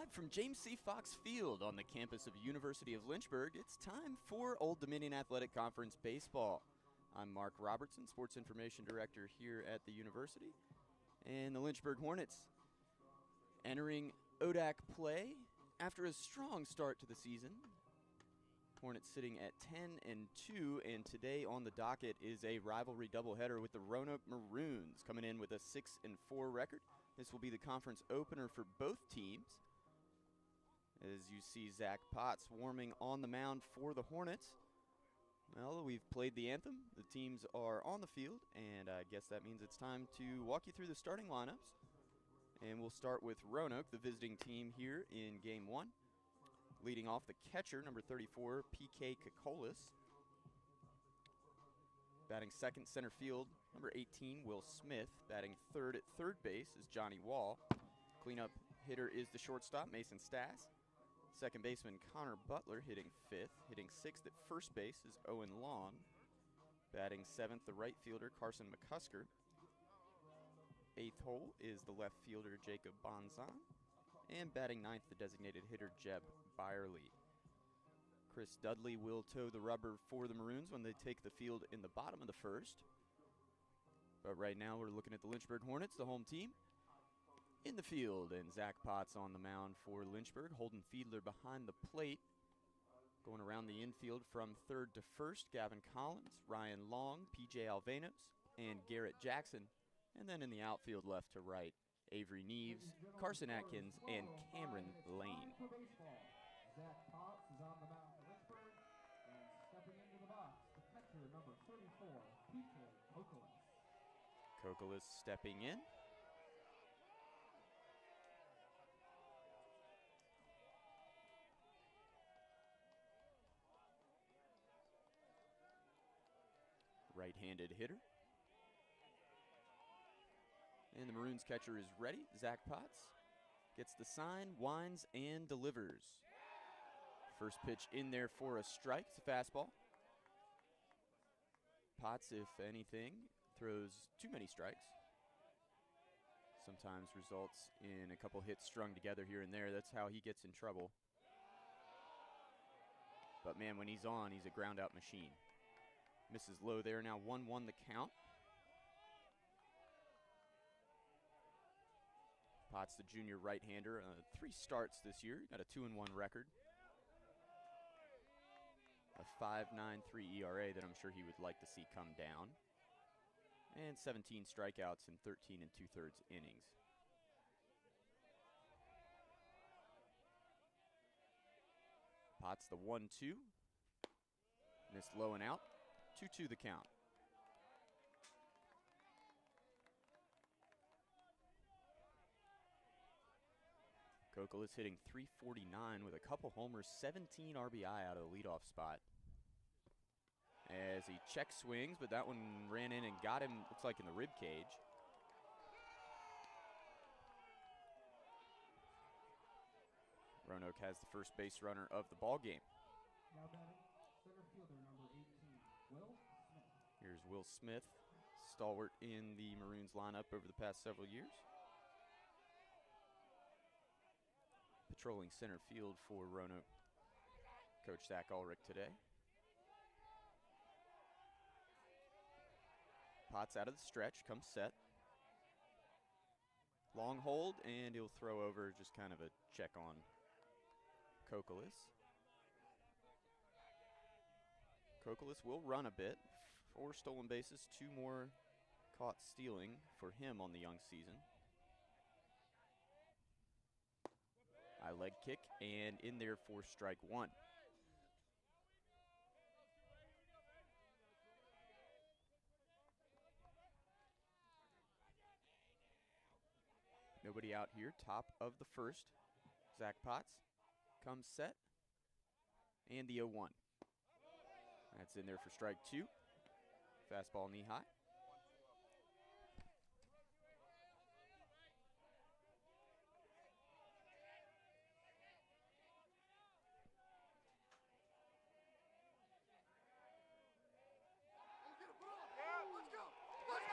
Live from James C. Fox Field on the campus of University of Lynchburg, it's time for Old Dominion Athletic Conference Baseball. I'm Mark Robertson, Sports Information Director here at the university. And the Lynchburg Hornets entering ODAC play after a strong start to the season. Hornets sitting at 10-2, and today on the docket is a rivalry doubleheader with the Roanoke Maroons coming in with a 6-4 record. This will be the conference opener for both teams. As you see Zach Potts warming on the mound for the Hornets. Well, we've played the anthem. The teams are on the field, and I guess that means it's time to walk you through the starting lineups. And we'll start with Roanoke, the visiting team here in Game 1. Leading off the catcher, number 34, P.K. Kokolis. Batting second, center field, number 18, Will Smith. Batting third at third base is Johnny Wall. Cleanup hitter is the shortstop, Mason Stass. Second baseman, Connor Butler, hitting fifth. Hitting sixth at first base is Owen Long. Batting seventh, the right fielder, Carson McCusker. Eighth hole is the left fielder, Jacob Bonzon. And batting ninth, the designated hitter, Jeb Byerly. Chris Dudley will toe the rubber for the Maroons when they take the field in the bottom of the first. But right now we're looking at the Lynchburg Hornets, the home team, in the field. And Zach Potts on the mound for Lynchburg. Holden Fiedler behind the plate. Going around the infield from third to first, Gavin Collins, Ryan Long, P.J. Alvanos, and Garrett Jackson. And then in the outfield left to right, Avery Neves, Carson Atkins, and Cameron Lane. Zach Potts is on the mound for Lynchburg, and stepping into the box, the catcher, number 34, P.K. Kokolis. Kokolis stepping in. Right-handed hitter. And the Maroons catcher is ready. Zach Potts gets the sign, winds, and delivers. First pitch in there for a strike. It's a fastball. Potts, if anything, throws too many strikes. Sometimes results in a couple hits strung together here and there. That's how he gets in trouble. But man, when he's on, he's a ground-out machine. Misses low there, now 1-1 the count. Potts, the junior right-hander, 3 starts this year. Got a 2-1 record. A 5.93 ERA that I'm sure he would like to see come down. And 17 strikeouts in 13 2/3 innings. Potts, the 1-2. Missed low and out. 2-2 the count. Kokolis hitting .349 with a couple homers, 17 RBI out of the leadoff spot. As he check swings, but that one ran in and got him, looks like in the rib cage. Roanoke has the first base runner of the ball game. Now batting, center fielder, number 18, Will Smith. Here's Will Smith, stalwart in the Maroons lineup over the past several years. Patrolling center field for Roanoke, Coach Zach Ulrich today. Potts out of the stretch, comes set. Long hold, and he'll throw over, just kind of a check on Kokolis. Kokolis will run a bit. 4 stolen bases, 2 more caught stealing for him on the young season. High leg kick, and in there for strike 1. Nobody out here, top of the first. Zach Potts comes set, and the 0-1. That's in there for strike 2. Fastball knee high.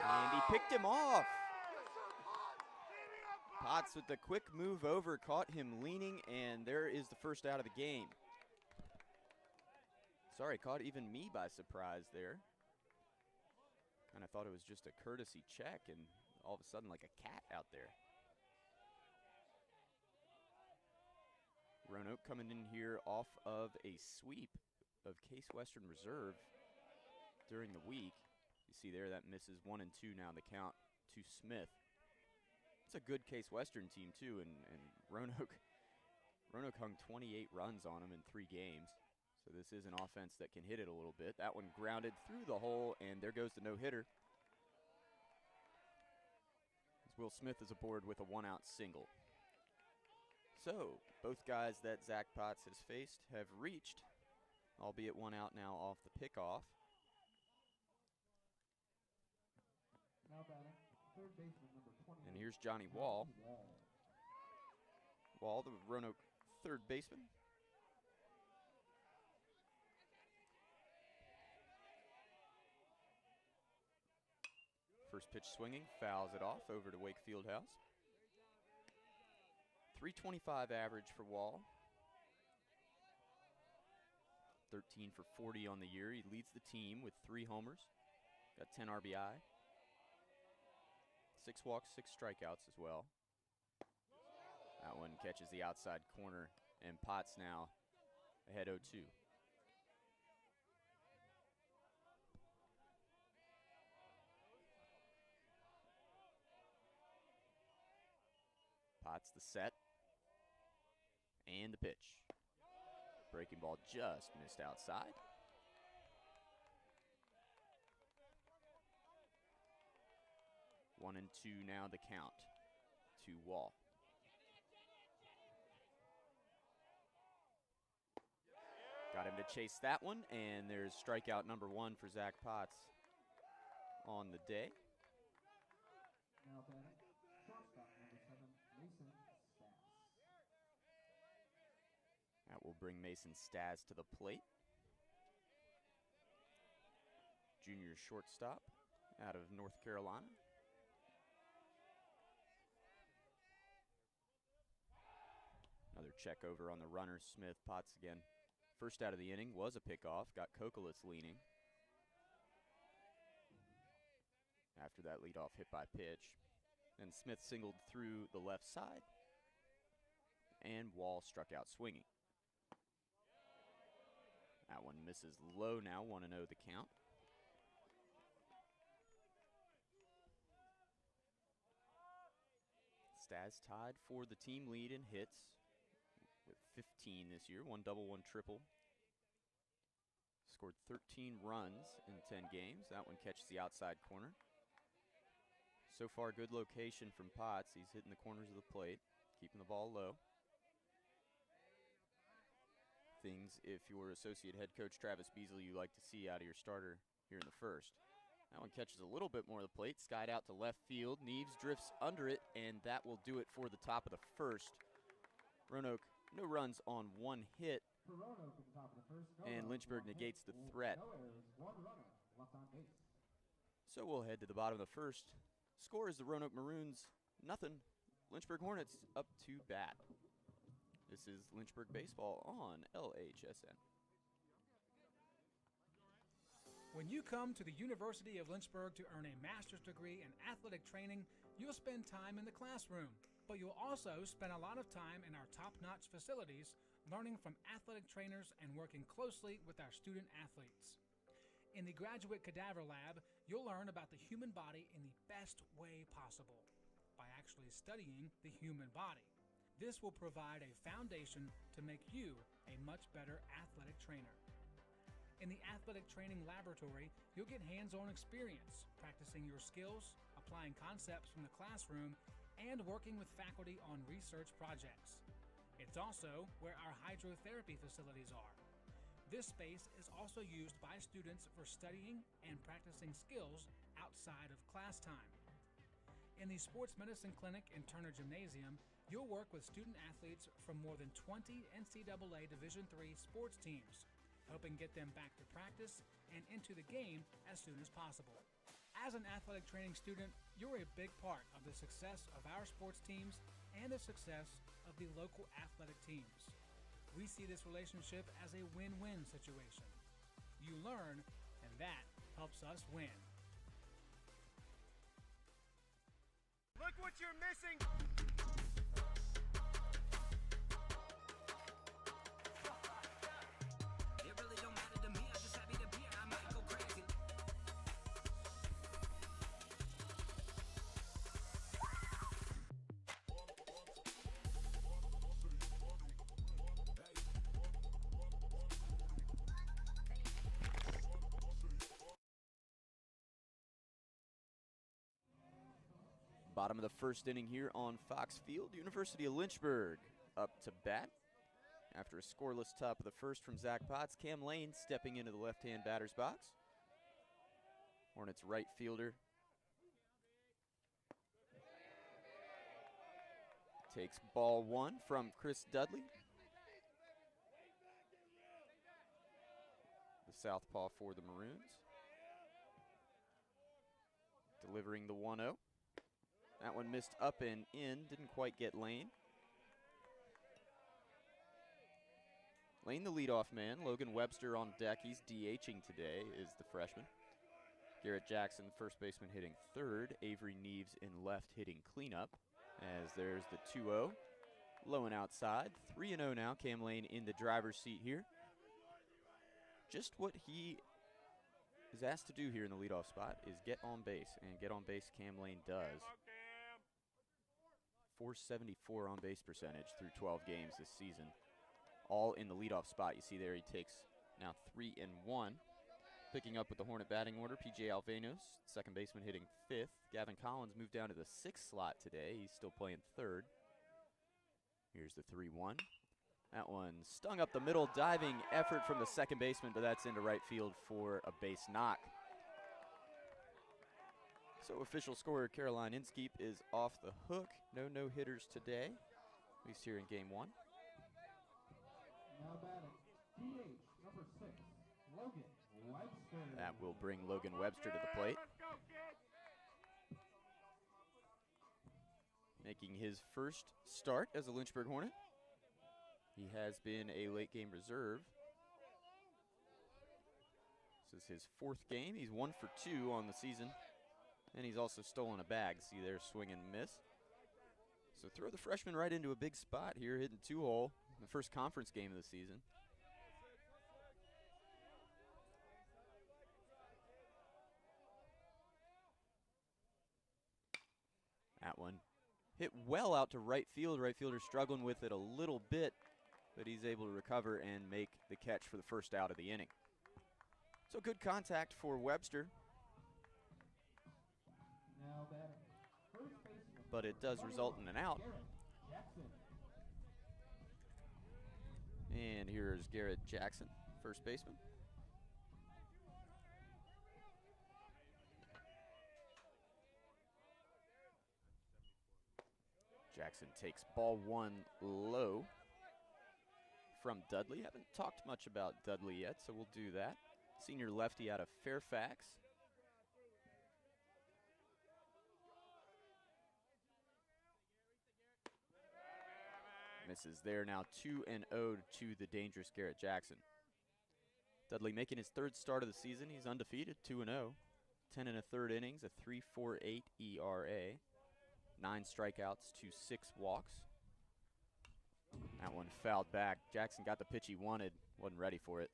And he picked him off. Potts with the quick move over, caught him leaning, and there is the first out of the game. Sorry, caught even me by surprise there. Kind of thought it was just a courtesy check, and all of a sudden like a cat out there. Roanoke coming in here off of a sweep of Case Western Reserve during the week. You see there that misses 1 and 2 now the count to Smith. It's a good Case Western team too, and Roanoke hung 28 runs on them in 3 games. So this is an offense that can hit it a little bit. That one grounded through the hole, and there goes the no-hitter. As Will Smith is aboard with a 1-out single. So both guys that Zach Potts has faced have reached, albeit 1 out now off the pickoff. Now batting, third baseman number 20. And here's Johnny Wall. Wall, the Roanoke third baseman. First pitch swinging, fouls it off over to Wakefield House. 325 average for Wall. 13 for 40 on the year. He leads the team with 3 homers. Got 10 RBI. 6 walks, 6 strikeouts as well. That one catches the outside corner, and Potts now ahead 0-2. Potts the set. And the pitch. Breaking ball just missed outside. One and 2 now the count to Wall. Got him to chase that one, and there's strikeout number 1 for Zach Potts on the day. Now batting, shortstop number 7, Mason Stass. That will bring Mason Staz to the plate. Junior shortstop out of North Carolina. Another check over on the runner. Smith, Potts again. First out of the inning was a pickoff. Got Kokolis leaning. After that leadoff hit by pitch. And Smith singled through the left side. And Wall struck out swinging. That one misses low now, 1-0 the count. Staz tied for the team lead in hits with 15 this year, 1 double, 1 triple. Scored 13 runs in 10 games. That one catches the outside corner. So far, good location from Potts. He's hitting the corners of the plate, keeping the ball low. Things, if you're associate head coach Travis Beasley, you like to see out of your starter here in the first. That one catches a little bit more of the plate, skied out to left field. Neves drifts under it, and that will do it for the top of the first. Roanoke, no runs on 1 hit, For Roanoke at the top of the first, no and runs, Lynchburg 1 hit, negates the threat. No errors, 1 runner left on base. So we'll head to the bottom of the first. Score is the Roanoke Maroons, 0. Lynchburg Hornets up to bat. This is Lynchburg Baseball on LHSN. When you come to the University of Lynchburg to earn a master's degree in athletic training, you'll spend time in the classroom, but you'll also spend a lot of time in our top-notch facilities learning from athletic trainers and working closely with our student athletes. In the Graduate Cadaver Lab, you'll learn about the human body in the best way possible by actually studying the human body. This will provide a foundation to make you a much better athletic trainer. In the athletic training laboratory, you'll get hands-on experience, practicing your skills, applying concepts from the classroom, and working with faculty on research projects. It's also where our hydrotherapy facilities are. This space is also used by students for studying and practicing skills outside of class time. In the Sports Medicine Clinic and Turner Gymnasium, you'll work with student athletes from more than 20 NCAA Division III sports teams, helping get them back to practice and into the game as soon as possible. As an athletic training student, you're a big part of the success of our sports teams and the success of the local athletic teams. We see this relationship as a win-win situation. You learn, and that helps us win. Look what you're missing! Bottom of the first inning here on Fox Field. University of Lynchburg up to bat. After a scoreless top of the first from Zach Potts, Cam Lane stepping into the left-hand batter's box. Hornets right fielder takes ball one from Chris Dudley. The southpaw for the Maroons. Delivering the 1-0. That one missed up and in, didn't quite get Lane. Lane, the leadoff man. Logan Webster on deck. He's DHing today, is the freshman. Garrett Jackson, first baseman, hitting third. Avery Neves in left, hitting cleanup. As there's the 2-0. Low and outside. 3-0 now. Cam Lane in the driver's seat here. Just what he is asked to do here in the leadoff spot is get on base. And get on base Cam Lane does. 474 on base percentage through 12 games this season. All in the leadoff spot. You see there he takes now 3-1. Picking up with the Hornet batting order, P.J. Alvanos, second baseman, hitting fifth. Gavin Collins moved down to the sixth slot today. He's still playing third. Here's the 3-1. That one stung up the middle, diving effort from the second baseman, but that's into right field for a base knock. So official scorer Caroline Inskeep is off the hook. No no-hitters today, at least here in game one. Now batting, DH number 6, Logan Webster. That will bring Logan Webster to the plate. Making his first start as a Lynchburg Hornet. He has been a late game reserve. This is his fourth game. He's 1 for 2 on the season. And he's also stolen a bag. See there, swing and miss. So throw the freshman right into a big spot here, hitting 2-hole in the first conference game of the season. That one hit well out to right field. Right fielder struggling with it a little bit, but he's able to recover and make the catch for the first out of the inning. So good contact for Webster. Now batting, first baseman, But it does result in an out. Garrett Jackson. And here's Garrett Jackson, first baseman. Jackson takes ball one low from Dudley. Haven't talked much about Dudley yet, so we'll do that. Senior lefty out of Fairfax. Misses there, now 2-0 to the dangerous Garrett Jackson. Dudley making his third start of the season. He's undefeated, 2-0. 10 1/3 innings, a 3.48 ERA. 9 strikeouts to 6 walks. That one fouled back. Jackson got the pitch he wanted, wasn't ready for it.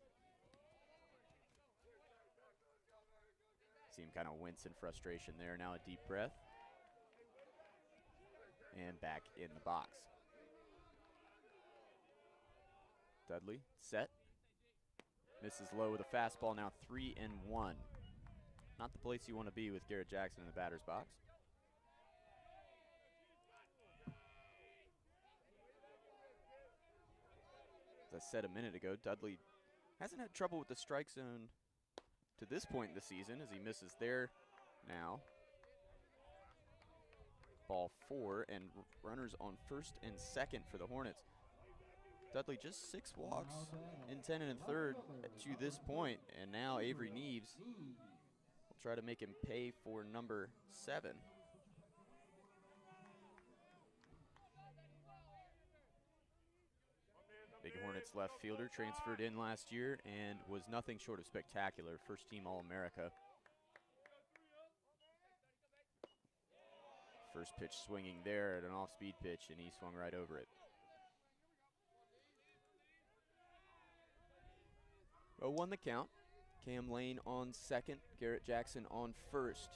See him kind of wince in frustration there. Now a deep breath. And back in the box. Dudley set. Misses low with a fastball, now 3-1. Not the place you want to be with Garrett Jackson in the batter's box. As I said a minute ago, Dudley hasn't had trouble with the strike zone to this point in the season as he misses there now. Ball 4 and runners on first and second for the Hornets. Dudley just 6 walks in 10 1/3 to this point, and now Avery Neves will try to make him pay for number 7. Big Hornets left fielder, transferred in last year and was nothing short of spectacular. First team All-America. First pitch swinging there at an off-speed pitch, and he swung right over it. 0-1 the count. Cam Lane on second, Garrett Jackson on first.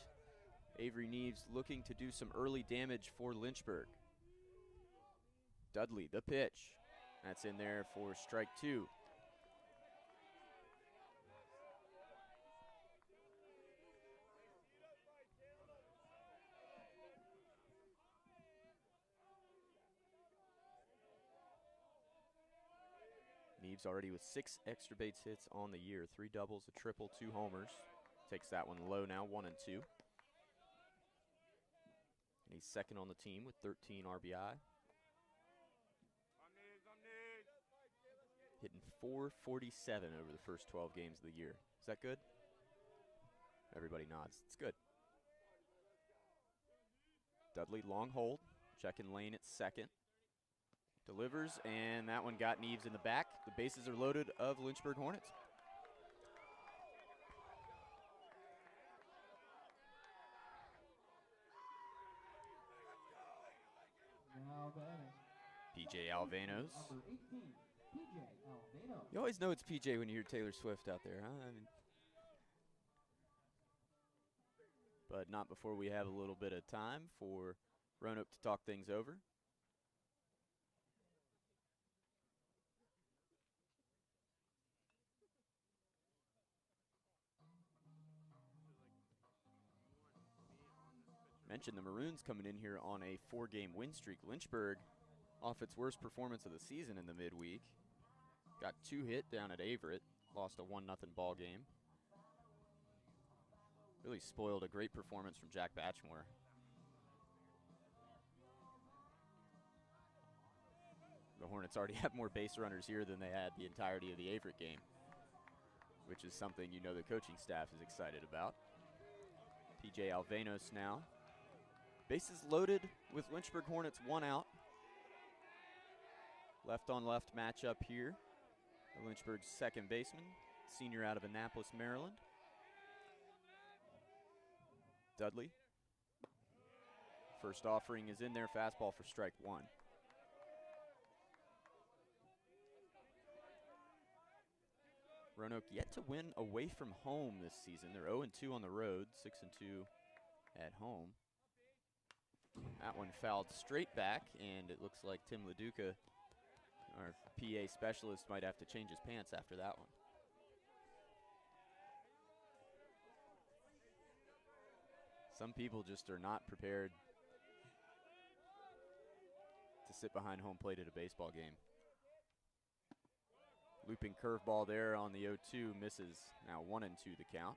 Avery Neves looking to do some early damage for Lynchburg. Dudley, the pitch. That's in there for strike 2. Neves already with 6 extra base hits on the year. 3 doubles, a triple, 2 homers. Takes that one low now, 1 and 2. And he's second on the team with 13 RBI. Hitting .447 over the first 12 games of the year. Is that good? Everybody nods. It's good. Dudley, long hold. Checking Lane at second. Delivers, and that one got Neves in the back. The bases are loaded of Lynchburg Hornets. Now batting. PJ Alvanos. Number 18, PJ Alvanos. You always know it's PJ when you hear Taylor Swift out there, huh? I mean, but not before we have a little bit of time for Roanoke to talk things over. Mentioned the Maroons coming in here on a 4-game win streak. Lynchburg off its worst performance of the season in the midweek. Got 2 hit down at Averett. Lost a 1-0 ball game. Really spoiled a great performance from Jack Batchmore. The Hornets already have more base runners here than they had the entirety of the Averett game, which is something you know the coaching staff is excited about. PJ Alvanos now. Bases loaded with Lynchburg Hornets 1 out. Left on left matchup here. Lynchburg's second baseman, senior out of Annapolis, Maryland. Dudley. First offering is in there, fastball for strike 1. Roanoke yet to win away from home this season. They're 0-2 on the road, 6-2 at home. That one fouled straight back, and it looks like Tim LaDuca, our PA specialist, might have to change his pants after that one. Some people just are not prepared to sit behind home plate at a baseball game. Looping curveball there on the 0-2, misses. Now 1-2 the count.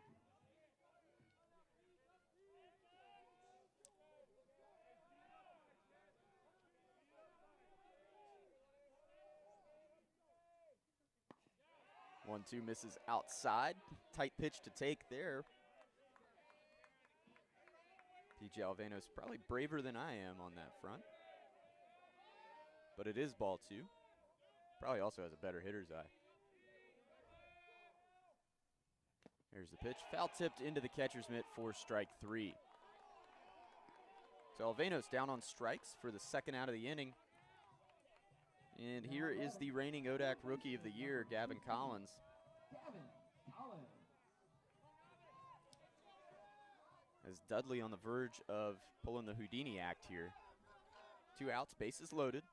One, two misses outside. Tight pitch to take there. PJ Alvanos probably braver than I am on that front. But it is ball 2. Probably also has a better hitter's eye. Here's the pitch. Foul tipped into the catcher's mitt for strike 3. So Alvanos down on strikes for the second out of the inning. And here is the reigning ODAC Rookie of the Year, Gavin Collins. Gavin Collins. As Dudley on the verge of pulling the Houdini act here. 2 outs, bases loaded.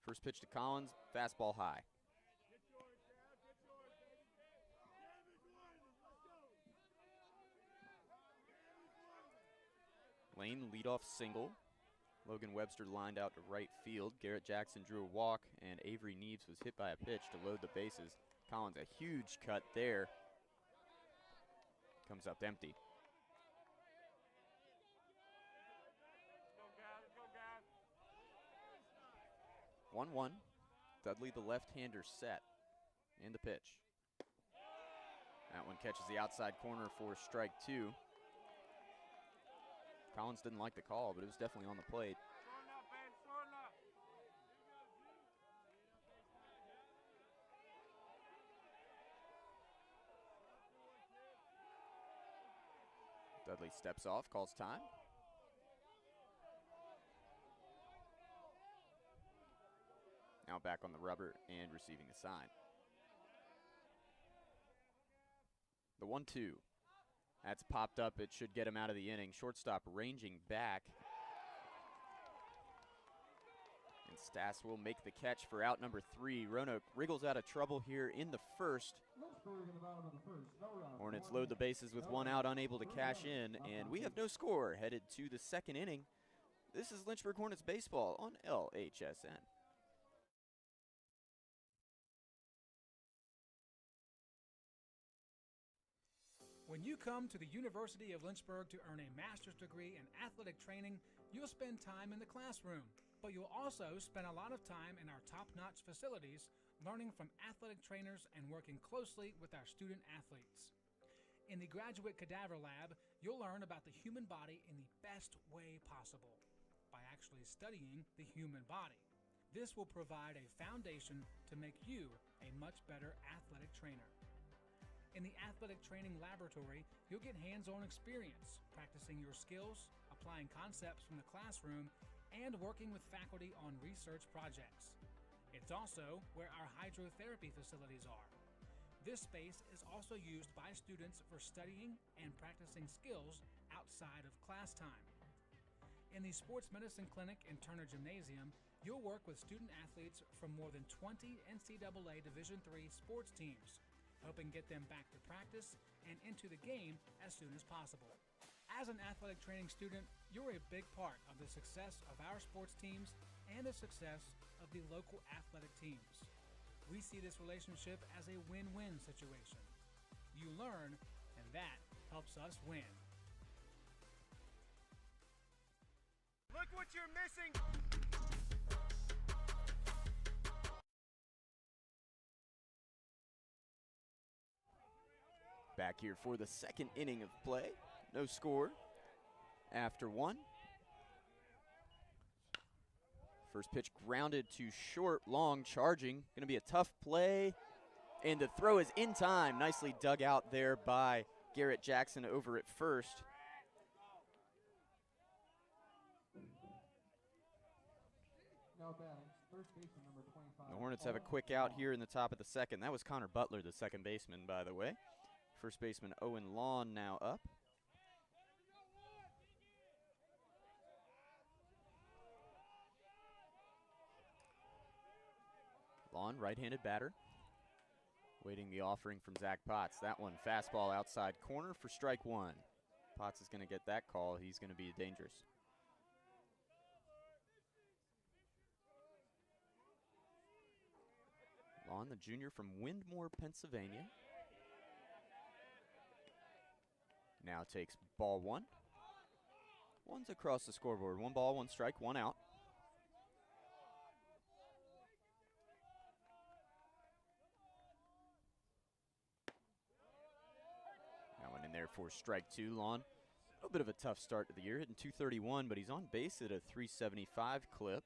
First pitch to Collins, fastball high. Lane leadoff single. Logan Webster lined out to right field. Garrett Jackson drew a walk, and Avery Neves was hit by a pitch to load the bases. Collins, a huge cut there. Comes up empty. Go, 1-1. Dudley, the left-hander, set. And the pitch. That one catches the outside corner for strike 2. Collins didn't like the call, but it was definitely on the plate. Bradley steps off, calls time. Now back on the rubber and receiving a sign. The 1-2. That's popped up. It should get him out of the inning. Shortstop ranging back. And Stass will make the catch for out number 3. Roanoke wriggles out of trouble here in the first. Hornets load the bases with 1 out, unable to cash in, and we have no score. Headed to the second inning. This is Lynchburg Hornets baseball on LHSN. When you come to the University of Lynchburg to earn a master's degree in athletic training, you'll spend time in the classroom, but you'll also spend a lot of time in our top-notch facilities, learning from athletic trainers and working closely with our student athletes. In the Graduate Cadaver Lab, you'll learn about the human body in the best way possible, by actually studying the human body. This will provide a foundation to make you a much better athletic trainer. In the athletic training laboratory, you'll get hands-on experience, practicing your skills, applying concepts from the classroom, and working with faculty on research projects. It's also where our hydrotherapy facilities are. This space is also used by students for studying and practicing skills outside of class time. In the Sports Medicine Clinic and Turner Gymnasium, you'll work with student athletes from more than 20 NCAA Division III sports teams, helping get them back to practice and into the game as soon as possible. As an athletic training student, you're a big part of the success of our sports teams and the success of the local athletic teams. We see this relationship as a win-win situation. You learn, and that helps us win. Look what you're missing! Back here for the second inning of play. No score after 1. First pitch grounded to short, long charging. Going to be a tough play. And the throw is in time. Nicely dug out there by Garrett Jackson over at first. The Hornets have a quick out here in the top of the second. That was Connor Butler, the second baseman, by the way. First baseman Owen Lawn now up. Lawn, right-handed batter. Waiting the offering from Zach Potts. That one, fastball outside corner for strike 1. Potts is going to get that call. He's going to be dangerous. Lawn, the junior from Windmore, Pennsylvania. Now takes ball 1. One's across the scoreboard. 1 ball, 1 strike, 1 out. That one in there for strike 2. Lawn, a little bit of a tough start to the year, hitting .231, but he's on base at a .375 clip.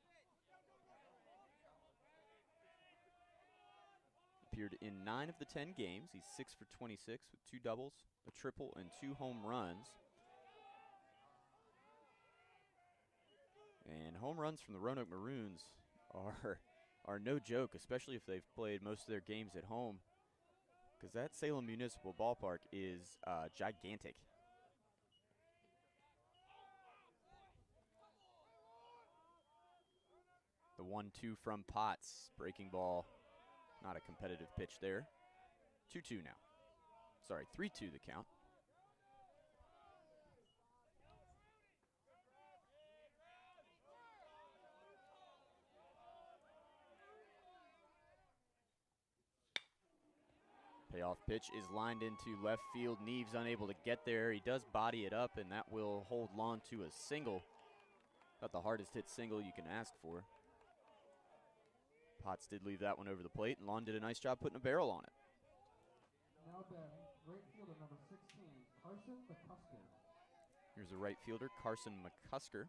Appeared in 9 of the 10 games. He's 6 for 26 with 2 doubles, a triple, and 2 home runs. And home runs from the Roanoke Maroons are no joke, especially if they've played most of their games at home, because that Salem Municipal Ballpark is gigantic. The 1-2 from Potts, breaking ball. Not a competitive pitch there. 2-2 now. Sorry, 3-2 the count. Payoff pitch is lined into left field. Neves unable to get there. He does body it up, and that will hold Lawn to a single. About the hardest hit single you can ask for. Potts did leave that one over the plate, and Lawn did a nice job putting a barrel on it. Now batting, right fielder number 16, Carson McCusker. Here's the right fielder, Carson McCusker.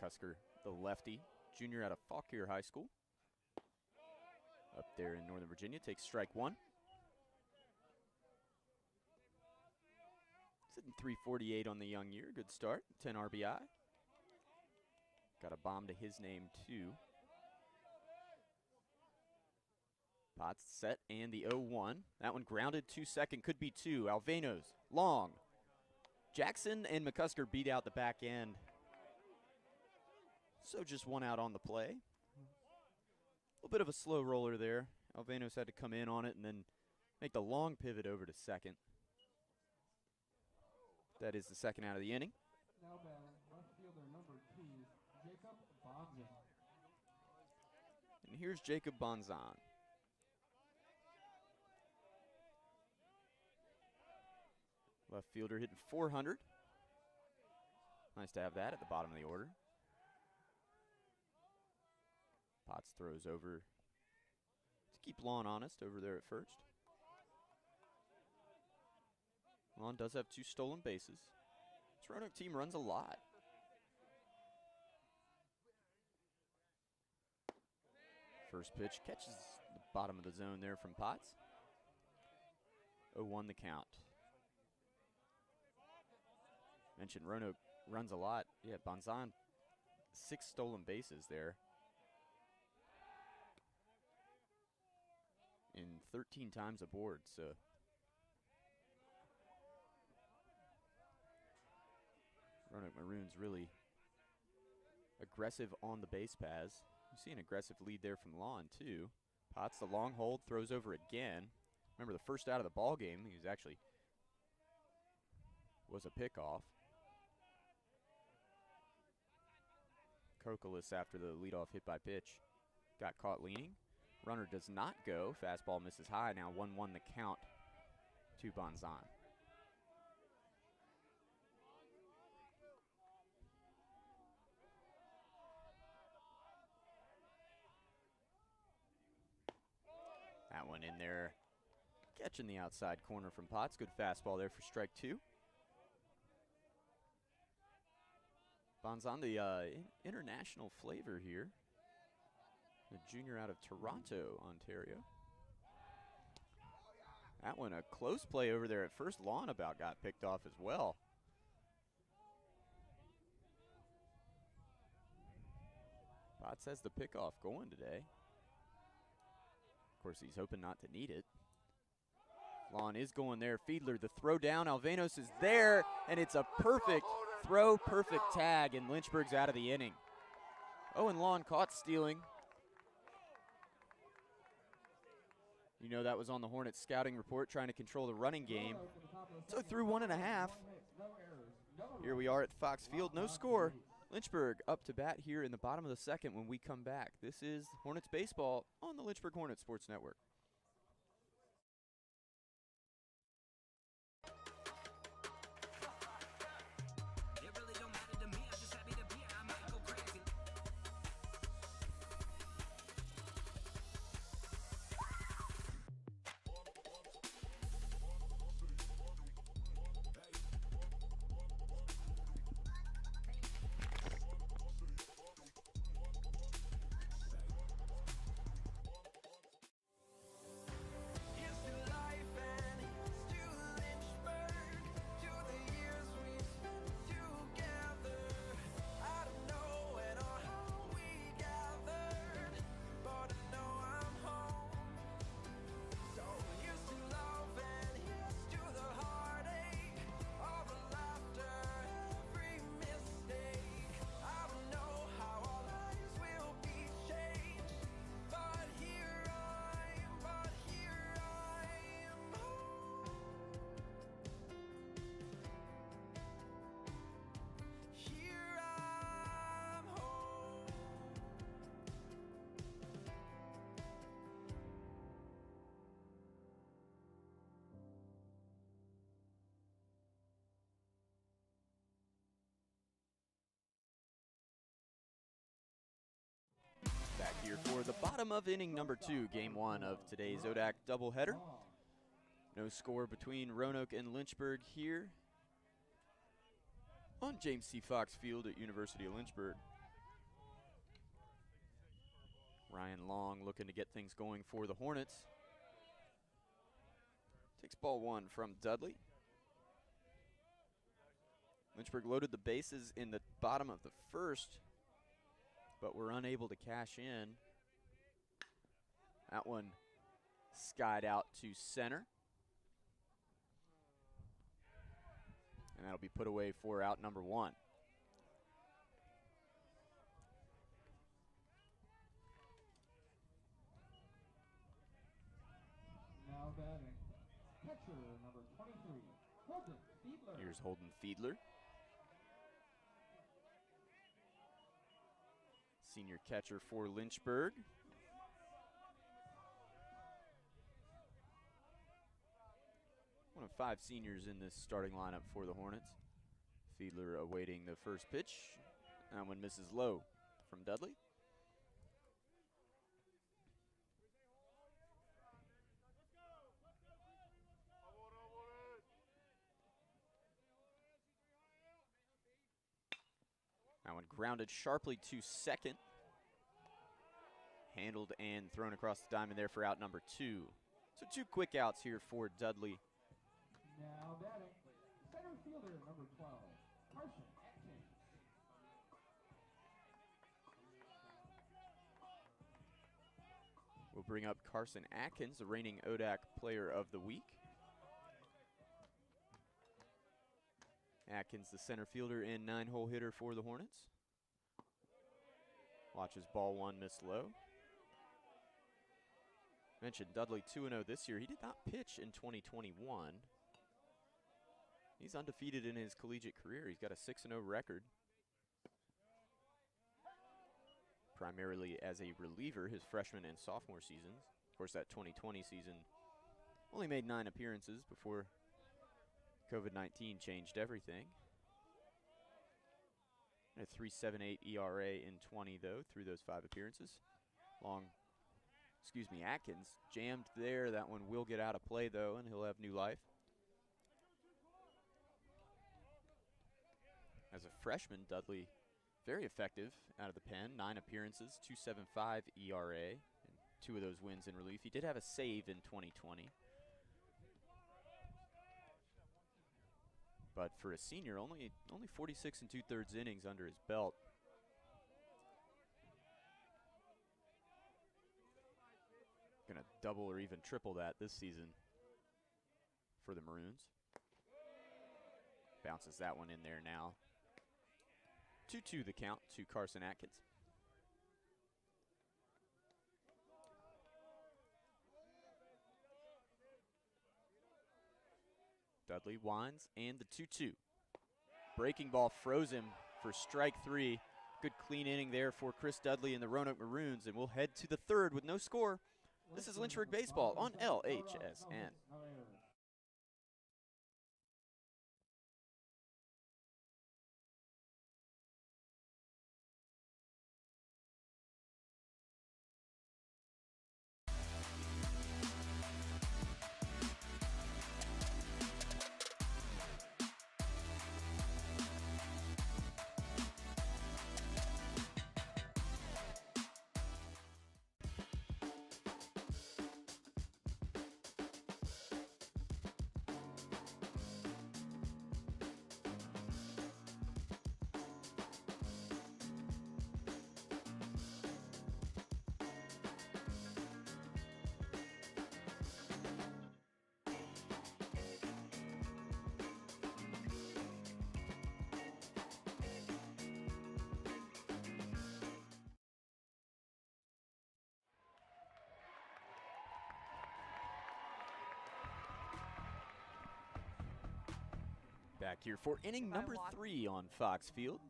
McCusker, the lefty, junior out of Fauquier High School. Up there in Northern Virginia, takes strike one. Sitting 348 on the young year, good start, 10 RBI. Got a bomb to his name too. Potts set and the 0-1. That one grounded to second, could be two. Alvenos, long. Jackson and McCusker beat out the back end. So just one out on the play. A little bit of a slow roller there. Alvenos had to come in on it and then make the long pivot over to second. That is the second out of the inning. Now batting left fielder number 2, Jacob Bonzan. And here's Jacob Bonzan. Left fielder hitting 400. Nice to have that at the bottom of the order. Potts throws over to keep Lon honest over there at first. Lon does have 2 stolen bases. This Roanoke team runs a lot. First pitch catches the bottom of the zone there from Potts. 0-1 the count. Mentioned Roanoke runs a lot. Yeah, Bonzan, 6 stolen bases there. In 13 times aboard, so. Roanoke Maroons really aggressive on the base paths. You see an aggressive lead there from Lon too. Potts the long hold, throws over again. Remember the first out of the ball game, he was a pickoff. Kokolis after the leadoff hit by pitch. Got caught leaning. Runner does not go. Fastball misses high. Now 1-1 the count to Bonzan. That one in there. Catching the outside corner from Potts. Good fastball there for strike 2. Bonzan, the international flavor here. A junior out of Toronto, Ontario. That one a close play over there at first. Lon about got picked off as well. Potts has the pickoff going today. Of course, he's hoping not to need it. Lon is going there. Fiedler, the throw down. Alvenos is there, and it's a perfect throw, perfect tag, and Lynchburg's out of the inning. Owen Lon caught stealing. You know that was on the Hornets scouting report, trying to control the running game. So through 1.5. Here we are at Fox Field, no score. Lynchburg up to bat here in the bottom of the second when we come back. This is Hornets baseball on the Lynchburg Hornets Sports Network. Back here for the bottom of inning number 2, game 1 of today's ODAC doubleheader. No score between Roanoke and Lynchburg here on James C. Fox Field at University of Lynchburg. Ryan Long looking to get things going for the Hornets. Takes ball one from Dudley. Lynchburg loaded the bases in the bottom of the first, but were unable to cash in. That one skied out to center. And that'll be put away for out number one. Now batting, catcher number 23, Holden Fiedler. Here's Holden Fiedler. Senior catcher for Lynchburg. One of 5 seniors in this starting lineup for the Hornets. Fiedler awaiting the first pitch. That one misses low from Dudley. That one grounded sharply to second. Handled and thrown across the diamond there for out number 2. So 2 quick outs here for Dudley. Now batting, center fielder number 12, Carson Atkins. We'll bring up Carson Atkins, the reigning ODAC Player of the Week. Atkins, the center fielder and 9-hole hitter for the Hornets. Watches ball one miss low. Mentioned Dudley 2-0 this year. He did not pitch in 2021. He's undefeated in his collegiate career. He's got a 6-0 record. Primarily as a reliever his freshman and sophomore seasons. Of course, that 2020 season only made 9 appearances before COVID-19 changed everything. A 3.78 ERA in 20, though, through those 5 appearances. Atkins jammed there. That one will get out of play, though, and he'll have new life. As a freshman, Dudley, very effective out of the pen. 9 appearances, 2.75 ERA, and 2 of those wins in relief. He did have a save in 2020. But for a senior, only 46 2/3 innings under his belt. Gonna double or even triple that this season for the Maroons. Bounces that one in there now. 2-2 the count to Carson Atkins. Dudley winds and the 2-2. Breaking ball froze him for strike 3. Good clean inning there for Chris Dudley and the Roanoke Maroons, and we'll head to the 3rd with no score. This is Lynchburg Baseball on LHSN. Back here for inning number 3 on Fox Field.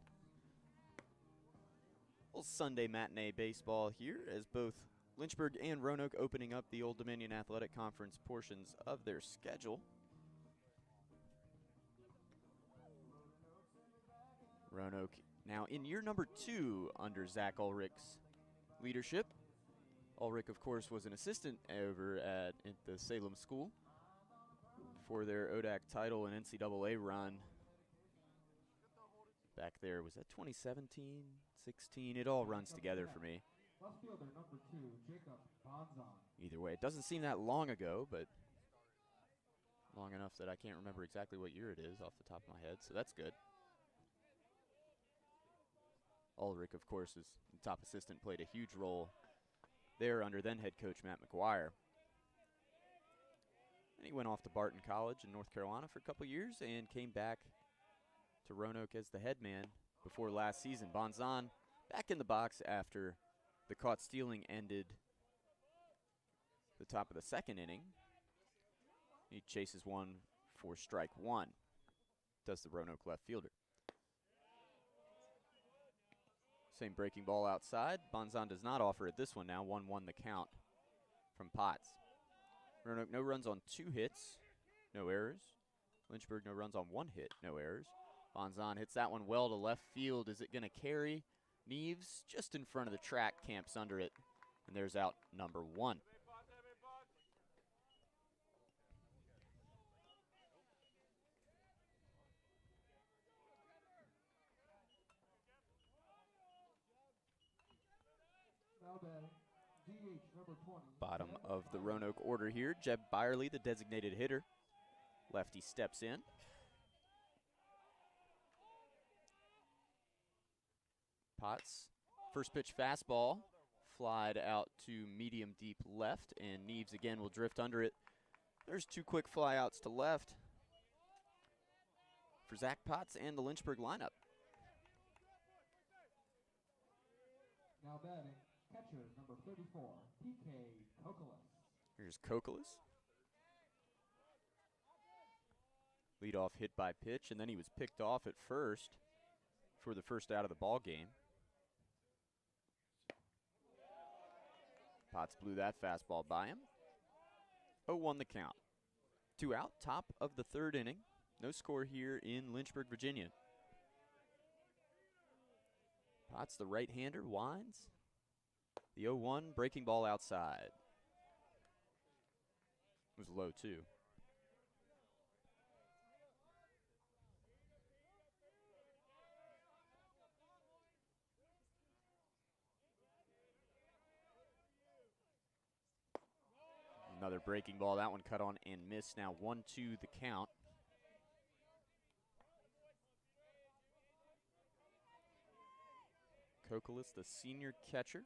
Little Sunday matinee baseball here as both Lynchburg and Roanoke opening up the Old Dominion Athletic Conference portions of their schedule. Roanoke now in year number 2 under Zach Ulrich's leadership. Ulrich, of course, was an assistant over at the Salem School for their ODAC title and NCAA run. Back there, was that 2017, 16? It all runs together for me. Left fielder number 2, Jacob Bonzon. Either way, it doesn't seem that long ago, but long enough that I can't remember exactly what year it is off the top of my head, so that's good. Ulrich, of course, is the top assistant, played a huge role there under then head coach Matt McGuire. And he went off to Barton College in North Carolina for a couple years and came back to Roanoke as the head man before last season. Bonzon back in the box after the caught stealing ended the top of the second inning. He chases one for strike one, does the Roanoke left fielder. Same breaking ball outside. Bonzon does not offer it this one now. 1-1 the count from Potts. Roanoke no runs on 2 hits, no errors. Lynchburg no runs on 1 hit, no errors. Bonzon hits that one well to left field. Is it going to carry? Neves just in front of the track, camps under it, and there's out number 1. Now batting, DH number 20. Bottom of the Roanoke order here, Jeb Byerly, the designated hitter. Lefty steps in. Potts, first pitch fastball, flied out to medium deep left, and Neves again will drift under it. There's 2 quick flyouts to left for Zach Potts and the Lynchburg lineup. Now batting, catcher number 34, PK Kokolas. Here's Kokolas. Leadoff hit by pitch, and then he was picked off at first for the first out of the ball game. Potts blew that fastball by him. 0-1 the count. 2 out, top of the 3rd inning. No score here in Lynchburg, Virginia. Potts, the right-hander, winds. The 0-1 breaking ball outside. It was low, too. Another breaking ball. That one cut on and missed. Now 1-2 the count. Kokolas, the senior catcher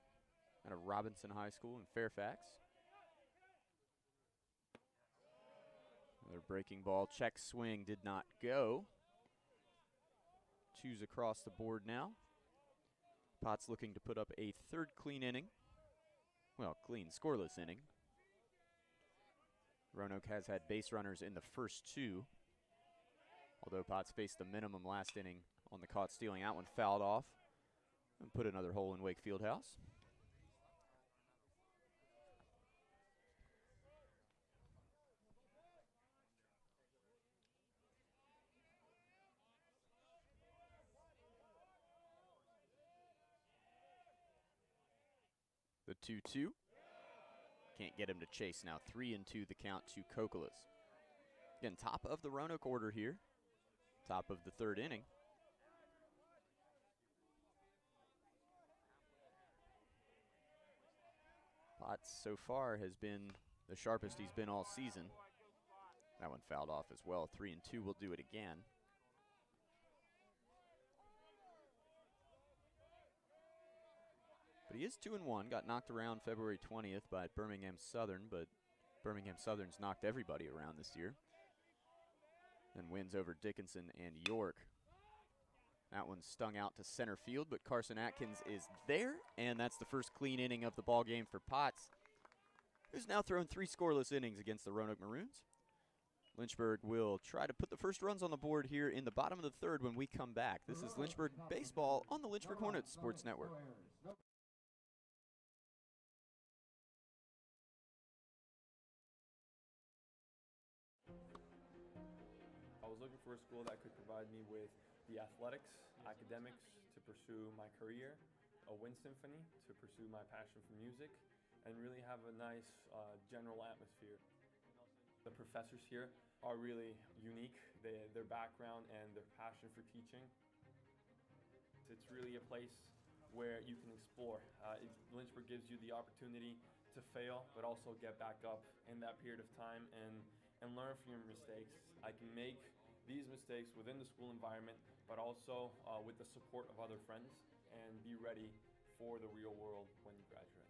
out of Robinson High School in Fairfax. Another breaking ball. Check swing did not go. 2s across the board now. Potts looking to put up a 3rd clean inning. Well, clean, scoreless inning. Roanoke has had base runners in the first 2, although Potts faced the minimum last inning on the caught stealing. That one fouled off and put another hole in Wake Fieldhouse. The 2-2. Can't get him to chase now. 3-2 the count to Kokolas. Again, top of the Roanoke order here. Top of the 3rd inning. Potts so far has been the sharpest he's been all season. That one fouled off as well. 3-2 will do it again. But he is 2-1, got knocked around February 20th by Birmingham Southern, but Birmingham Southern's knocked everybody around this year. And wins over Dickinson and York. That one stung out to center field, but Carson Atkins is there, and that's the first clean inning of the ball game for Potts, who's now thrown 3 scoreless innings against the Roanoke Maroons. Lynchburg will try to put the first runs on the board here in the bottom of the 3rd when we come back. This is Lynchburg Baseball on the Lynchburg Hornets Sports Network. I was looking for a school that could provide me with the athletics, academics to pursue my career, a wind symphony to pursue my passion for music, and really have a nice general atmosphere. The professors here are really unique, their background and their passion for teaching. It's really a place where you can explore. Lynchburg gives you the opportunity to fail, but also get back up in that period of time and learn from your mistakes. I can make these mistakes within the school environment, but also with the support of other friends, and be ready for the real world when you graduate.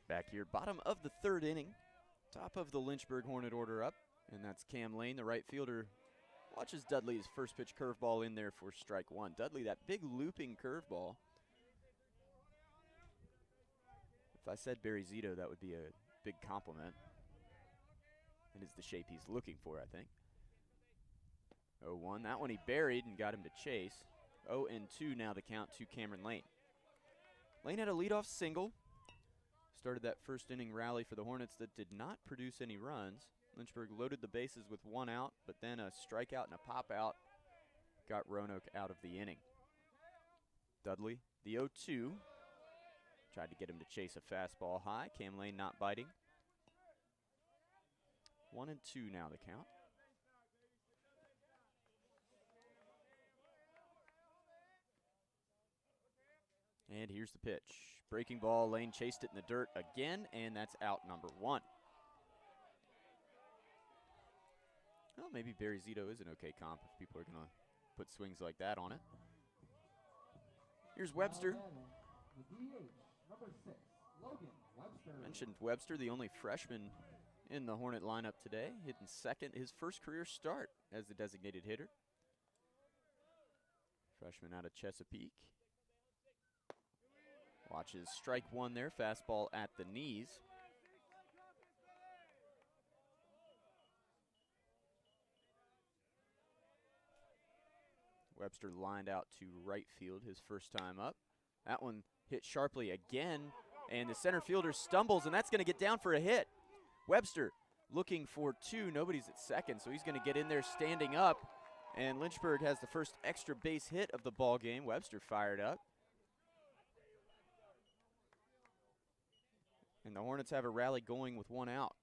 Back here, bottom of the third inning, top of the Lynchburg Hornet order up, and that's Cam Lane, the right fielder. Watches Dudley's first pitch curveball in there for strike one. Dudley, that big looping curveball. If I said Barry Zito, that would be a big compliment. It is the shape he's looking for, I think. 0-1, that one he buried and got him to chase. 0-2 now the count to Cameron Lane. Lane had a leadoff single. Started that first inning rally for the Hornets that did not produce any runs. Lynchburg loaded the bases with one out, but then a strikeout and a pop out got Roanoke out of the inning. Dudley, the 0-2, tried to get him to chase a fastball high. Cam Lane not biting. 1-2 now the count. And here's the pitch. Breaking ball, Lane chased it in the dirt again, and that's out number one. Well, maybe Barry Zito is an okay comp if people are going to put swings like that on it. Here's Webster. The DH, number 6, Logan Webster. Mentioned Webster, the only freshman in the Hornet lineup today, hitting second, his first career start as the designated hitter. Freshman out of Chesapeake. Watches strike one there, fastball at the knees. Webster lined out to right field his first time up. That one hit sharply again, and the center fielder stumbles, and that's going to get down for a hit. Webster looking for two. Nobody's at second, so he's going to get in there standing up, and Lynchburg has the first extra base hit of the ball game. Webster fired up. And the Hornets have a rally going with one out.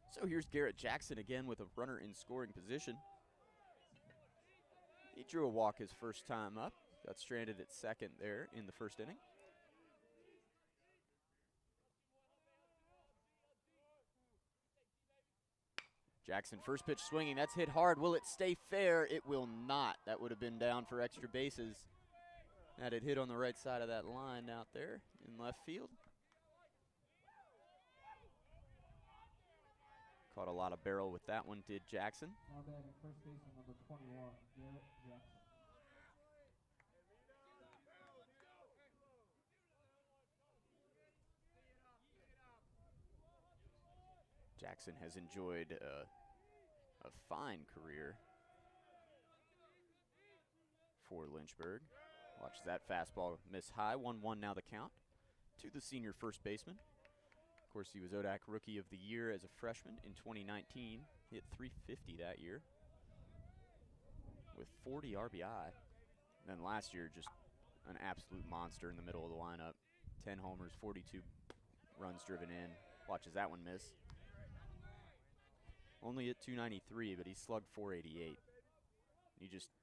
So here's Garrett Jackson again with a runner in scoring position. He drew a walk his first time up. Got stranded at second there in the first inning. Jackson, first pitch swinging. That's hit hard. Will it stay fair? It will not. That would have been down for extra bases. That had hit on the right side of that line out there in left field. Caught a lot of barrel with that one, did Jackson. Now batting first baseman number 21, Garrett Jackson. Jackson has enjoyed a fine career for Lynchburg. Watch that fastball miss high. 1-1 now the count to the senior first baseman. Of course, he was ODAC Rookie of the Year as a freshman in 2019. He hit .350 that year with 40 RBI. And then last year, just an absolute monster in the middle of the lineup. 10 homers, 42 runs driven in. Watches that one miss. Only hit .293, but he slugged .488.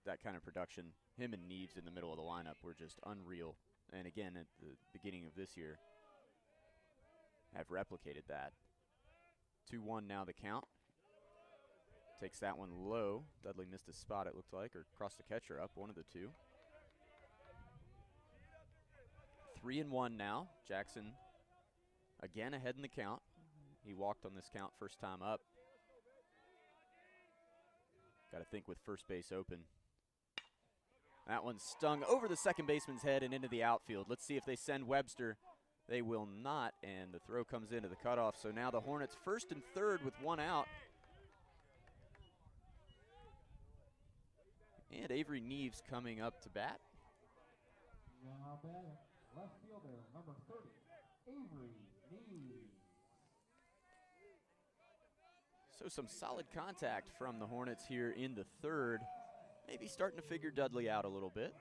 That kind of production, him and Neves in the middle of the lineup were just unreal. And again, at the beginning of this year, have replicated that. 2-1 now the count. Takes that one low. Dudley missed a spot, it looked like, or crossed the catcher up, one of the two. 3-1 now. Jackson again ahead in the count. He walked on this count first time up. Got to think with first base open. That one stung over the second baseman's head and into the outfield. Let's see if they send Webster. They will not, and the throw comes into the cutoff. So now the Hornets first and third with one out. And Avery Neves coming up to bat. Now batting, left fielder, number 30, Avery Neves. So some solid contact from the Hornets here in the third. Maybe starting to figure Dudley out a little bit.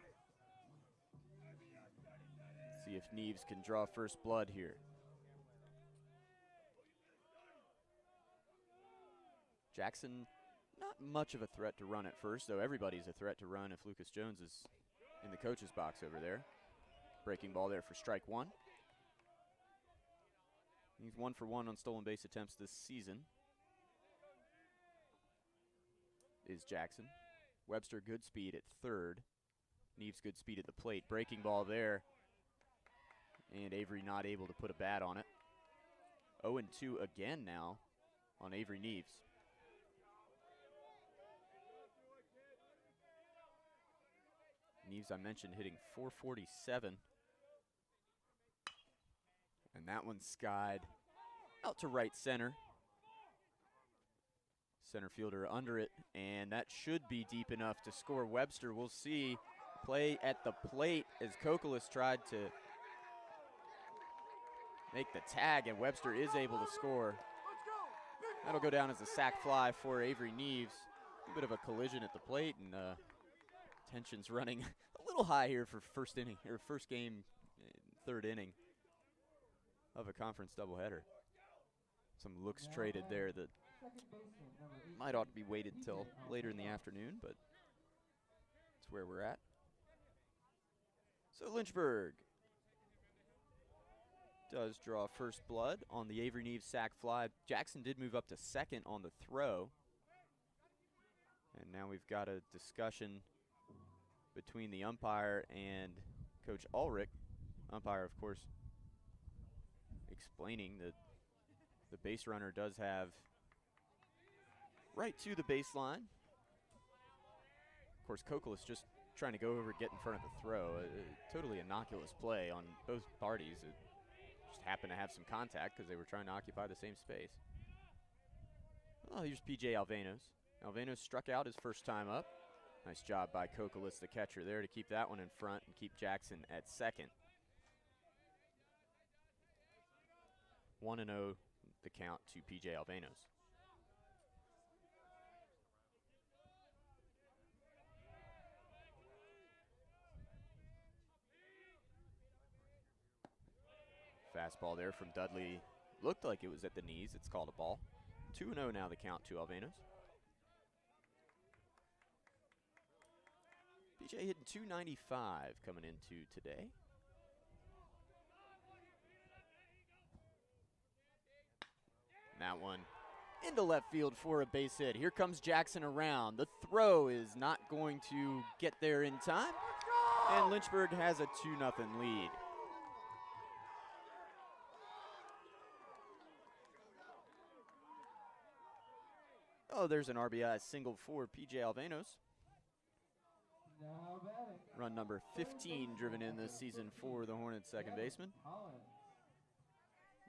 See if Neves can draw first blood here. Jackson, not much of a threat to run at first, though everybody's a threat to run if Lucas Jones is in the coach's box over there. Breaking ball there for strike one. He's 1 for 1 on stolen base attempts this season. Is Jackson. Webster good speed at third. Neves good speed at the plate. Breaking ball there. And Avery not able to put a bat on it. 0-2 again now on Avery Neves. Neves, I mentioned, hitting .447. And that one skied out to right center. Center fielder under it, and that should be deep enough to score. Webster, we'll see. Play at the plate as Kokolis tried to make the tag, and Webster is able to score. That'll go down as a sac fly for Avery Neves. A bit of a collision at the plate, and tensions running a little high here for first inning, or first game, third inning of a conference doubleheader. Some looks traded there that might ought to be waited till later in the afternoon, but that's where we're at. So Lynchburg does draw first blood on the Avery Neves sac fly. Jackson did move up to second on the throw. And now we've got a discussion between the umpire and Coach Ulrich. Umpire, of course, explaining that the base runner does have right to the baseline. Of course, Kokolis just trying to go over, get in front of the throw. Totally innocuous play on both parties. It just happened to have some contact because they were trying to occupy the same space. Oh, here's P.J. Alvanos. Alvanos struck out his first time up. Nice job by Kokolis, the catcher, there to keep that one in front and keep Jackson at second. 1-0 the count to P.J. Alvanos. Fastball there from Dudley. Looked like it was at the knees. It's called a ball. 2-0 now the count to Alvanos. PJ hitting .295 coming into today. That one into left field for a base hit. Here comes Jackson around. The throw is not going to get there in time. And Lynchburg has a 2-0 lead. Oh, there's an RBI single for P.J. Alvanos. Run number 15 driven in this season for the Hornets second baseman.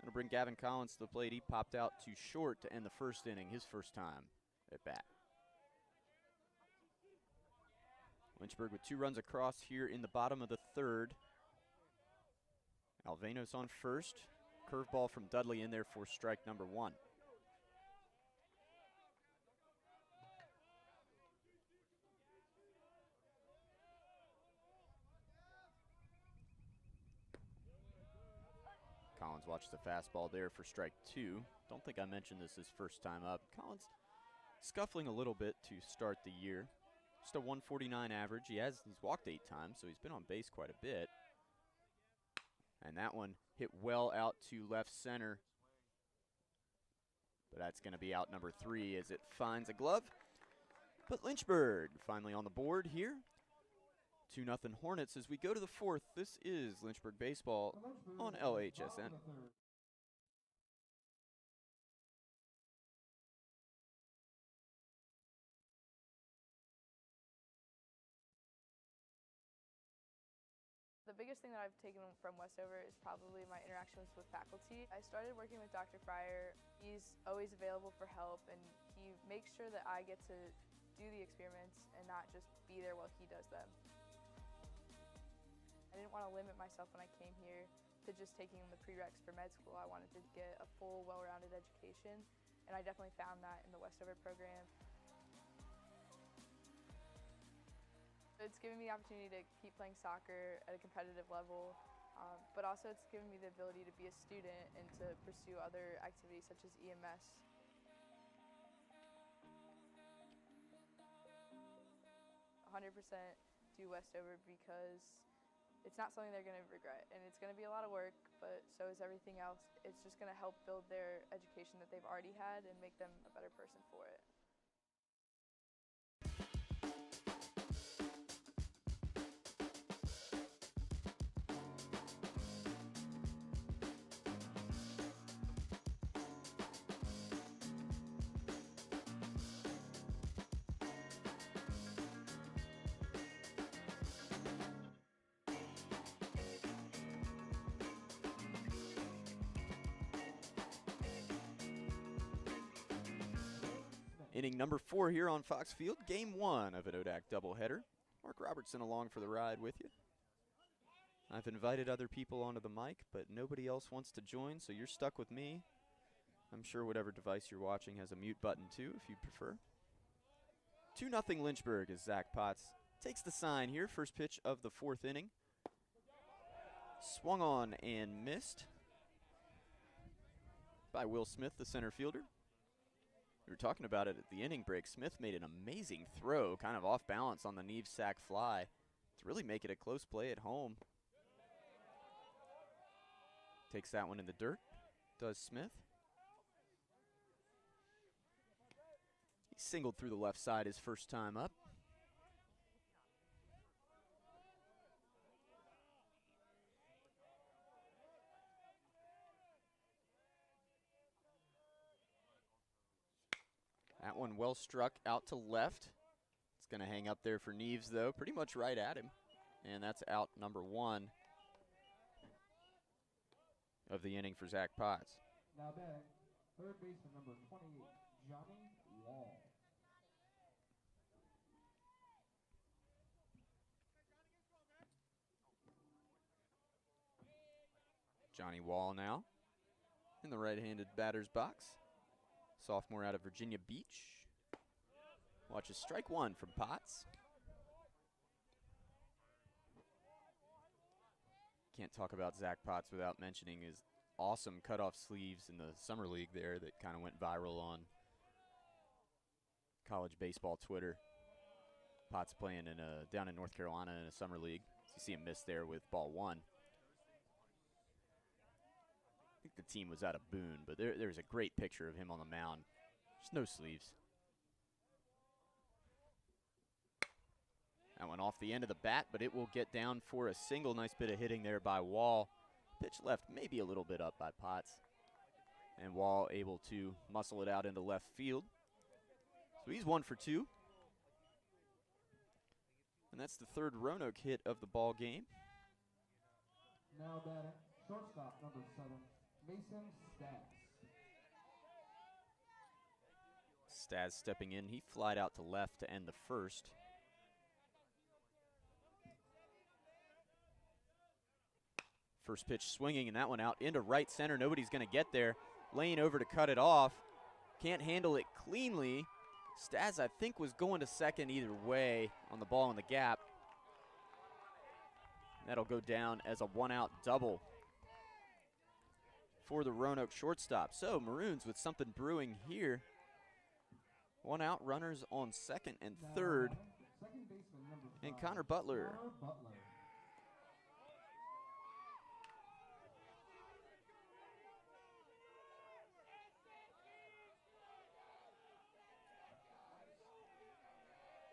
That'll bring Gavin Collins to the plate. He popped out too short to end the first inning, his first time at bat. Lynchburg with 2 runs across here in the bottom of the third. Alvanos on first. Curveball from Dudley in there for strike number 1. Collins watched the fastball there for strike 2. Don't think I mentioned this his first time up. Collins scuffling a little bit to start the year. Just a 149 average. He's walked 8 times, so he's been on base quite a bit. And that one hit well out to left center. but that's going to be out number 3 as it finds a glove. But Lynchburg finally on the board here. 2-0 Hornets as we go to the 4th. This is Lynchburg baseball on LHSN. The biggest thing that I've taken from Westover is probably my interactions with faculty. I started working with Dr. Fryer. He's always available for help, and he makes sure that I get to do the experiments and not just be there while he does them. I didn't want to limit myself when I came here to just taking the prereqs for med school. I wanted to get a full, well-rounded education, and I definitely found that in the Westover program. It's given me the opportunity to keep playing soccer at a competitive level, but also it's given me the ability to be a student and to pursue other activities such as EMS. 100% do Westover because it's not something they're going to regret, and it's going to be a lot of work, but so is everything else. It's just going to help build their education that they've already had and make them a better person for it. Inning number 4 here on Fox Field, game 1 of an ODAC doubleheader. Mark Robertson along for the ride with you. I've invited other people onto the mic, but nobody else wants to join, so you're stuck with me. I'm sure whatever device you're watching has a mute button too, if you prefer. 2-0 Lynchburg as Zach Potts takes the sign here. First pitch of the 4th inning. Swung on and missed by Will Smith, the center fielder. We were talking about it at the inning break. Smith made an amazing throw, kind of off balance on the Neves sack fly to really make it a close play at home. Takes that one in the dirt, does Smith. He singled through the left side his first time up. That one well struck out to left. It's going to hang up there for Neves, though, pretty much right at him. And that's out number 1 of the inning for Zach Potts. Now batting, third baseman number 28, Johnny Wall. Johnny Wall now in the right-handed batter's box. Sophomore out of Virginia Beach. Watches strike 1 from Potts. Can't talk about Zach Potts without mentioning his awesome cutoff sleeves in the summer league there that kind of went viral on college baseball Twitter. Potts playing down in North Carolina in a summer league. You see him miss there with ball 1. I think the team was out of Boone, but there's a great picture of him on the mound. Just no sleeves. That one off the end of the bat, but it will get down for a single. Nice bit of hitting there by Wall. Pitch left maybe a little bit up by Potts. And Wall able to muscle it out into left field. So he's 1 for 2. And that's the 3rd Roanoke hit of the ball game. Now batting, shortstop number 7, Mason Stas. Stas stepping in. He flied out to left to end the first. First pitch swinging, and that one out into right center. Nobody's going to get there. Lane over to cut it off. Can't handle it cleanly. Stas, I think, was going to second either way on the ball in the gap. That'll go down as a 1-out double for the Roanoke shortstop. So Maroons with something brewing here. 1 out, runners on 2nd and 3rd. Second baseman number 5, And Connor Butler. Connor Butler.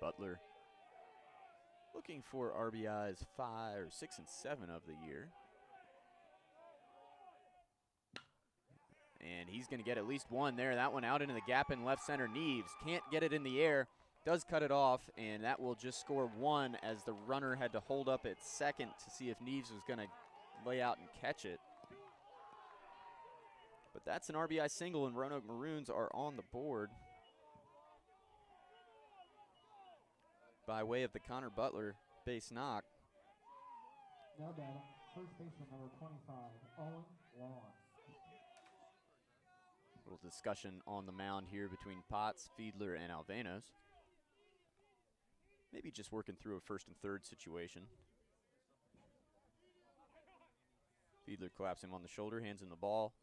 Butler looking for RBIs 5, 6, and 7 of the year. And he's going to get at least one there. That one out into the gap in left center. Neves can't get it in the air. Does cut it off, and that will just score one as the runner had to hold up at second to see if Neves was going to lay out and catch it. But that's an RBI single, and Roanoke Maroons are on the board by way of the Connor Butler base knock. Now batting, first baseman number 25, Owen Long. Little discussion on the mound here between Potts, Fiedler, and Alvenos. Maybe just working through a first and third situation. Fiedler claps him on the shoulder, hands him the ball,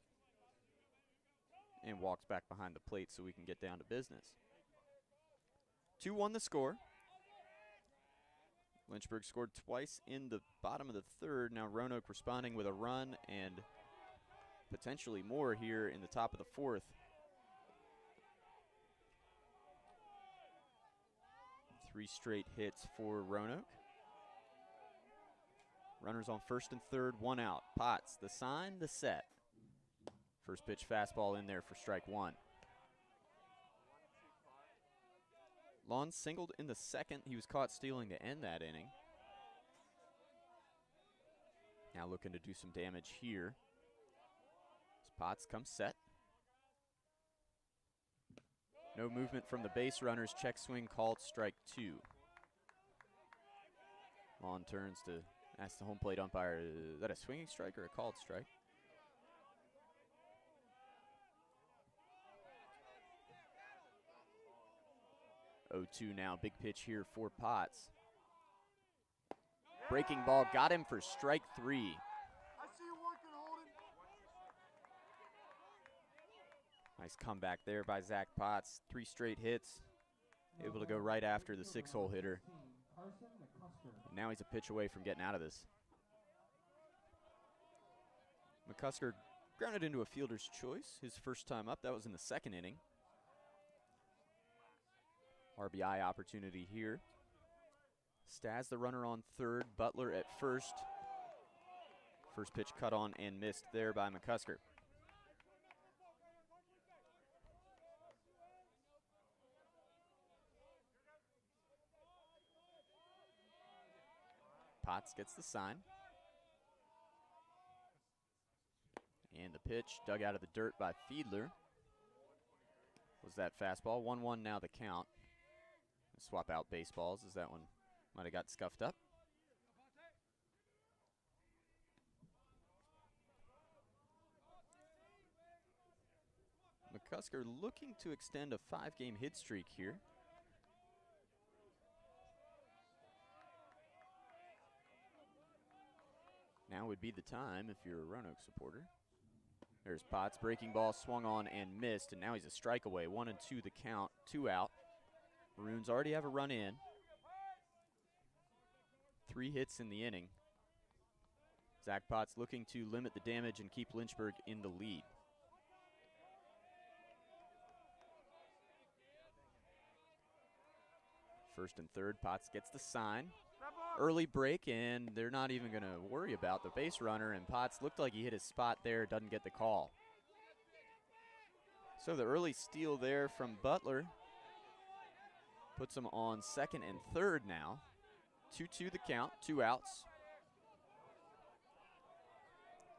and walks back behind the plate so we can get down to business. 2-1 the score. Lynchburg scored twice in the bottom of the third. Now Roanoke responding with a run and potentially more here in the top of the fourth. Three straight hits for Roanoke. Runners on first and third, one out. Potts, the sign, the set. First pitch fastball in there for strike one. Lawn singled in the second. He was caught stealing to end that inning. Now looking to do some damage here. As Potts comes set. No movement from the base runners. Check swing called strike two. Lawn turns to ask the home plate umpire, is that a swinging strike or a called strike? Oh, 2 now, big pitch here for Potts. Breaking ball, got him for strike three. I see you working, Holden. Nice comeback there by Zach Potts. 3 straight hits, able to go right after the 6-hole hitter. And now he's a pitch away from getting out of this. McCusker grounded into a fielder's choice, his first time up. That was in the second inning. RBI opportunity here. Stas the runner on third, Butler at first. First pitch cut on and missed there by McCusker. Potts gets the sign. And the pitch dug out of the dirt by Fiedler. Was that fastball? 1-1 now the count. Swap out baseballs as that one might have got scuffed up. McCusker looking to extend a 5-game hit streak here. Now would be the time if you're a Roanoke supporter. There's Potts, breaking ball swung on and missed, and now he's a strike away. 1-2 the count, 2 out. Maroons already have a run in. 3 hits in the inning. Zach Potts looking to limit the damage and keep Lynchburg in the lead. First and third, Potts gets the sign. Early break, and they're not even going to worry about the base runner, and Potts looked like he hit his spot there, doesn't get the call. So the early steal there from Butler puts him on second and third now. 2-2 the count, 2 outs.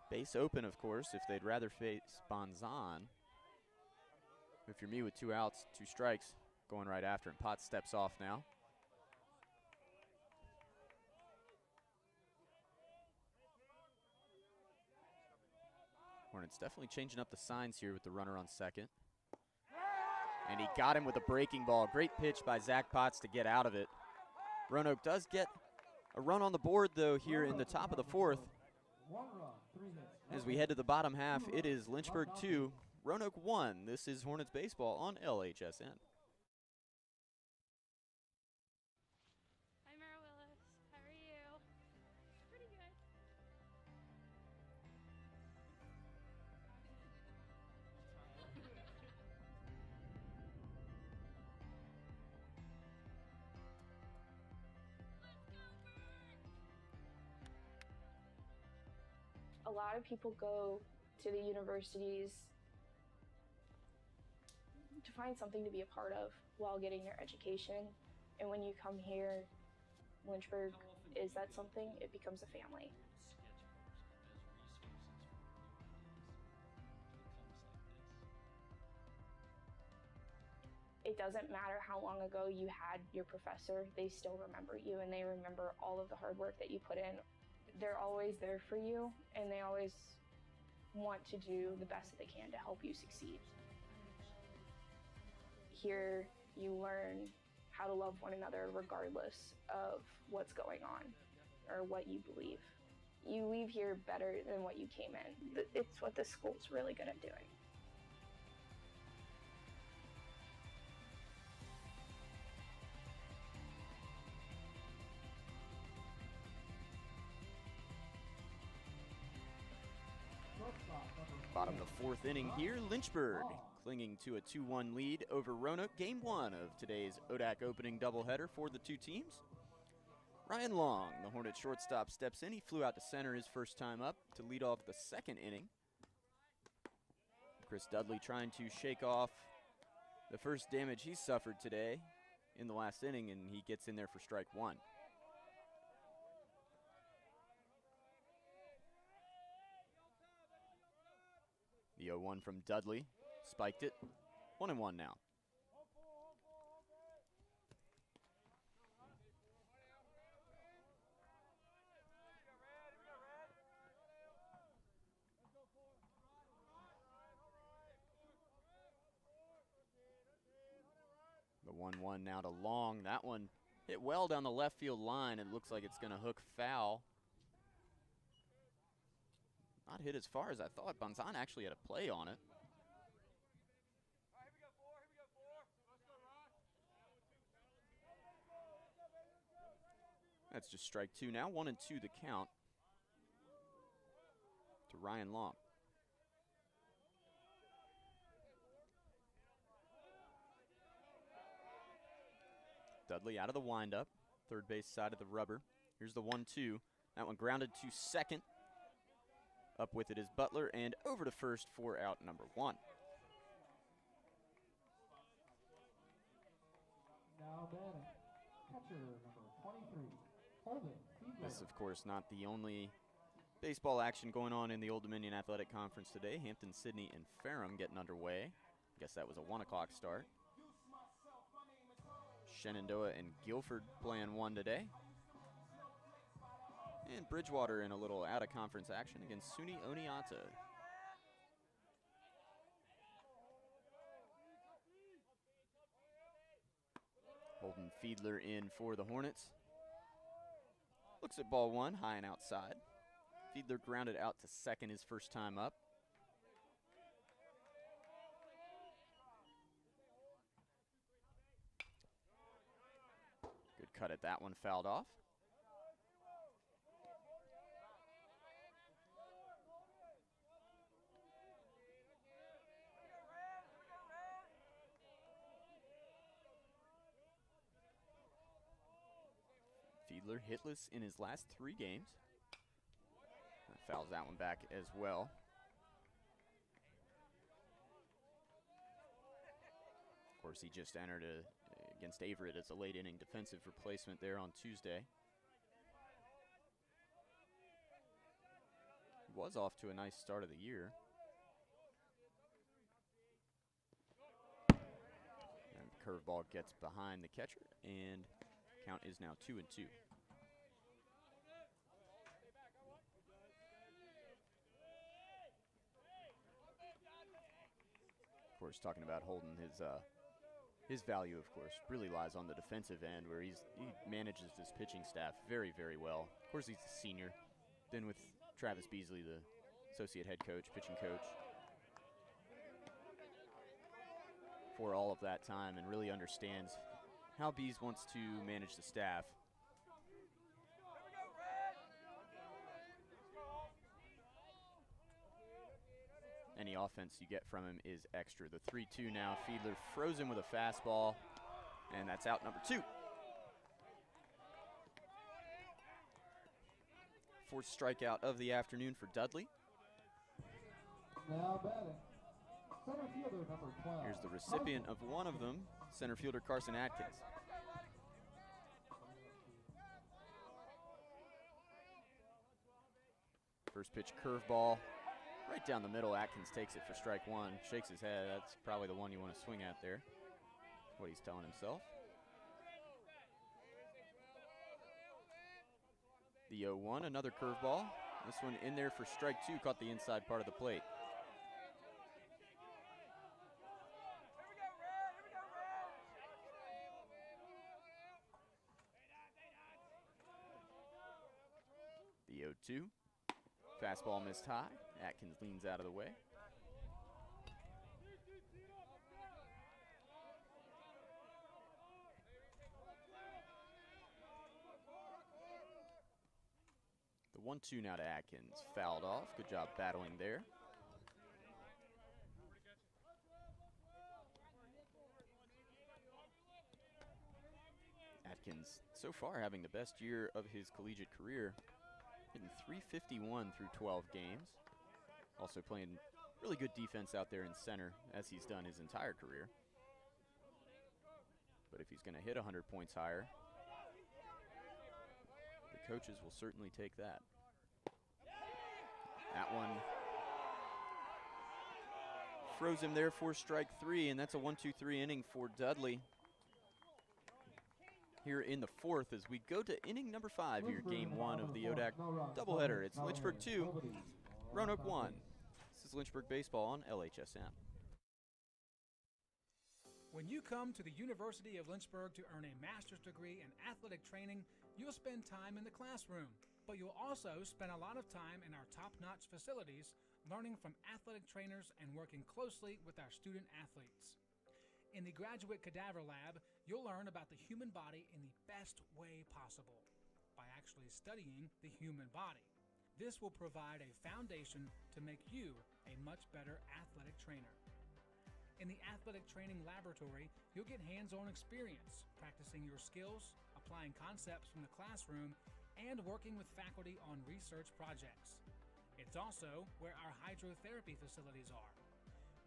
Base open, of course, if they'd rather face Bonzan. If you're me with 2 outs, 2 strikes, going right after him. Potts steps off now. Hornets definitely changing up the signs here with the runner on second. And he got him with a breaking ball. Great pitch by Zach Potts to get out of it. Roanoke does get a run on the board, though, here in the top of the fourth. As we head to the bottom half, it is Lynchburg 2, Roanoke 1. This is Hornets baseball on LHSN. Hi, Mara Willis. How are you? Pretty good. A lot of people go to the universities to find something to be a part of while getting their education. And when you come here, Lynchburg is that something, it becomes a family. It doesn't matter how long ago you had your professor, they still remember you and they remember all of the hard work that you put in. They're always there for you and they always want to do the best that they can to help you succeed. Here you learn how to love one another regardless of what's going on or what you believe. You leave here better than what you came in. It's what the school's really good at doing. Bottom of the fourth inning here, Lynchburg clinging to a 2-1 lead over Roanoke. Game 1 of today's ODAC opening doubleheader for the two teams. Ryan Long, the Hornet shortstop, steps in. He flew out to center his first time up to lead off the second inning. Chris Dudley trying to shake off the first damage he suffered today in the last inning, and he gets in there for strike one. The 0-1 from Dudley, spiked it, 1-1 now. The 1-1 now to Long. That one hit well down the left field line. It looks like it's going to hook foul. Not hit as far as I thought. Banzan actually had a play on it. That's just strike two now. 1-2 the count to Ryan Long. Dudley out of the windup. Third base side of the rubber. Here's the 1-2. That one grounded to second. Up with it is Butler, and over to first for out number one. Now batting, catcher number 23, Holden Fiedler. This, of course, not the only baseball action going on in the Old Dominion Athletic Conference today. Hampton, Sydney, and Ferrum getting underway. Guess that was a 1 o'clock start. Shenandoah and Guilford playing one today. And Bridgewater in a little out-of-conference action against SUNY Oneonta. Holden Fiedler in for the Hornets. Looks at ball one, high and outside. Fiedler grounded out to second his first time up. Good cut at that one, fouled off. Fiedler hitless in his last 3 games. Fouls that one back as well. Of course, he just entered against Averett as a late inning defensive replacement there on Tuesday. He was off to a nice start of the year. And the curveball gets behind the catcher, and count is now 2-2. Of course, talking about Holden, his value, of course, really lies on the defensive end, where he manages this pitching staff very, very well. Of course, he's a senior. Been with Travis Beasley, the associate head coach, pitching coach, for all of that time, and really understands how Bees wants to manage the staff. Any offense you get from him is extra. The 3-2 now. Fiedler frozen with a fastball, and that's out number 2. Fourth strikeout of the afternoon for Dudley. Now batting. Center fielder number 12. Here's the recipient of one of them, center fielder Carson Atkins. First pitch curveball, right down the middle. Atkins takes it for strike one, shakes his head. That's probably the one you want to swing at there. That's what he's telling himself. The 0-1, another curveball. This one in there for strike two, caught the inside part of the plate. The 0-2. Fastball missed high. Atkins leans out of the way. The 1-2 now to Atkins. Fouled off. Good job battling there. Atkins so far having the best year of his collegiate career. Hitting .351 through 12 games. Also playing really good defense out there in center, as he's done his entire career. But if he's going to hit 100 points higher, the coaches will certainly take that. That one froze him there for strike three, and that's a 1-2-3 inning for Dudley. Here in the fourth as we go to inning number 5 here, game 1 of the ODAC doubleheader. It's Lynchburg 2, Roanoke 1. This is Lynchburg Baseball on LHSM. When you come to the University of Lynchburg to earn a master's degree in athletic training, you'll spend time in the classroom, but you'll also spend a lot of time in our top-notch facilities learning from athletic trainers and working closely with our student athletes. In the Graduate Cadaver Lab, you'll learn about the human body in the best way possible by actually studying the human body. This will provide a foundation to make you a much better athletic trainer. In the athletic training laboratory, you'll get hands-on experience, practicing your skills, applying concepts from the classroom, and working with faculty on research projects. It's also where our hydrotherapy facilities are.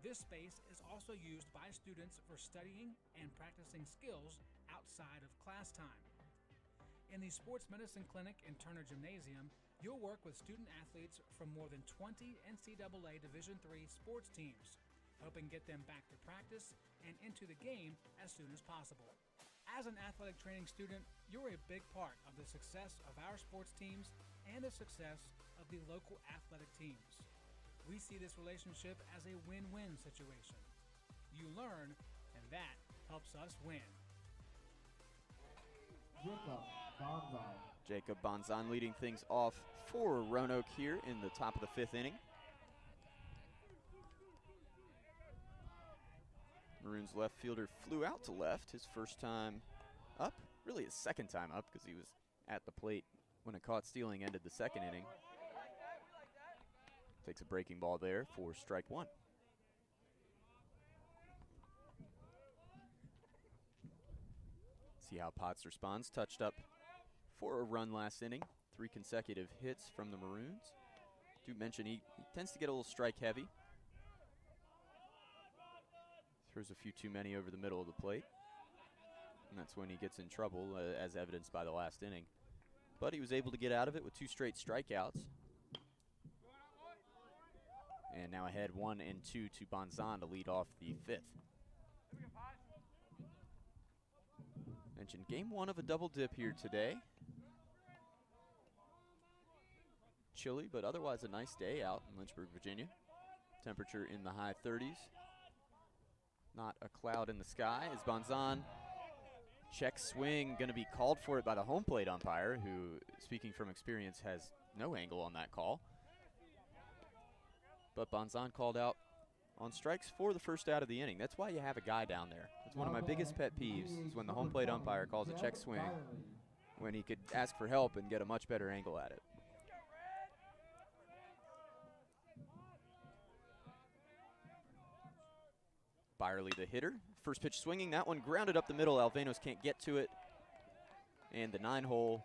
This space is also used by students for studying and practicing skills outside of class time. In the Sports Medicine Clinic and Turner Gymnasium, you'll work with student athletes from more than 20 NCAA Division III sports teams, helping get them back to practice and into the game as soon as possible. As an athletic training student, you're a big part of the success of our sports teams and the success of the local athletic teams. We see this relationship as a win-win situation. You learn, and that helps us win. Jacob Bonzan leading things off for Roanoke here in the top of the 5th inning. Maroons left fielder flew out to left his first time up, really his second time up because he was at the plate when a caught stealing ended the second inning. Takes a breaking ball there for strike one. See how Potts responds. Touched up for a run last inning. 3 consecutive hits from the Maroons. Do mention he tends to get a little strike heavy. Throws a few too many over the middle of the plate. And that's when he gets in trouble, as evidenced by the last inning. But he was able to get out of it with 2 straight strikeouts. And now ahead 1 and 2 to Bonzan to lead off the 5th. Mentioned game 1 of a double dip here today. Chilly, but otherwise a nice day out in Lynchburg, Virginia. Temperature in the high 30s. Not a cloud in the sky as Bonzan check swing, going to be called for it by the home plate umpire, who, speaking from experience, has no angle on that call. But Bonzan called out on strikes for the first out of the inning. That's why you have a guy down there. It's one of my biggest pet peeves is when the home plate umpire calls a check swing when he could ask for help and get a much better angle at it. Byerly the hitter. First pitch swinging. That one grounded up the middle. Alvenos can't get to it. And the 9-hole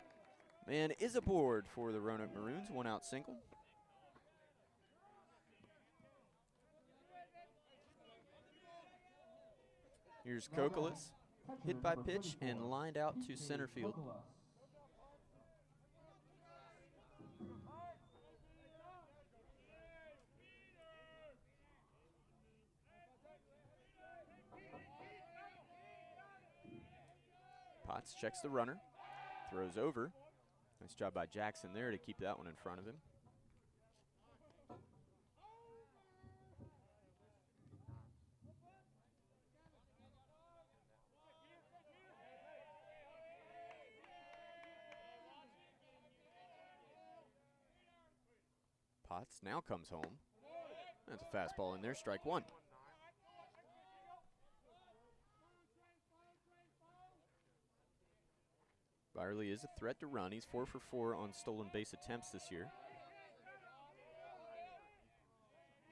man is aboard for the Roanoke Maroons. 1 out single. Here's Kokolas, hit by pitch and lined out to center field. Potts checks the runner, throws over. Nice job by Jackson there to keep that one in front of him. Potts now comes home. That's a fastball in there, strike one. Byerly is a threat to run. He's 4 for 4 on stolen base attempts this year.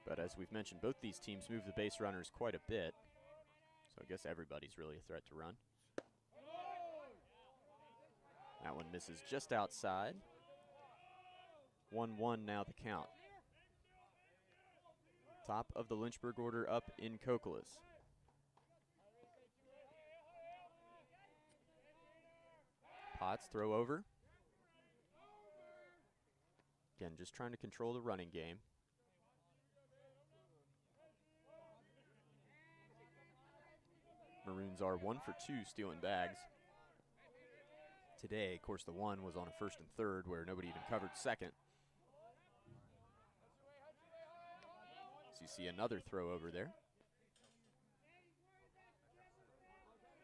But as we've mentioned, both these teams move the base runners quite a bit. So I guess everybody's really a threat to run. That one misses just outside. 1-1 now the count. Top of the Lynchburg order up in Kokolas. Potts throw over. Again, just trying to control the running game. Maroons are 1 for 2 stealing bags. Today, of course, the one was on a first and third where nobody even covered second. So you see another throw over there.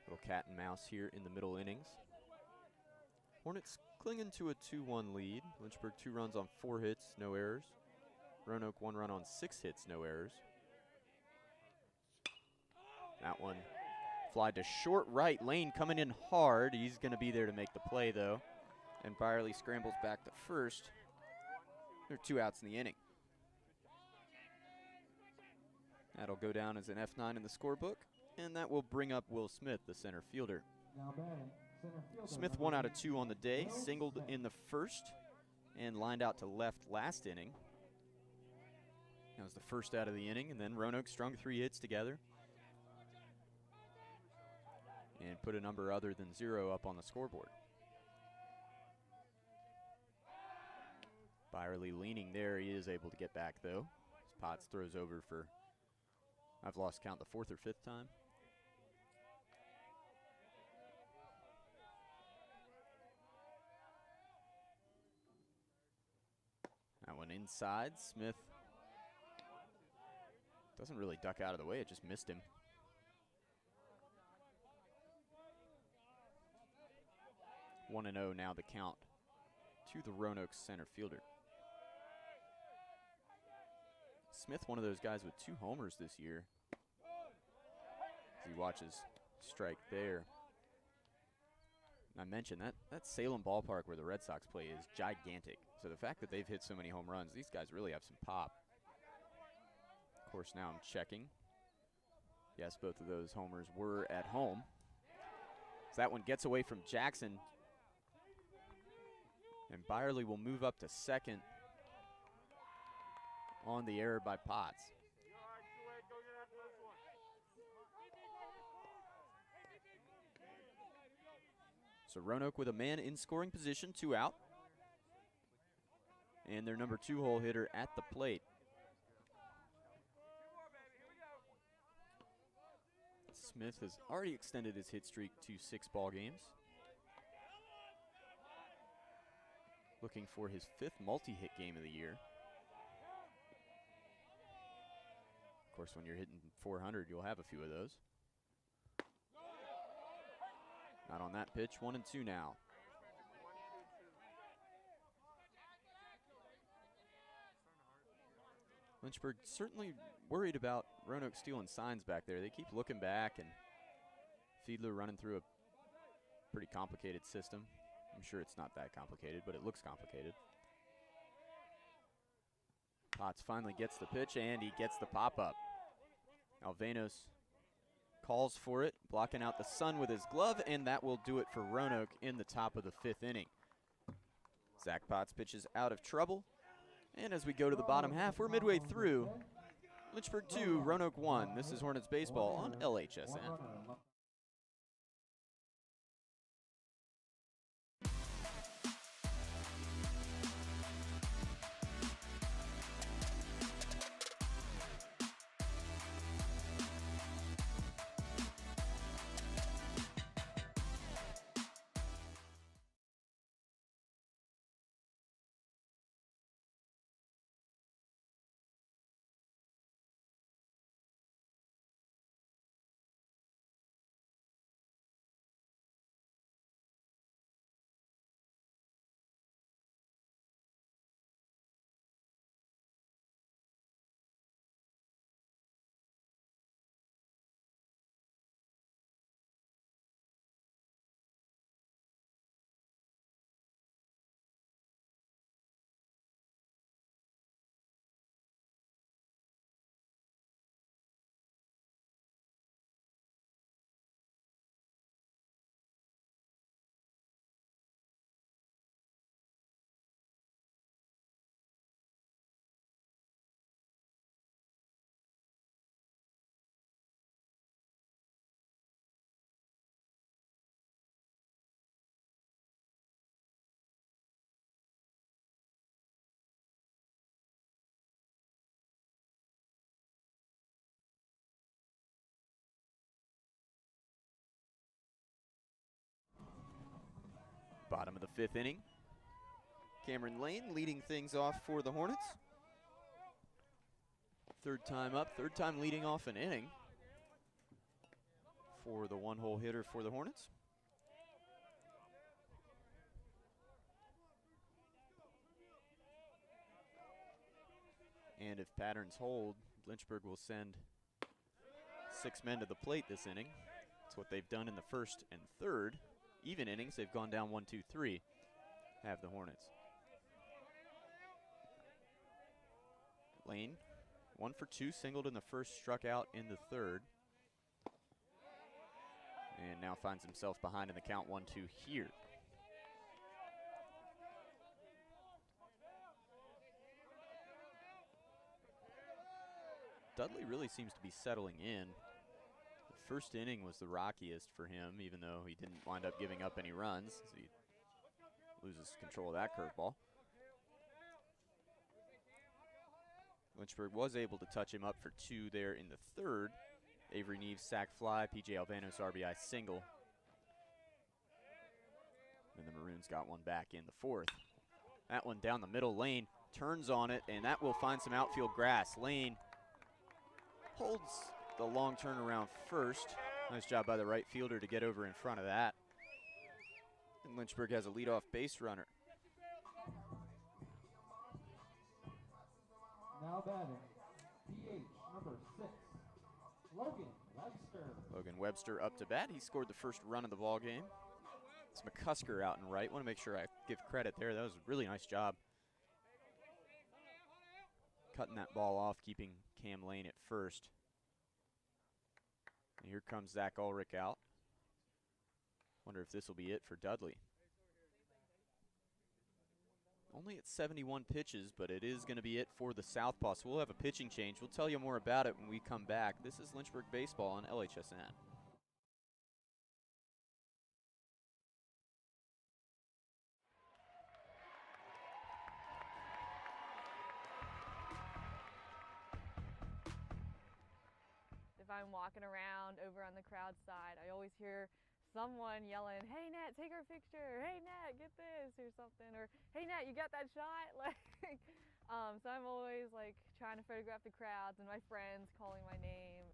Little cat and mouse here in the middle innings. Hornets clinging to a 2-1 lead. Lynchburg 2 runs on 4 hits, no errors. Roanoke 1 run on 6 hits, no errors. That one fly to short right. Lane coming in hard. He's going to be there to make the play, though. And Byerly scrambles back to first. There are 2 outs in the inning. That'll go down as an F9 in the scorebook. And that will bring up Will Smith, the center fielder. Now batting, center fielder. Smith 1 out of 2 on the day, singled in the first and lined out to left last inning. That was the first out of the inning, and then Roanoke strung 3 hits together and put a number other than 0 up on the scoreboard. Byerly leaning there. He is able to get back, though. Potts throws over for, I've lost count, the 4th or 5th time. That one inside. Smith doesn't really duck out of the way. It just missed him. 1-0 now the count to the Roanoke center fielder. Smith, one of those guys with 2 homers this year. As he watches strike there. And I mentioned that Salem ballpark where the Red Sox play is gigantic. So the fact that they've hit so many home runs, these guys really have some pop. Of course, now I'm checking. Yes, both of those homers were at home. So that one gets away from Jackson. And Byerly will move up to second on the error by Potts. So Roanoke with a man in scoring position, 2 out. And their number 2 hole hitter at the plate. Smith has already extended his hit streak to 6 ball games. Looking for his 5th multi-hit game of the year. Of course, when you're hitting 400, you'll have a few of those. Not on that pitch. 1-2 now. Lynchburg certainly worried about Roanoke stealing signs back there. They keep looking back, and Fiedler running through a pretty complicated system. I'm sure it's not that complicated, but it looks complicated. Potts finally gets the pitch, and he gets the pop-up. Alvenos calls for it, blocking out the sun with his glove, and that will do it for Roanoke in the top of the 5th inning. Zach Potts pitches out of trouble. And as we go to the bottom half, we're midway through. Lynchburg 2, Roanoke 1. This is Hornets baseball on LHSN. Bottom of the 5th inning. Cameron Lane leading things off for the Hornets. Third time up, third time leading off an inning for the one-hole hitter for the Hornets. And if patterns hold, Lynchburg will send 6 men to the plate this inning. That's what they've done in the first and third. Even innings, they've gone down 1, 2, 3, have the Hornets. Lane, 1 for 2, singled in the first, struck out in the third. And now finds himself behind in the count 1-2 here. Dudley really seems to be settling in. The first inning was the rockiest for him, even though he didn't wind up giving up any runs. So he loses control of that curveball. Lynchburg was able to touch him up for 2 there in the third. Avery Neves sac fly, P.J. Alvanos RBI single. And the Maroons got one back in the fourth. That one down the middle. Lane turns on it, and that will find some outfield grass. Lane holds the long turnaround first. Nice job by the right fielder to get over in front of that. And Lynchburg has a leadoff base runner. Now batting, PH number 6, Logan Webster. Logan Webster up to bat. He scored the first run of the ball game. It's McCusker out and right. Want to make sure I give credit there. That was a really nice job. Cutting that ball off, keeping Cam Lane at first. And here comes Zach Ulrich out. Wonder if this will be it for Dudley. Only at 71 pitches, but it is going to be it for the Southpaw. So we'll have a pitching change. We'll tell you more about it when we come back. This is Lynchburg Baseball on LHSN. If I'm walking around over on the crowd side, I always hear someone yelling, "Hey Nat, take our picture. Hey Nat, get this," or something, or "Hey Nat, you got that shot?" Like, so I'm always like trying to photograph the crowds and my friends calling my name.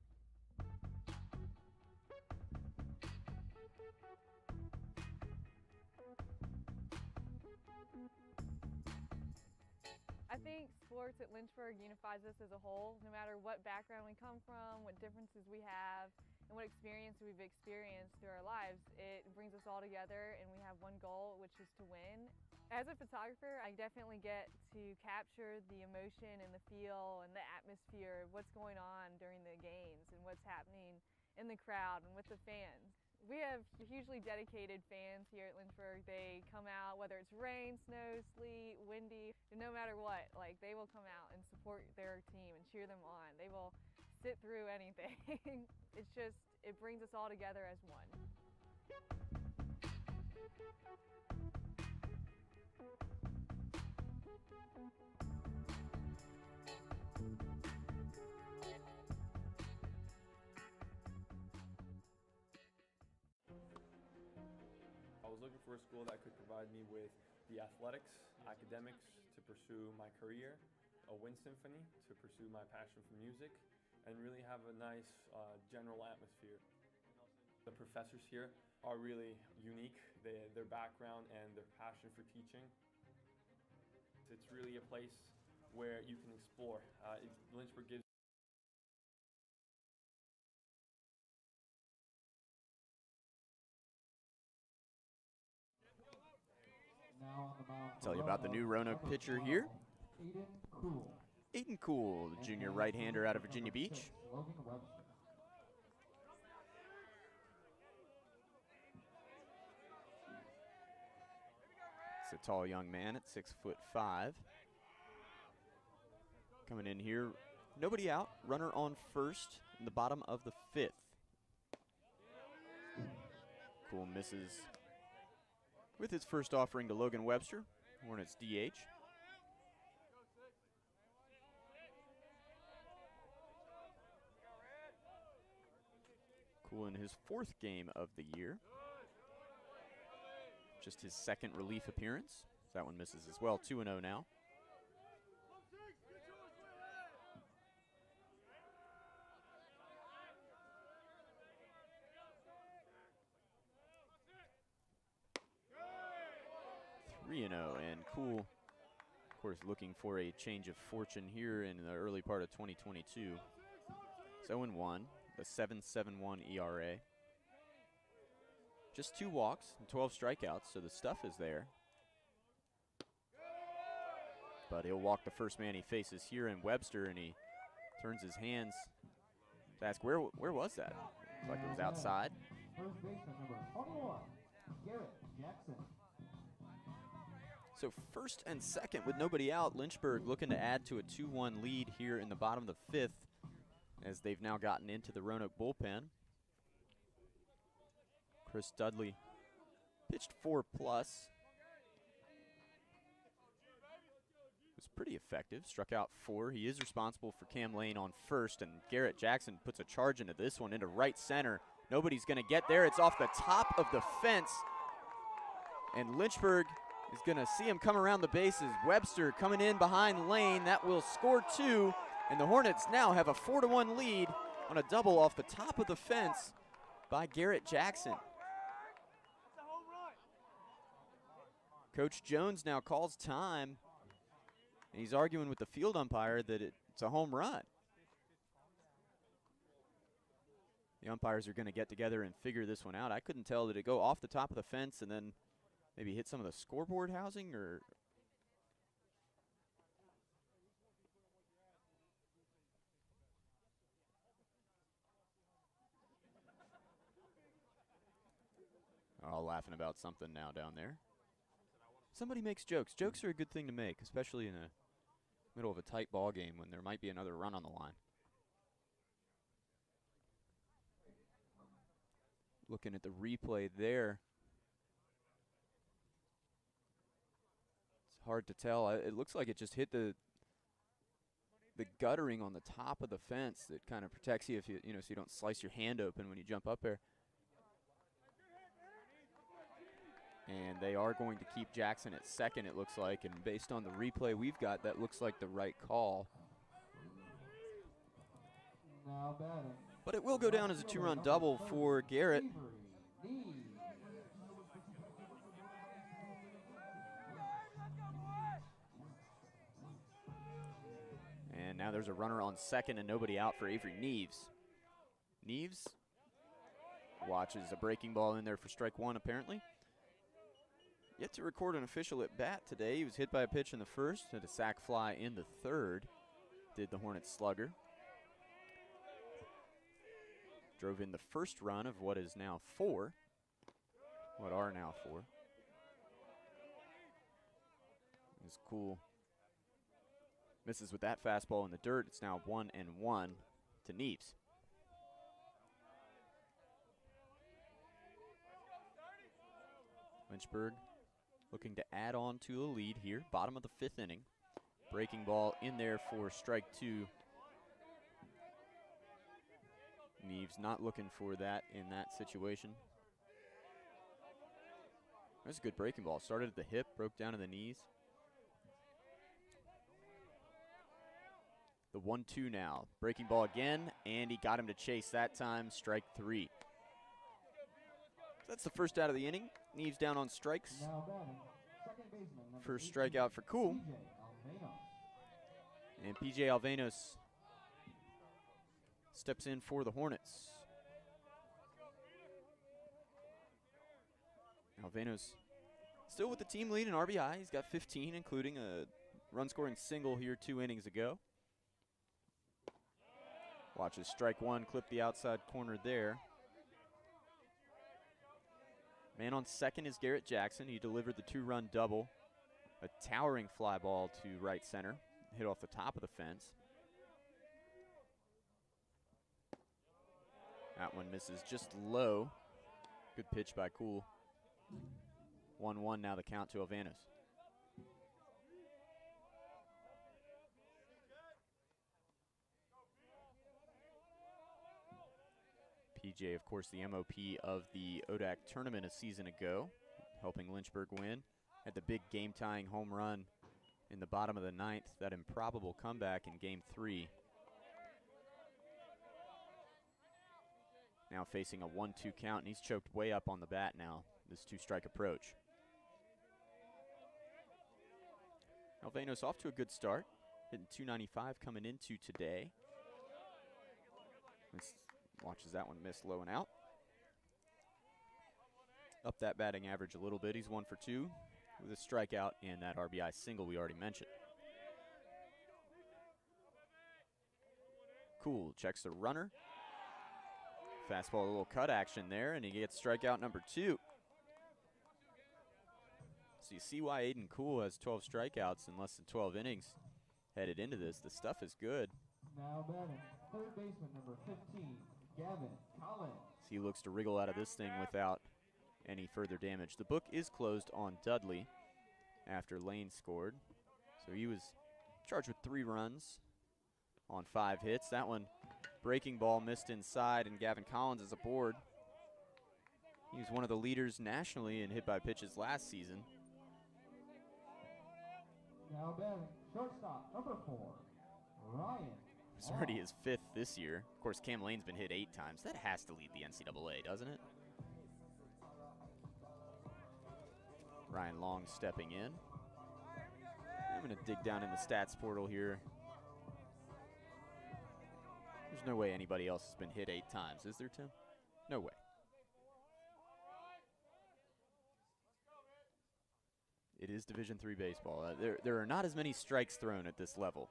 I think sports at Lynchburg unifies us as a whole. No matter what background we come from, what differences we have, and what experience we've experienced through our lives, it brings us all together and we have one goal, which is to win. As a photographer, I definitely get to capture the emotion and the feel and the atmosphere of what's going on during the games and what's happening in the crowd and with the fans. We have hugely dedicated fans here at Lynchburg. They come out whether it's rain, snow, sleet, windy, no matter what. Like, they will come out and support their team and cheer them on. They will sit through anything. It's just, it brings us all together as one. I was looking for a school that could provide me with the athletics, academics to pursue my career, a wind symphony to pursue my passion for music, and really have a nice general atmosphere. The professors here are really unique, their background and their passion for teaching. It's really a place where you can explore. Lynchburg gives Tell you about the new Roanoke pitcher here. Aiden Cool, the junior right-hander out of Virginia Beach. It's a tall young man at 6'5". Coming in here, nobody out, runner on first in the bottom of the 5th. Cool misses with his first offering to Logan Webster, Hornets DH. Cool in his 4th game of the year. Just his 2nd relief appearance. That one misses as well, 2-0 now. And Cool, of course, looking for a change of fortune here in the early part of 2022. It's 0-1, a 7.71 ERA. Just 2 walks and 12 strikeouts, so the stuff is there. But he'll walk the first man he faces here in Webster, and he turns his hands to ask, where was that? Looked like it was outside. First baseman number 21, Garrett Jackson. So first and second with nobody out, Lynchburg looking to add to a 2-1 lead here in the bottom of the 5th as they've now gotten into the Roanoke bullpen. Chris Dudley pitched 4+. Was pretty effective, struck out 4. He is responsible for Cam Lane on first, and Garrett Jackson puts a charge into this one into right center. Nobody's going to get there. It's off the top of the fence, and Lynchburg is going to see him come around the bases. Webster coming in behind Lane. That will score 2, and the Hornets now have a 4-1 lead on a double off the top of the fence by Garrett Jackson. Coach Jones now calls time, and he's arguing with the field umpire that it's a home run. The umpires are going to get together and figure this one out. I couldn't tell, did it go off the top of the fence and then maybe hit some of the scoreboard housing, or? All laughing about something now down there. Somebody makes jokes. Jokes are a good thing to make, especially in the middle of a tight ball game when there might be another run on the line. Looking at the replay there. It's hard to tell. It looks like it just hit the guttering on the top of the fence that kind of protects you if you so you don't slice your hand open when you jump up there. And they are going to keep Jackson at second, it looks like, and based on the replay we've got, that looks like the right call. Now batting. But it will go down as a 2-run double for Garrett. And now there's a runner on second and nobody out for Avery Neves. Neves watches a breaking ball in there for strike 1, apparently. Yet to record an official at bat today. He was hit by a pitch in the first, had a sac fly in the third, did the Hornets slugger. drove in the first run of what is now 4. What are now 4. It's cool. Misses with that fastball in the dirt. It's now 1-1 to Neves. Lynchburg looking to add on to a lead here. Bottom of the 5th inning. Breaking ball in there for strike 2. Neves not looking for that in that situation. That's a good breaking ball. Started at the hip, broke down to the knees. The 1-2 now. Breaking ball again, and he got him to chase that time. Strike 3. That's the first out of the inning. Neves down on strikes. Now batting, second baseman, number First 18, strikeout for Cool. PJ Alvenos. And PJ Alvenos steps in for the Hornets. Alvenos still with the team lead in RBI. He's got 15, including a run-scoring single here 2 innings ago. Watches strike 1, clip the outside corner there. Man on second is Garrett Jackson. He delivered the 2-run double. A towering fly ball to right center. Hit off the top of the fence. That one misses just low. Good pitch by Cool. 1-1 now the count to Alvenos. PJ, of course, the MOP of the ODAC tournament a season ago, helping Lynchburg win. Had the big game-tying home run in the bottom of the 9th, that improbable comeback in Game 3. Now facing a 1-2 count, and he's choked way up on the bat now, this 2-strike approach. Alvenos off to a good start, hitting .295 coming into today. Watches that one miss low and out. Up that batting average a little bit. He's 1 for 2 with a strikeout and that RBI single we already mentioned. Cool checks the runner. Fastball, a little cut action there, and he gets strikeout number 2. So you see why Aiden Cool has 12 strikeouts in less than 12 innings headed into this. The stuff is good. Now batting, third baseman, number 15, Gavin Collins. He looks to wriggle out of this thing without any further damage. The book is closed on Dudley after Lane scored. So he was charged with 3 runs on 5 hits. That one, breaking ball missed inside, and Gavin Collins is aboard. He was one of the leaders nationally in hit by pitches last season. Now batting, shortstop, number 4, Ryan. It's already his 5th this year. Of course, Cam Lane's been hit 8 times. That has to lead the NCAA, doesn't it? Ryan Long stepping in. I'm going to dig down in the stats portal here. There's no way anybody else has been hit 8 times, is there, Tim? No way. It is Division III baseball. There are not as many strikes thrown at this level.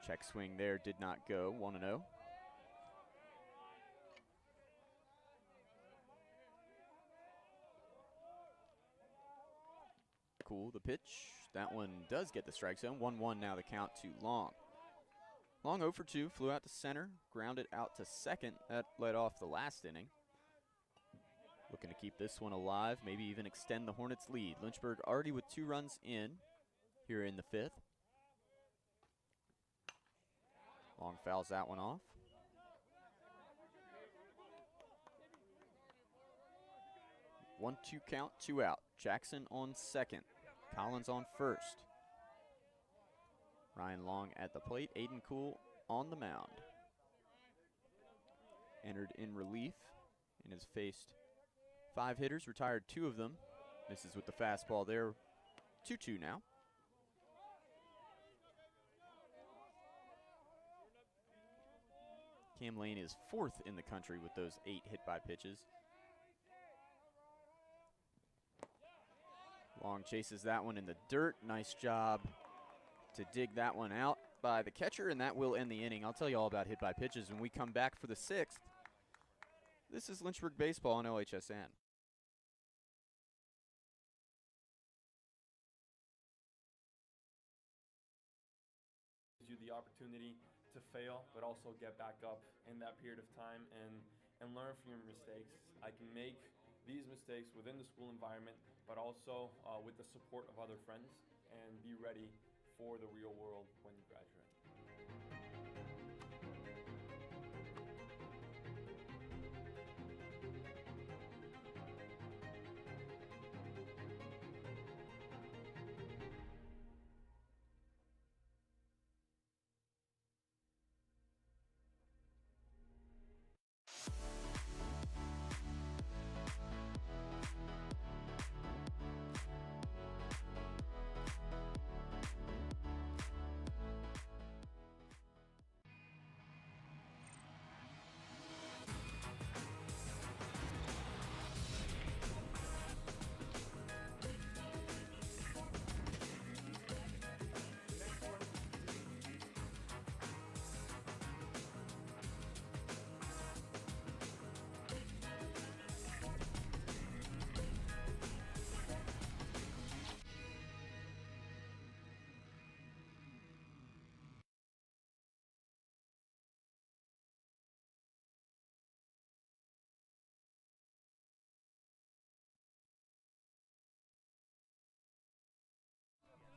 Check swing there did not go. 1-0. Cool, the pitch. That one does get the strike zone. 1-1 now the count to Long. Long 0 for 2, flew out to center, grounded out to second. That led off the last inning. Looking to keep this one alive, maybe even extend the Hornets' lead. Lynchburg already with 2 runs in here in the 5th. Long fouls that one off. One, 2 count, 2 out. Jackson on second. Collins on first. Ryan Long at the plate. Aiden Cool on the mound. Entered in relief and has faced 5 hitters, retired 2 of them. Misses with the fastball there. 2-2 now. Cam Lane is 4th in the country with those 8 hit by pitches. Long chases that one in the dirt. Nice job to dig that one out. by the catcher, and that will end the inning. I'll tell you all about hit by pitches when we come back for the 6th. This is Lynchburg Baseball on LHSN. Gives you the opportunity to fail, but also get back up in that period of time and learn from your mistakes. I can make these mistakes within the school environment, but also with the support of other friends, and be ready for the real world when you graduate.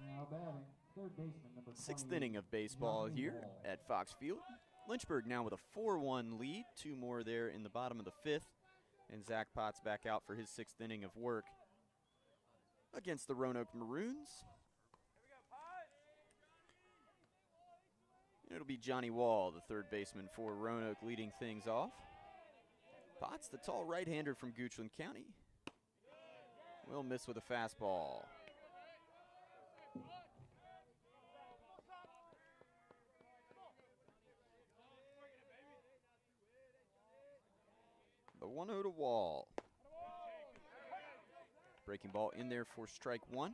Now batting, third baseman, number 6th 28, inning of baseball Johnny here Wall. at Fox Field. Lynchburg now with a 4-1 lead. 2 more there in the bottom of the 5th. And Zach Potts back out for his 6th inning of work against the Roanoke Maroons. It'll be Johnny Wall, the third baseman for Roanoke, leading things off. Potts, the tall right-hander from Goochland County, will miss with a fastball. The 1-0 to Wall. Breaking ball in there for strike 1.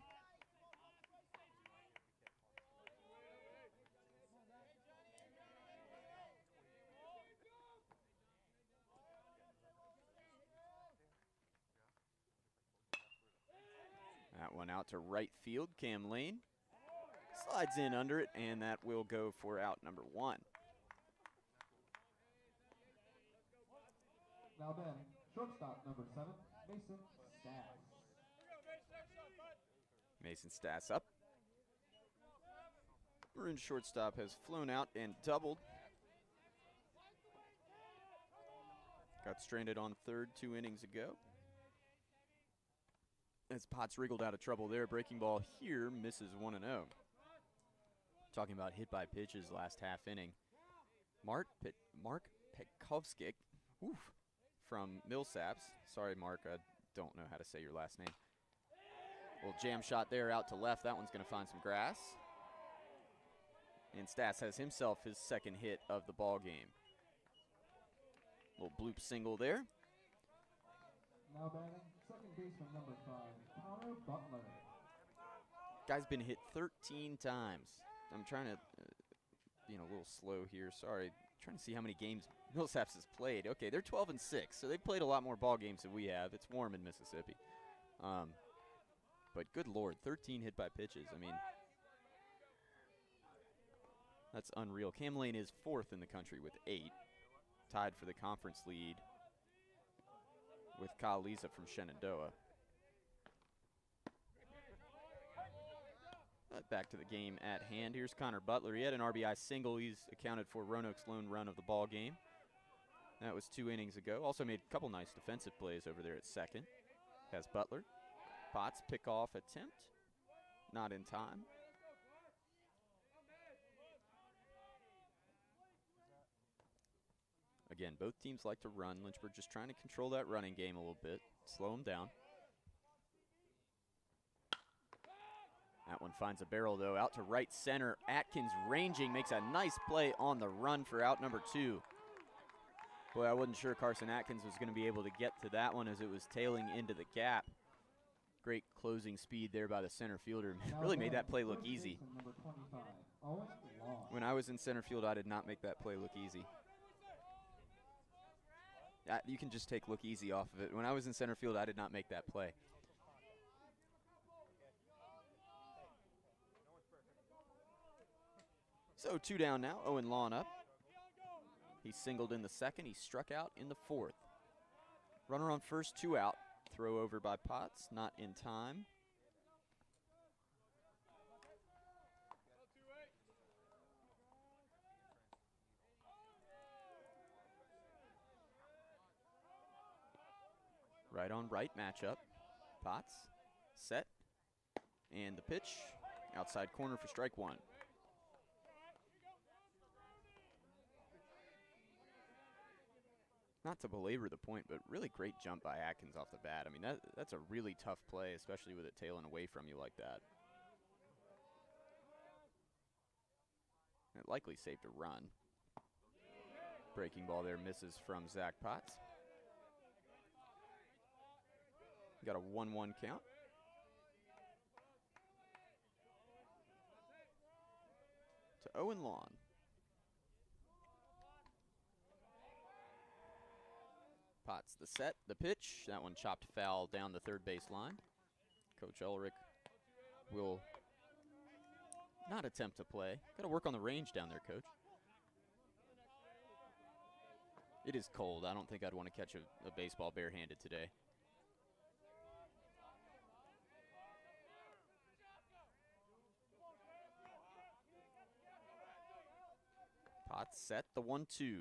That one out to right field. Cam Lane slides in under it, and that will go for out number 1. Now batting, shortstop, number 7, Mason Stass. Mason Stass up. Maroon shortstop has flown out and doubled. Got stranded on third 2 innings ago. As Potts wriggled out of trouble there, breaking ball here misses 1-0. Talking about hit by pitches last half inning. Mark Petkovskic, from Millsaps. Sorry, Mark, I don't know how to say your last name. Little jam shot there out to left. That one's going to find some grass. And Stass has himself his 2nd hit of the ball game. Little bloop single there. Now batting, second baseman, number 5, Connor Butler. Guy's been hit 13 times. I'm trying to, a little slow here. Sorry. Trying to see how many games Millsaps has played. Okay, they're 12-6, so they've played a lot more ball games than we have. It's warm in Mississippi. But good Lord, 13 hit by pitches. I mean, that's unreal. Cam Lane is 4th in the country with 8. Tied for the conference lead with Kyle Lisa from Shenandoah. Back to the game at hand. Here's Connor Butler. He had an RBI single. He's accounted for Roanoke's lone run of the ball game. That was 2 innings ago. Also made a couple nice defensive plays over there at second. Has Butler. Potts pickoff attempt. Not in time. Again, both teams like to run. Lynchburg just trying to control that running game a little bit. Slow them down. That one finds a barrel, though, out to right center. Atkins ranging, makes a nice play on the run for out number 2. Boy, I wasn't sure Carson Atkins was going to be able to get to that one as it was tailing into the gap. Great closing speed there by the center fielder. Really made that play look easy. Number 25, Owen Long. When I was in center field, I did not make that play look easy. You can just take look easy off of it. When I was in center field, I did not make that play. So 2 down now, Owen Lawn up. He singled in the second, he struck out in the fourth. Runner on first, 2 out. Throw over by Potts, not in time. Right on right matchup. Potts, set, and the pitch. Outside corner for strike 1. Not to belabor the point, but really great jump by Atkins off the bat. I mean, that's a really tough play, especially with it tailing away from you like that. It likely saved a run. Breaking ball there misses from Zach Potts. Got a 1-1 count. To Owen Lawn. Potts the set, the pitch. That one chopped foul down the third base line. Coach Ulrich will not attempt to play. Got to work on the range down there, Coach. It is cold. I don't think I'd want to catch a baseball barehanded today. Potts set the 1-2.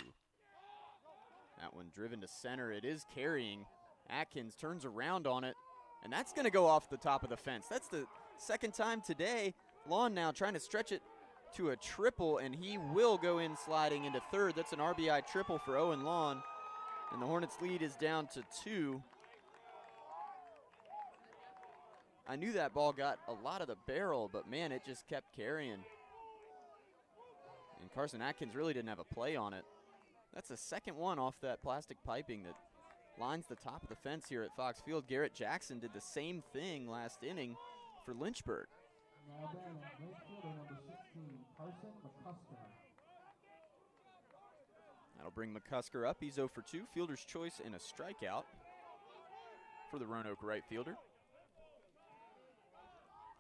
That one driven to center. It is carrying. Atkins turns around on it, and that's going to go off the top of the fence. That's the second time today. Lawn now trying to stretch it to a triple, and he will go in sliding into third. That's an RBI triple for Owen Lawn, and the Hornets lead is down to 2. I knew that ball got a lot of the barrel, but man, it just kept carrying. And Carson Atkins really didn't have a play on it. That's the second one off that plastic piping that lines the top of the fence here at Fox Field. Garrett Jackson did the same thing last inning for Lynchburg. Now batting, right fielder number 16, Carson McCusker. That'll bring McCusker up. He's 0 for 2. Fielder's choice and a strikeout for the Roanoke right fielder.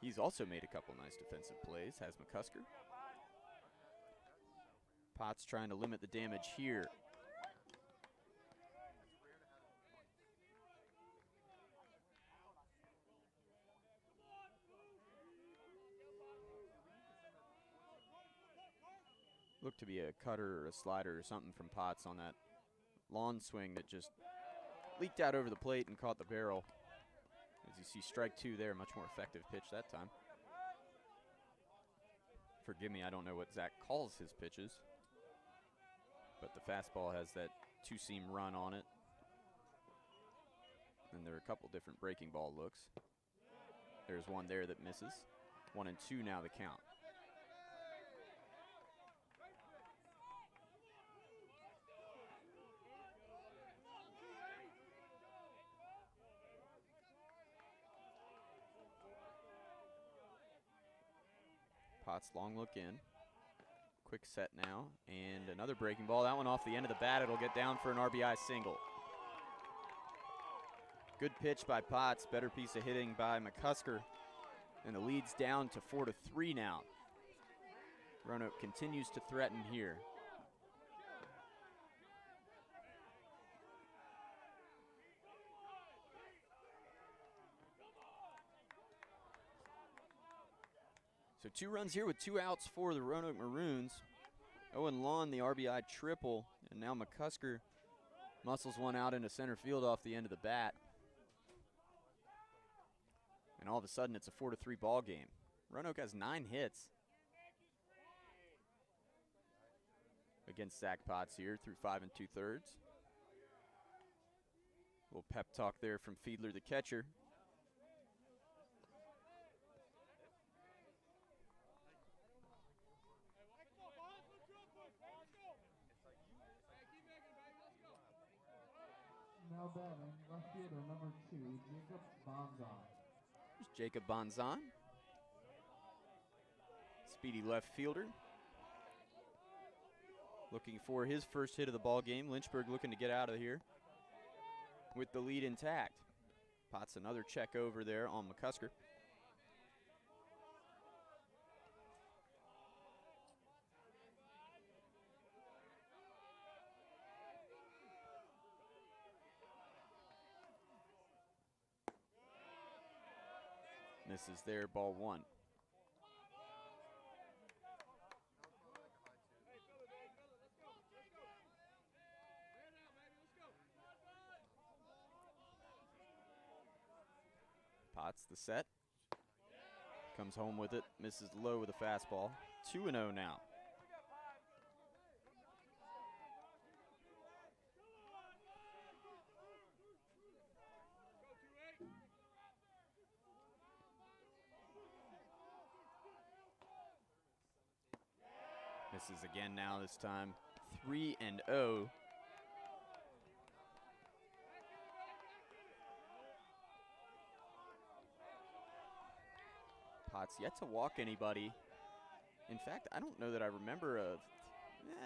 He's also made a couple nice defensive plays, has McCusker. Potts trying to limit the damage here. Looked to be a cutter or a slider or something from Potts on that lawn swing that just leaked out over the plate and caught the barrel. As you see, strike 2 there, much more effective pitch that time. Forgive me, I don't know what Zach calls his pitches, but the fastball has that 2-seam run on it. And there are a couple different breaking ball looks. There's one there that misses. 1-2 now the count. Potts long look in. Quick set now, and another breaking ball. That one off the end of the bat. It'll get down for an RBI single. Good pitch by Potts. Better piece of hitting by McCusker. And the lead's down to 4-3 now. Roanoke continues to threaten here. So 2 runs here with 2 outs for the Roanoke Maroons. Owen Lawn, the RBI triple, and now McCusker muscles one out into center field off the end of the bat. And all of a sudden, it's a 4-3 ball game. Roanoke has 9 hits against Zach Potts here through 5 2/3. Little pep talk there from Fiedler, the catcher. Now batting, left fielder number 2, Jacob Bonzon. There's Jacob Bonzan. Speedy left fielder. Looking for his first hit of the ball game. Lynchburg looking to get out of here with the lead intact. Potts another check over there on McCusker. Misses there, ball one. Potts the set. Comes home with it, misses low with a fastball. 2-0 now. Misses again now, this time 3-0. Potts yet to walk anybody. In fact, I don't know that I remember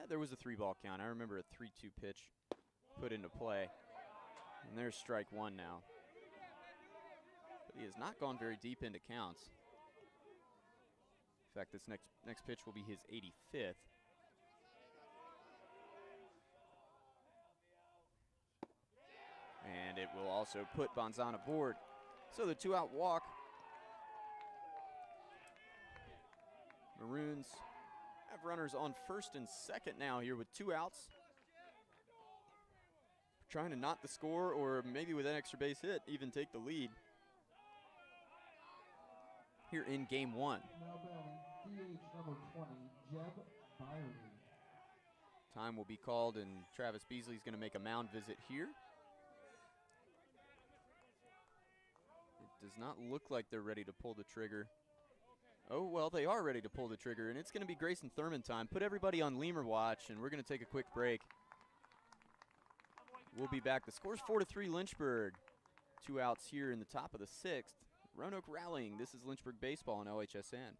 there was a 3-ball count. I remember a 3-2 pitch put into play. And there's strike one now. But he has not gone very deep into counts. In fact, this next pitch will be his 85th. And it will also put Bonzan aboard. So the 2-out walk. Maroons have runners on first and second now here with 2 outs. Trying to knot the score, or maybe with an extra base hit, even take the lead here in game one. Now batting, DH number 20, Jeb Byerly. Time will be called, and Travis Beasley's going to make a mound visit here. It does not look like they're ready to pull the trigger. Oh, well, they are ready to pull the trigger, and it's going to be Grayson Thurman time. Put everybody on Lemur watch, and we're going to take a quick break. We'll be back. The score's 4-3 Lynchburg. 2 outs here in the top of the 6th. Roanoke rallying. This is Lynchburg baseball on LHSN.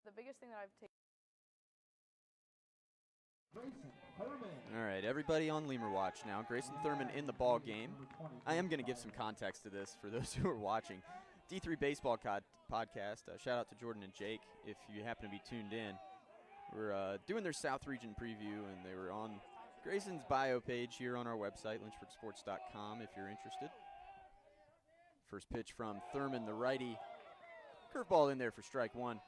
The biggest thing that I've taken. Grayson Thurman. All right, everybody on Lemur watch now. Grayson Thurman in the ball game. I am going to give some context to this for those who are watching. D3 Baseball Podcast. Shout out to Jordan and Jake if you happen to be tuned in. We're doing their South Region preview, and they were on Grayson's bio page here on our website, lynchburgsports.com, if you're interested. First pitch from Thurman, the righty. Curveball in there for strike one.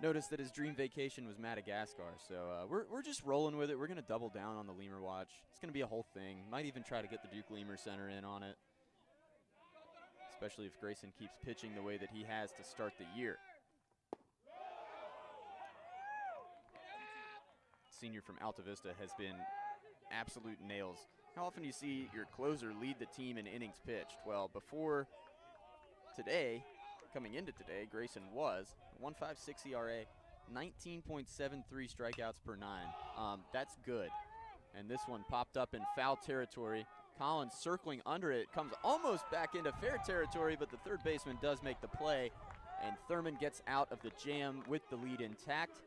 Notice that his dream vacation was Madagascar, so we're just rolling with it. We're going to double down on the Lemur watch. It's going to be a whole thing. Might even try to get the Duke Lemur Center in on it, especially if Grayson keeps pitching the way that he has to start the year. Senior from Alta Vista has been absolute nails. How often do you see your closer lead the team in innings pitched? Well, before today, coming into today, Grayson was 1.56 ERA, 19.73 strikeouts per 9. That's good. And this one popped up in foul territory. Collins circling under it, comes almost back into fair territory, but the third baseman does make the play. And Thurman gets out of the jam with the lead intact.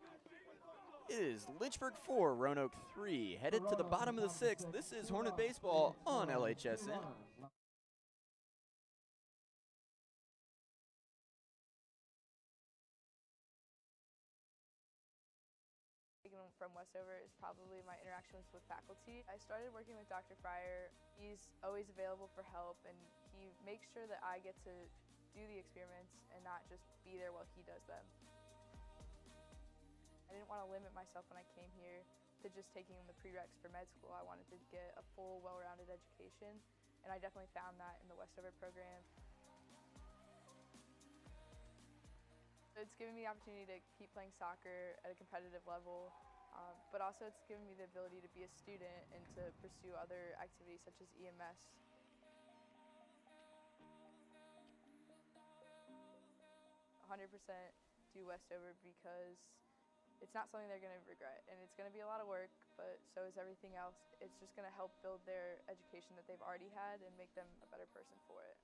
It is Lynchburg 4, Roanoke 3. Headed to the bottom of the sixth. This is Hornet Baseball on LHSN. From Westover is probably my interactions with faculty. I started working with Dr. Fryer. He's always available for help, and he makes sure that I get to do the experiments and not just be there while he does them. I didn't want to limit myself when I came here to just taking the prereqs for med school. I wanted to get a full, well-rounded education, and I definitely found that in the Westover program. It's given me the opportunity to keep playing soccer at a competitive level, but also it's given me the ability to be a student and to pursue other activities such as EMS. 100% do Westover because it's not something they're going to regret, and it's going to be a lot of work, but so is everything else. It's just going to help build their education that they've already had and make them a better person for it.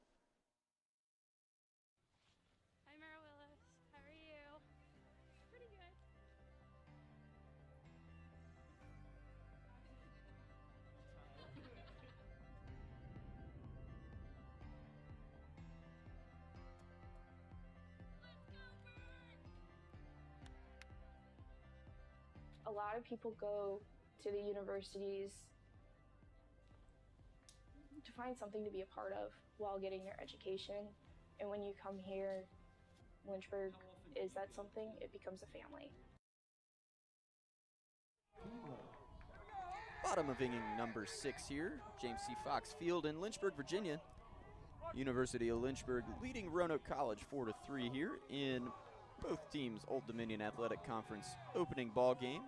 A lot of people go to the universities to find something to be a part of while getting their education. And when you come here, Lynchburg is that something, it becomes a family. Bottom of inning number 6 here, James C. Fox Field in Lynchburg, Virginia. University of Lynchburg leading Roanoke College 4-3 here in both teams' Old Dominion Athletic Conference opening ball game.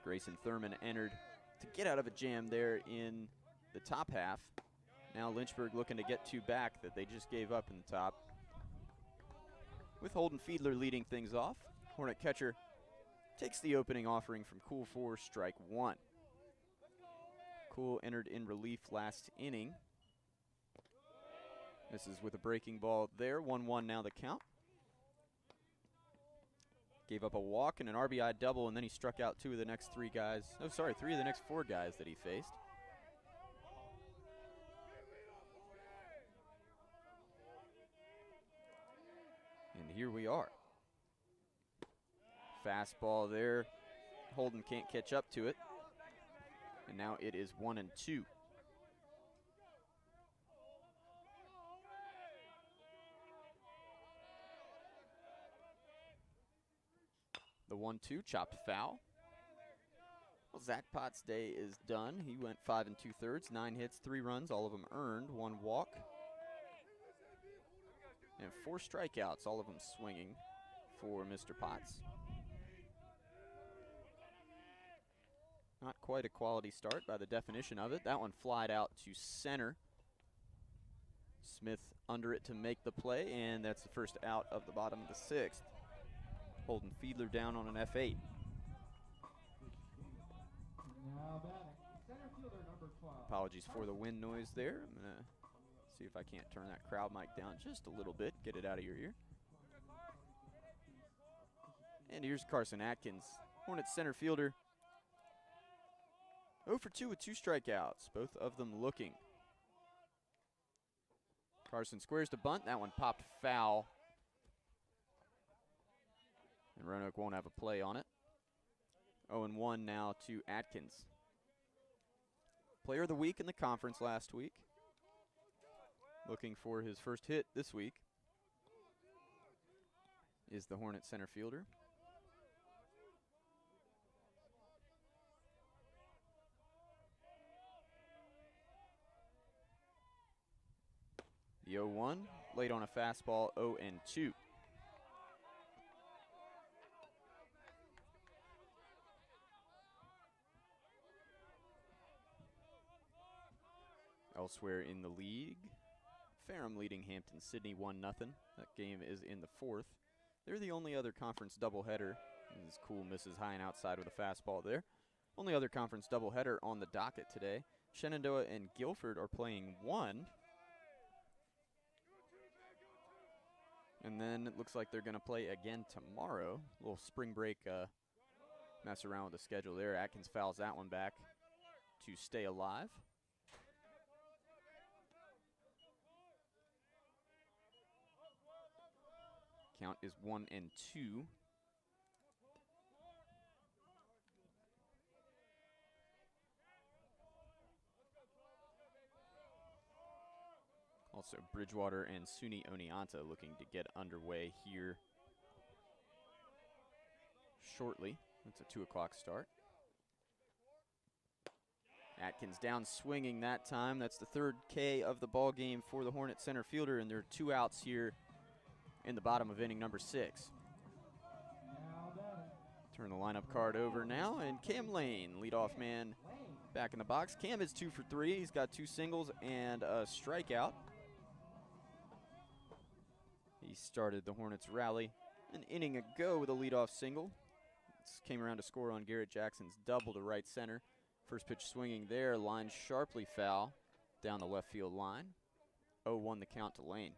Grayson Thurman entered to get out of a jam there in the top half. Now Lynchburg looking to get 2 back that they just gave up in the top. With Holden Fiedler leading things off, Hornet catcher takes the opening offering from Cool for strike 1. Cool entered in relief last inning. This is with a breaking ball there. 1-1 now the count. Gave up a walk and an RBI double, and then he struck out 3 of the next 4 guys that he faced. And here we are. Fastball there. Holden can't catch up to it. And now it is 1-2. The 1-2 chopped foul. Well, Zach Potts' day is done. He went 5 2/3, 9 hits, 3 runs, all of them earned, 1 walk. And 4 strikeouts, all of them swinging for Mr. Potts. Not quite a quality start by the definition of it. That one flied out to center. Smith under it to make the play, and that's the first out of the bottom of the 6th. Holden Fiedler down on an F8. Apologies for the wind noise there. I'm going to see if I can't turn that crowd mic down just a little bit, get it out of your ear. And here's Carson Atkins, Hornets center fielder. 0 for 2 with 2 strikeouts, both of them looking. Carson squares to bunt. That one popped foul. And Roanoke won't have a play on it. 0-1 now to Atkins. Player of the week in the conference last week. Looking for his first hit this week is the Hornet center fielder. The 0-1, late on a fastball, 0-2. Elsewhere in the league, Ferrum leading Hampton Sydney 1-0. That game is in the 4th. They're the only other conference doubleheader. This Cool misses high and outside with a fastball there. Only other conference doubleheader on the docket today. Shenandoah and Guilford are playing 1. And then it looks like they're going to play again tomorrow. A little spring break mess around with the schedule there. Atkins fouls that one back to stay alive. Count is 1-2. Also, Bridgewater and Suni Oneonta looking to get underway here shortly. It's a 2 o'clock start. Atkins down swinging that time. That's the third K of the ball game for the Hornet center fielder, and there are 2 outs here in the bottom of inning number 6. Turn the lineup card over now, and Cam Lane, leadoff man, back in the box. Cam is 2 for 3. He's got 2 singles and a strikeout. He started the Hornets rally an inning ago with a leadoff single. This came around to score on Garrett Jackson's double to right center. First pitch swinging there, lined sharply foul down the left field line. 0-1 the count to Lane.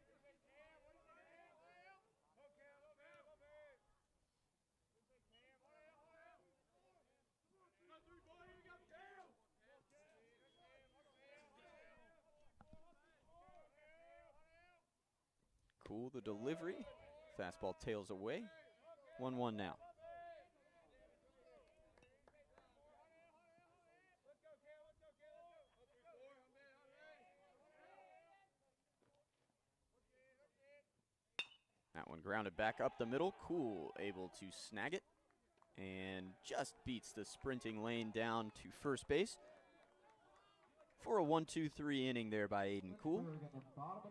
Cool the delivery. Fastball tails away. 1-1 now. That one grounded back up the middle. Cool able to snag it and just beats the sprinting Lane down to first base for a 1-2-3 inning there by Aiden Cool.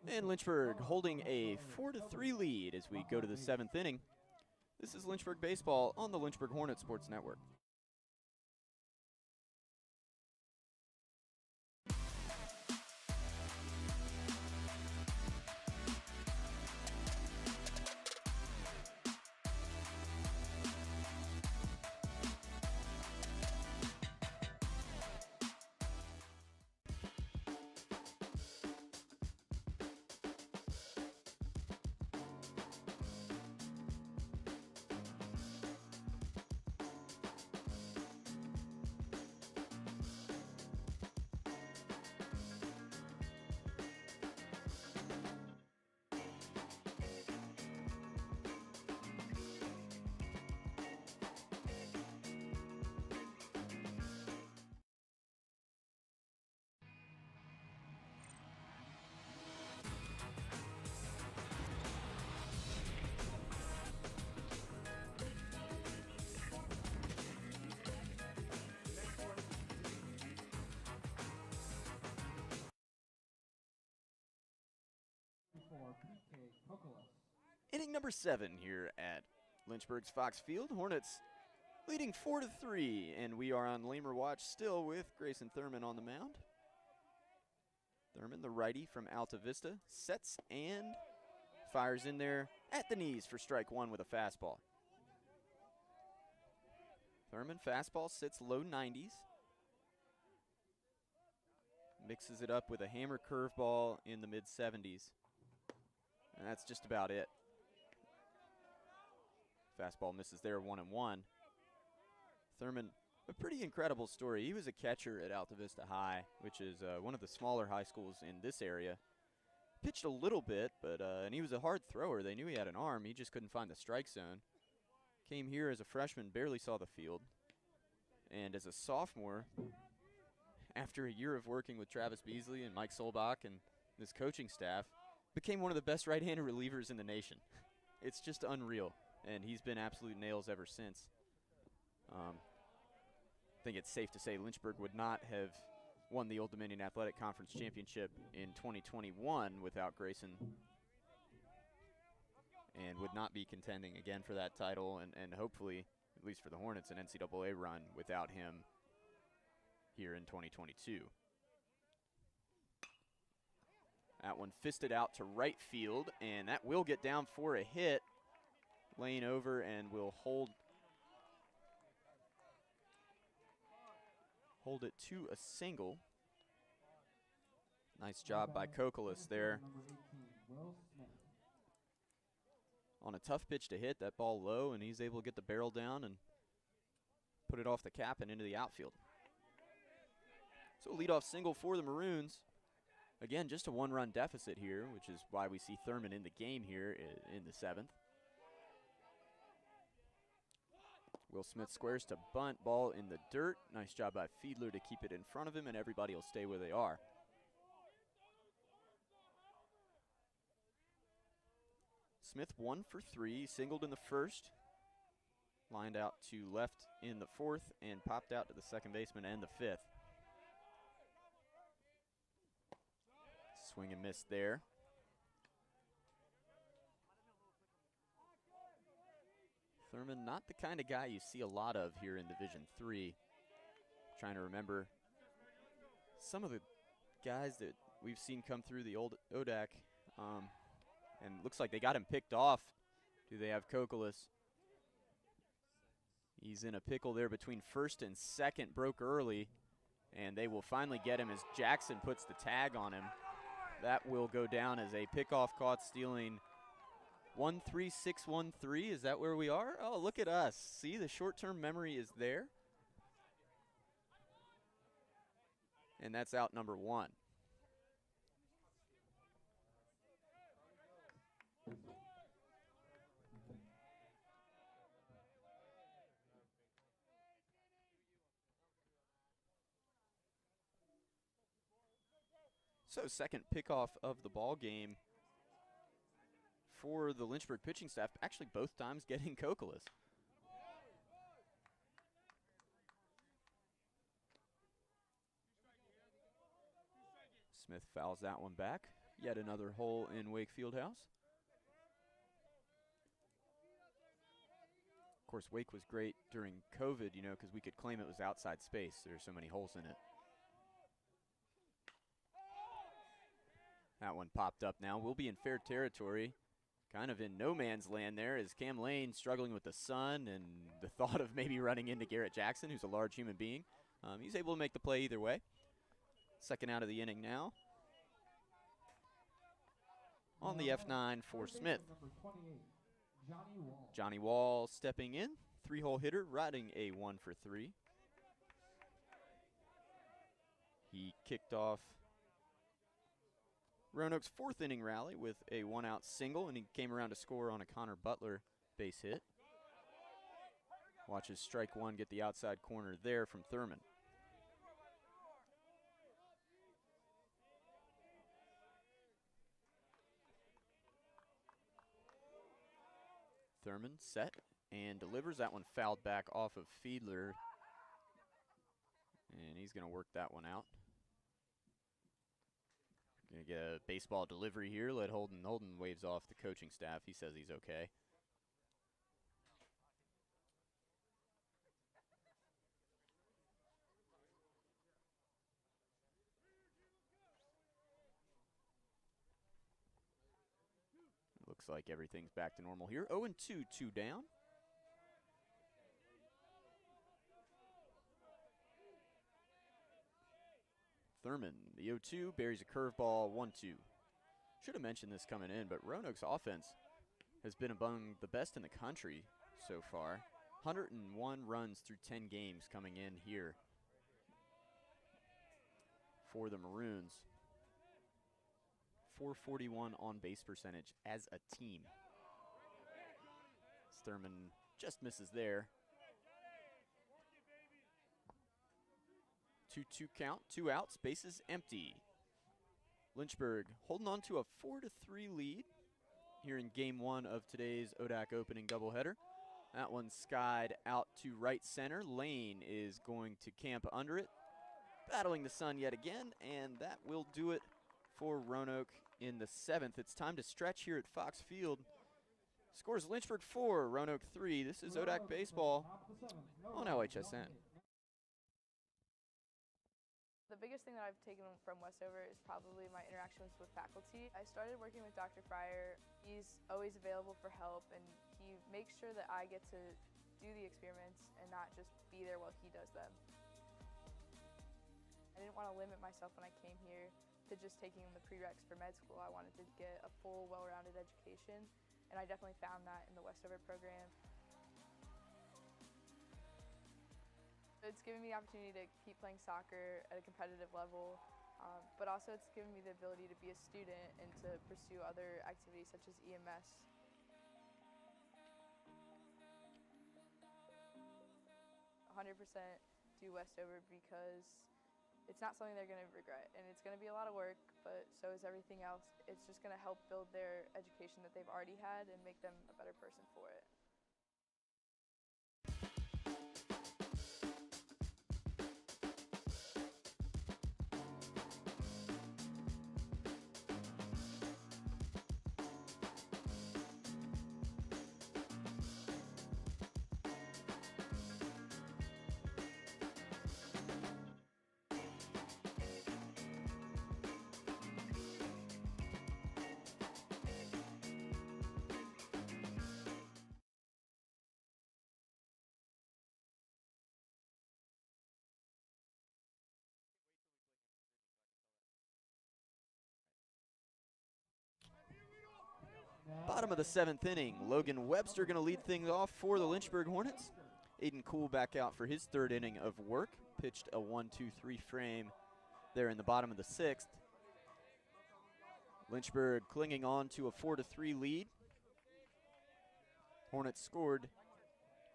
And Lynchburg holding a 4-3 lead as we go to the 7th inning. This is Lynchburg Baseball on the Lynchburg Hornets Sports Network. Inning number 7 here at Lynchburg's Fox Field. Hornets leading 4-3, and we are on Lamer watch still with Grayson Thurman on the mound. Thurman, the righty from Alta Vista, sets and fires in there at the knees for strike 1 with a fastball. Thurman, fastball, sits low 90s. Mixes it up with a hammer curveball in the mid-70s. And that's just about it. Fastball misses there, 1-1. Thurman, a pretty incredible story. He was a catcher at Alta Vista High, which is one of the smaller high schools in this area. Pitched a little bit, but and he was a hard thrower. They knew he had an arm. He just couldn't find the strike zone. Came here as a freshman, barely saw the field. And as a sophomore, after a year of working with Travis Beasley and Mike Solbach and this coaching staff, became one of the best right-handed relievers in the nation. It's just unreal, and he's been absolute nails ever since. I think it's safe to say Lynchburg would not have won the Old Dominion Athletic Conference Championship in 2021 without Grayson, and would not be contending again for that title, and hopefully, at least for the Hornets, an NCAA run without him here in 2022. That one fisted out to right field, and that will get down for a hit. Lane over and will hold it to a single. Nice job by Kokolas there. on a tough pitch to hit, that ball low, and he's able to get the barrel down and put it off the cap and into the outfield. So leadoff single for the Maroons. Again, just a one-run deficit here, which is why we see Thurman in the game here in the 7th. Will Smith squares to bunt, ball in the dirt. Nice job by Fiedler to keep it in front of him, and everybody will stay where they are. Smith 1 for 3, singled in the 1st. Lined out to left in the 4th and popped out to the second baseman and the 5th. Swing and miss there. Thurman, not the kind of guy you see a lot of here in Division III. Trying to remember some of the guys that we've seen come through the old ODAC. And looks like they got him picked off. Do they have Kokolas? He's in a pickle there between 1st and 2nd, broke early. And they will finally get him as Jackson puts the tag on him. That will go down as a pickoff caught stealing 13613. Is that where we are? Oh, look at us. See, the short-term memory is there. And that's out number 1. So second pickoff of the ball game for the Lynchburg pitching staff, actually both times getting Kokolas. Smith fouls that one back. Yet another hole in Wake Fieldhouse. Of course, Wake was great during COVID, you know, because we could claim it was outside space. There's so many holes in it. That one popped up now. We'll be in fair territory. Kind of in no man's land there as Cam Lane struggling with the sun and the thought of maybe running into Garrett Jackson, who's a large human being. He's able to make the play either way. Second out of the inning now. On the F9 for Smith. Johnny Wall stepping in. 3-hole hitter, riding a 1 for 3. He kicked off Roanoke's 4th inning rally with a 1-out single, and he came around to score on a Connor Butler base hit. Watches strike 1 get the outside corner there from Thurman. Thurman set and delivers. That one fouled back off of Fiedler, and he's going to work that one out. Gonna get a baseball delivery here. Let Holden waves off the coaching staff. He says he's okay. Looks like everything's back to normal here. 0-2, 2 down. Thurman, the 0-2, buries a curveball, 1-2. Should have mentioned this coming in, but Roanoke's offense has been among the best in the country so far. 101 runs through 10 games coming in here for the Maroons. 441 on base percentage as a team. Thurman just misses there. 2-2 count, 2 outs, bases empty. Lynchburg holding on to a 4-3 lead here in game 1 of today's ODAC opening doubleheader. That one skied out to right center. Lane is going to camp under it, battling the sun yet again, and that will do it for Roanoke in the 7th. It's time to stretch here at Fox Field. Scores Lynchburg 4, Roanoke 3. This is ODAC Baseball on LHSN. The biggest thing that I've taken from Westover is probably my interactions with faculty. I started working with Dr. Fryer. He's always available for help, and he makes sure that I get to do the experiments and not just be there while he does them. I didn't want to limit myself when I came here to just taking the prereqs for med school. I wanted to get a full, well-rounded education, and I definitely found that in the Westover program. It's given me the opportunity to keep playing soccer at a competitive level, but also it's given me the ability to be a student and to pursue other activities such as EMS. 100% do Westover because it's not something they're going to regret, and it's going to be a lot of work, but so is everything else. It's just going to help build their education that they've already had and make them a better person for it. Bottom of the 7th inning, Logan Webster going to lead things off for the Lynchburg Hornets. Aiden Cool back out for his 3rd inning of work. Pitched a 1-2-3 frame there in the bottom of the 6th. Lynchburg clinging on to a 4-3 lead. Hornets scored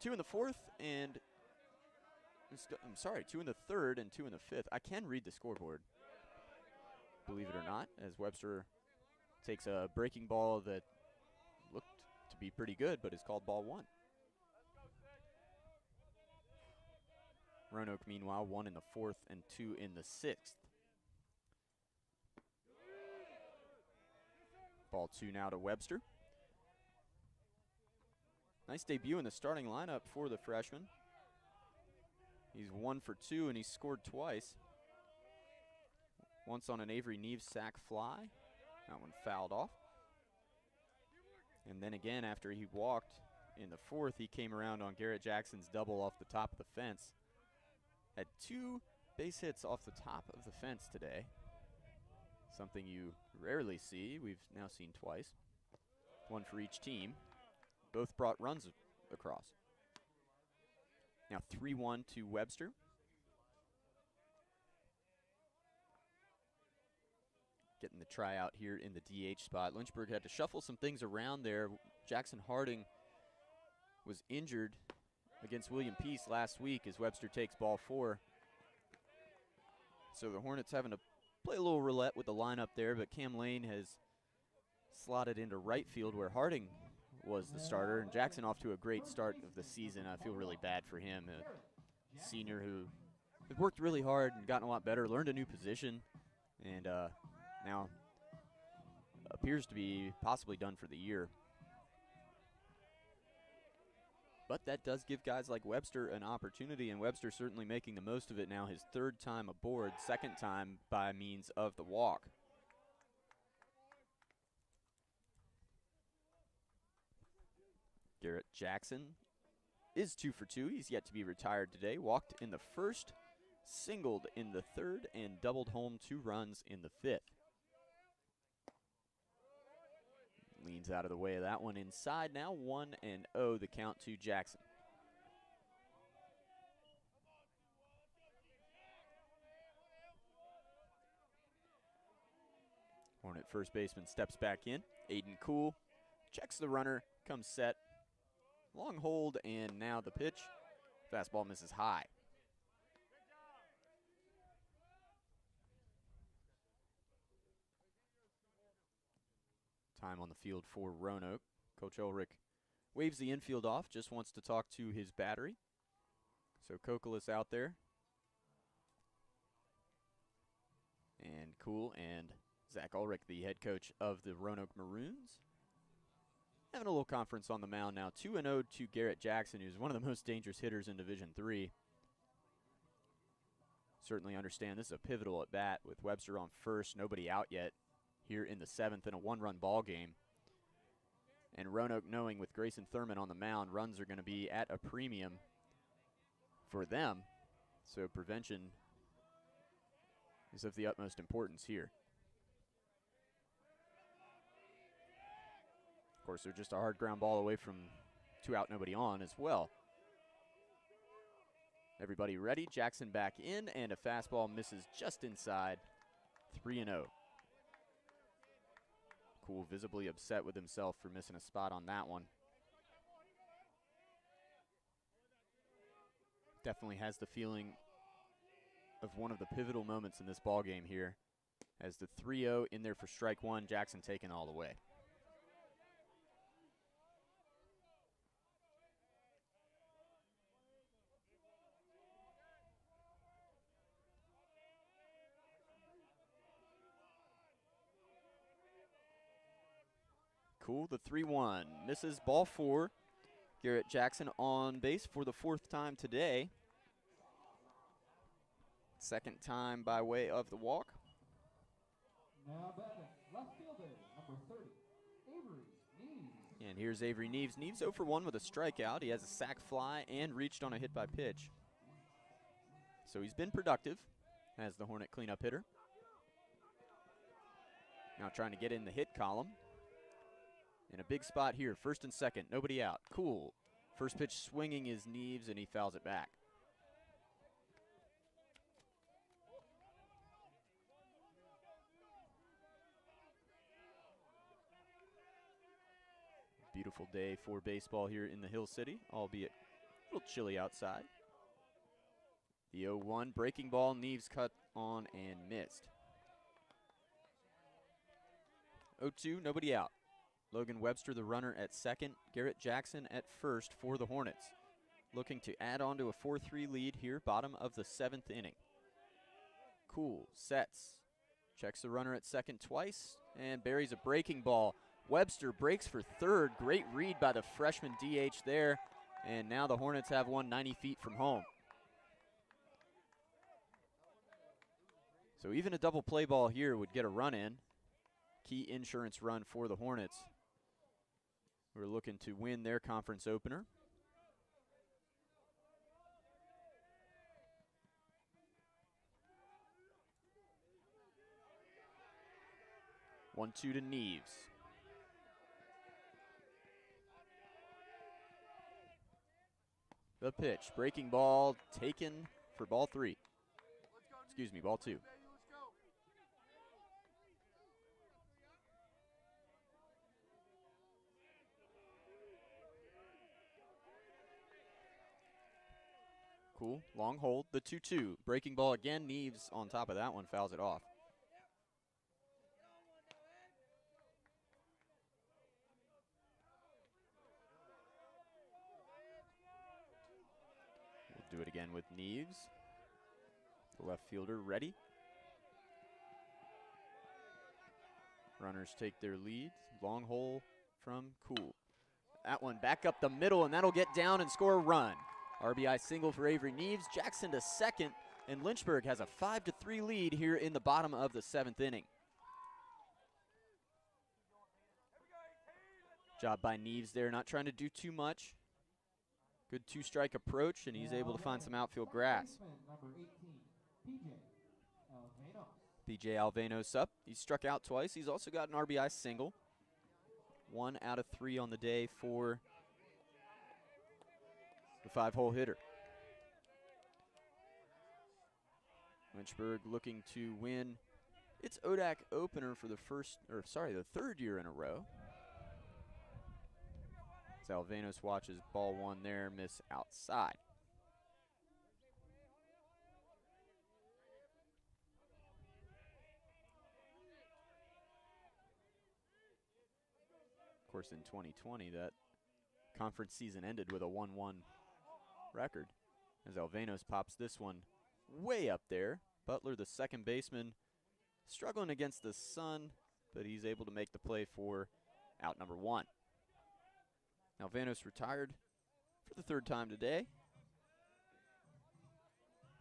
2 in the 4th and, 2 in the 3rd and 2 in the 5th. I can read the scoreboard, believe it or not, as Webster takes a breaking ball that looked to be pretty good, but is called ball 1. Roanoke, meanwhile, 1 in the 4th and 2 in the 6th. Ball 2 now to Webster. Nice debut in the starting lineup for the freshman. He's 1 for 2, and he's scored twice. Once on an Avery Neves sac fly. That one fouled off. And then again, after he walked in the 4th, he came around on Garrett Jackson's double off the top of the fence. Had 2 base hits off the top of the fence today. Something you rarely see. We've now seen twice. 1 for each team. Both brought runs across. Now 3-1 to Webster. Getting the tryout here in the DH spot. Lynchburg had to shuffle some things around there. Jackson Harding was injured against William Peace last week as Webster takes ball 4. So the Hornets having to play a little roulette with the lineup there, but Cam Lane has slotted into right field where Harding was the starter, and Jackson off to a great start of the season. I feel really bad for him, a senior who has worked really hard and gotten a lot better, learned a new position, and now appears to be possibly done for the year. But that does give guys like Webster an opportunity, and Webster certainly making the most of it now. His 3rd time aboard, 2nd time by means of the walk. Garrett Jackson is 2 for 2. He's yet to be retired today. Walked in the 1st, singled in the 3rd, and doubled home 2 runs in the 5th. Leans out of the way of that one inside now. 1-0 the count to Jackson. Hornet first baseman steps back in. Aiden Cool checks the runner, comes set. Long hold, and now the pitch. Fastball misses high. Time on the field for Roanoke. Coach Ulrich waves the infield off, just wants to talk to his battery. So Kokolas out there. And Cool and Zach Ulrich, the head coach of the Roanoke Maroons, having a little conference on the mound now. 2-0 to Garrett Jackson, who's one of the most dangerous hitters in Division III. Certainly understand this is a pivotal at bat with Webster on first, nobody out yet here in the 7th in a 1-run ball game. And Roanoke knowing with Grayson Thurman on the mound, runs are going to be at a premium for them. So prevention is of the utmost importance here. course, they're just a hard ground ball away from 2 out, nobody on as well. Everybody ready. Jackson back in, and a fastball misses just inside. 3-0. Cool, visibly upset with himself for missing a spot on that one. Definitely has the feeling of one of the pivotal moments in this ball game here, as the 3-0 in there for strike one. Jackson taken all the way. Cool, the 3-1 misses, ball 4. Garrett Jackson on base for the 4th time today. 2nd time by way of the walk. Now batting, left fielder, number 30, Avery Neves. And here's Avery Neves. Neves 0 for 1 with a strikeout. He has a sac fly and reached on a hit by pitch. So he's been productive as the Hornet cleanup hitter. Now trying to get in the hit column. In a big spot here, 1st and 2nd, nobody out. Cool. First pitch swinging is Neves, and he fouls it back. Beautiful day for baseball here in the Hill City, albeit a little chilly outside. The 0-1 breaking ball, Neves cut on and missed. 0-2, nobody out. Logan Webster, the runner, at 2nd. Garrett Jackson at 1st for the Hornets. Looking to add on to a 4-3 lead here, bottom of the 7th inning. Cool, sets. Checks the runner at 2nd twice and buries a breaking ball. Webster breaks for 3rd. Great read by the freshman DH there. And now the Hornets have one 90 feet from home. So even a double play ball here would get a run in. Key insurance run for the Hornets. We're looking to win their conference opener. One, 2 to Neves. The pitch, breaking ball taken for ball 3. Excuse me, ball 2. Cool, long hold, the 2-2. Breaking ball again, Neves on top of that one, fouls it off. We'll do it again with Neves. The left fielder ready. Runners take their lead. Long hole from Cool. That one back up the middle, and that'll get down and score a run. RBI single for Avery Neves. Jackson to 2nd, and Lynchburg has a 5-3 lead here in the bottom of the 7th inning. Job by Neves there, not trying to do too much. Good 2-strike approach, and he's able to find some outfield grass. Number 18, PJ Alvanos. PJ Alvanos up. He's struck out twice. He's also got an RBI single. 1 out of 3 on the day for the 5-hole hitter. Lynchburg looking to win its ODAC opener for the 3rd year in a row. As Alvanos watches ball 1 there, miss outside. Of course, in 2020, that conference season ended with a 1-1 record, as Alvanos pops this one way up there. Butler, the second baseman, struggling against the sun, but he's able to make the play for out number 1. Alvanos retired for the 3rd time today.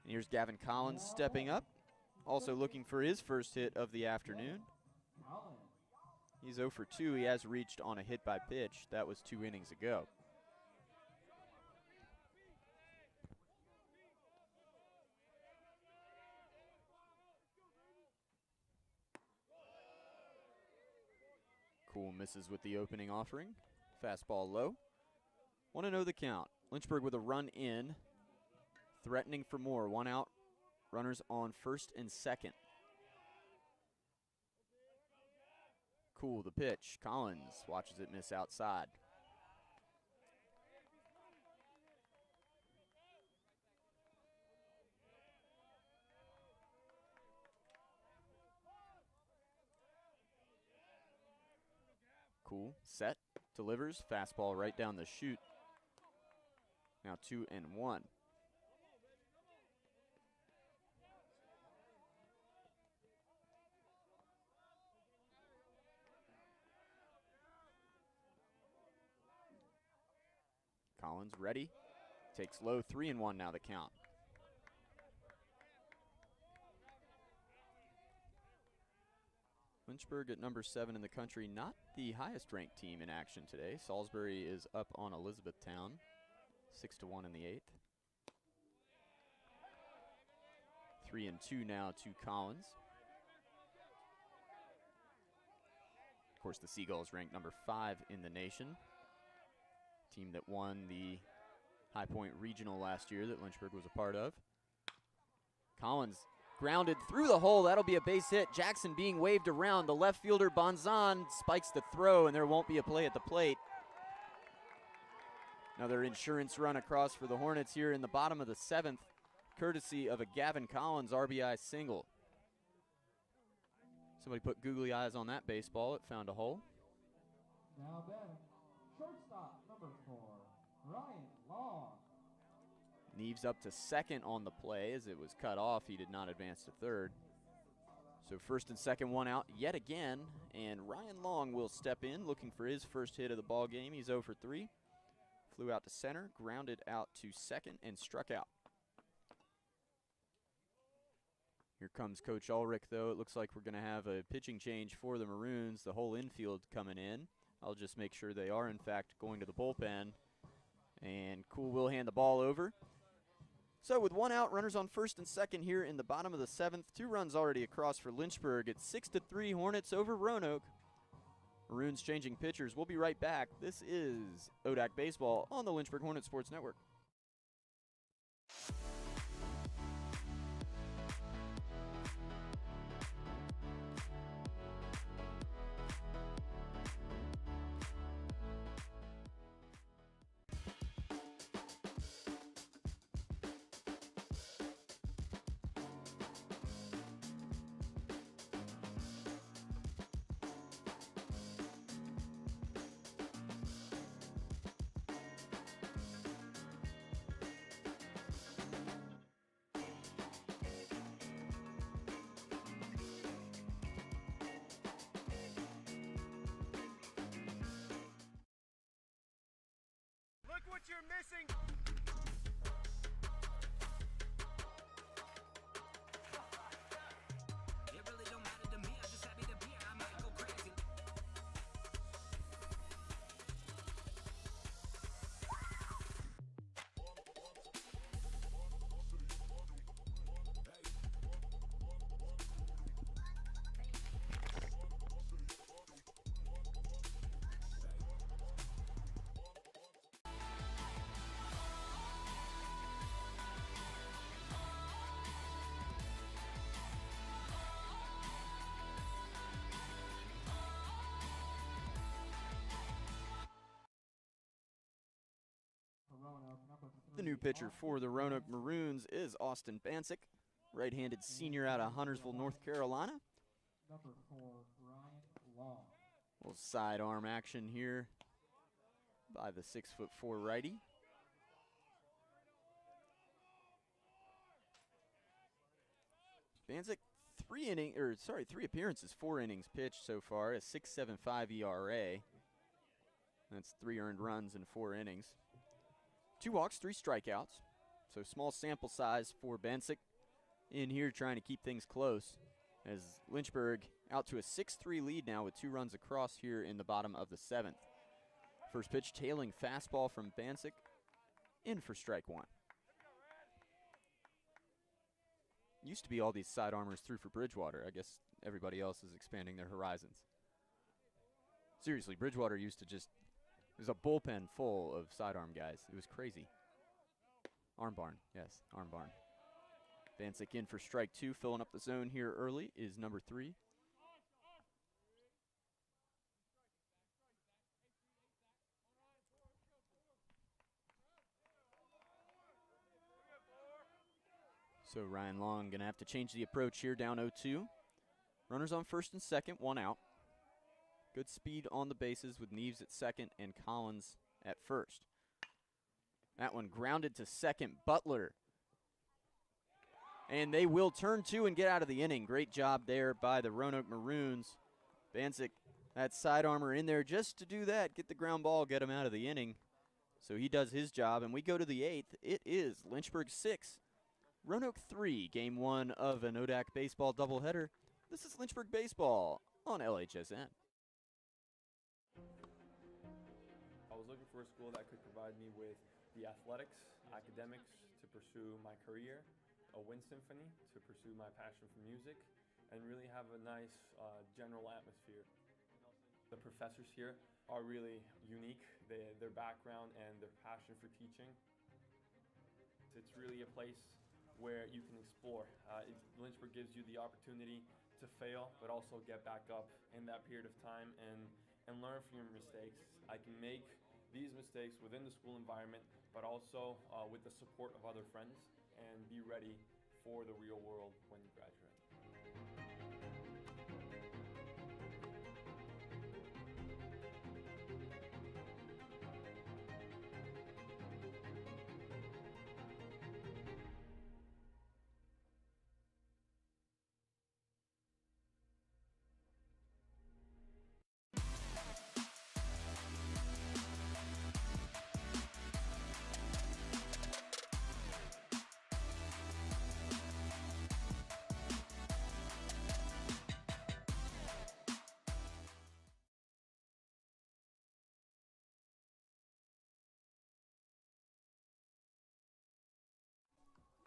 And here's Gavin Collins stepping up, also looking for his first hit of the afternoon. He's 0 for 2. He has reached on a hit by pitch. That was 2 innings ago. Cool misses with the opening offering. Fastball low. 1-0 the count. Lynchburg with a run in. Threatening for more. 1 out. Runners on first and second. Cool the pitch. Collins watches it miss outside. Cool, set, delivers, fastball right down the chute. Now 2-1. Collins ready, takes low, 3-1 now the count. Lynchburg at number 7 in the country, not the highest ranked team in action today. Salisbury is up on Elizabethtown, 6-1 in the 8th. 3-2 now to Collins. Of course, the Seagulls ranked number 5 in the nation. Team that won the High Point Regional last year that Lynchburg was a part of. Collins grounded through the hole. That'll be a base hit. Jackson being waved around. The left fielder, Bonzan, spikes the throw, and there won't be a play at the plate. Another insurance run across for the Hornets here in the bottom of the 7th, courtesy of a Gavin Collins RBI single. Somebody put googly eyes on that baseball. It found a hole. Now batting, shortstop number 4, Ryan Long. Neves up to second on the play as it was cut off. He did not advance to third. So first and second, 1 out yet again, and Ryan Long will step in looking for his first hit of the ball game. He's 0 for 3. Flew out to center, grounded out to second, and struck out. Here comes Coach Ulrich, though. It looks like we're going to have a pitching change for the Maroons. The whole infield coming in. I'll just make sure they are, in fact, going to the bullpen. And Cool will hand the ball over. So with 1 out, runners on first and second here in the bottom of the 7th. 2 runs already across for Lynchburg. It's 6-3 Hornets over Roanoke. Maroons changing pitchers. We'll be right back. This is ODAC Baseball on the Lynchburg Hornets Sports Network. Look what you're missing. The new pitcher for the Roanoke Maroons is Austin Bancic, right-handed senior out of Huntersville, North Carolina. Number 4, Ryan Long. Little sidearm action here by the 6'4" righty. Bancic, 3 appearances, 4 innings pitched so far, a 6.75 ERA. That's 3 earned runs in 4 innings. 2 walks, 3 strikeouts. So small sample size for Bancic in here trying to keep things close as Lynchburg out to a 6-3 lead now with 2 runs across here in the bottom of the 7th. First pitch tailing fastball from Bancic in for strike 1. Used to be all these sidearmers through for Bridgewater. I guess everybody else is expanding their horizons. Seriously, Bridgewater used to just, it was a bullpen full of sidearm guys. It was crazy. Arm barn, yes, arm barn. Bancek in for strike 2, filling up the zone here early is number 3. So Ryan Long going to have to change the approach here, down 0-2. Runners on first and second, 1 out. Good speed on the bases with Neves at second and Collins at first. That one grounded to second, Butler. And they will turn 2 and get out of the inning. Great job there by the Roanoke Maroons. Bancek, that side armor in there just to do that, get the ground ball, get him out of the inning. So he does his job, and we go to the 8th. It is Lynchburg 6, Roanoke 3, game 1 of an ODAC baseball doubleheader. This is Lynchburg Baseball on LHSN. I was looking for a school that could provide me with the athletics, academics to pursue my career, a wind symphony to pursue my passion for music, and really have a nice general atmosphere. The professors here are really unique, their background and their passion for teaching. It's really a place where you can explore. Lynchburg gives you the opportunity to fail, but also get back up in that period of time and learn from your mistakes. I can make these mistakes within the school environment, but also with the support of other friends, and be ready for the real world when you graduate.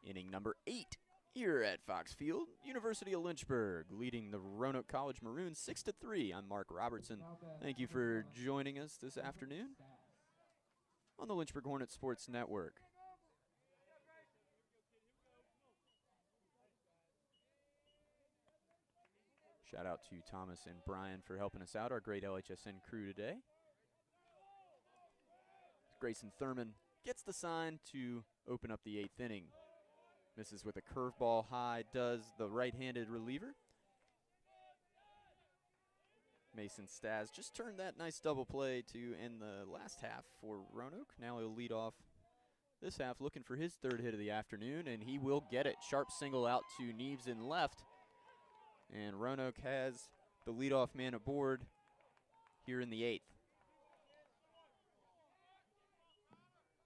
Inning number 8 here at Fox Field. University of Lynchburg leading the Roanoke College Maroons 6-3. I'm Mark Robertson. Thank you for joining us this afternoon on the Lynchburg Hornets Sports Network. Shout out to Thomas and Brian for helping us out, our great LHSN crew today. Grayson Thurman gets the sign to open up the 8th inning. Misses with a curveball high, does the right-handed reliever. Mason Stas just turned that nice double play to end the last half for Roanoke. Now he'll lead off this half, looking for his 3rd hit of the afternoon, and he will get it. Sharp single out to Neves in left. And Roanoke has the leadoff man aboard here in the 8th.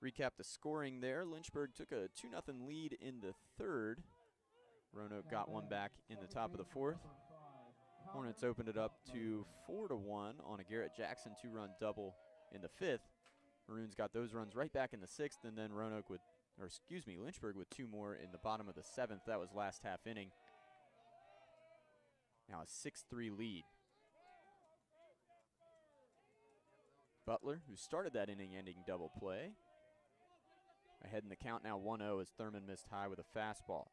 Recap the scoring there. Lynchburg took a 2-0 lead in the 3rd. Roanoke got one back in the top of the 4th. Hornets opened it up to 4-1 on a Garrett Jackson 2-run double in the 5th. Maroons got those runs right back in the 6th, and then Lynchburg with 2 more in the bottom of the 7th. That was last half inning. Now a 6-3 lead. Butler, who started that inning-ending double play, ahead in the count now 1-0 as Thurman missed high with a fastball.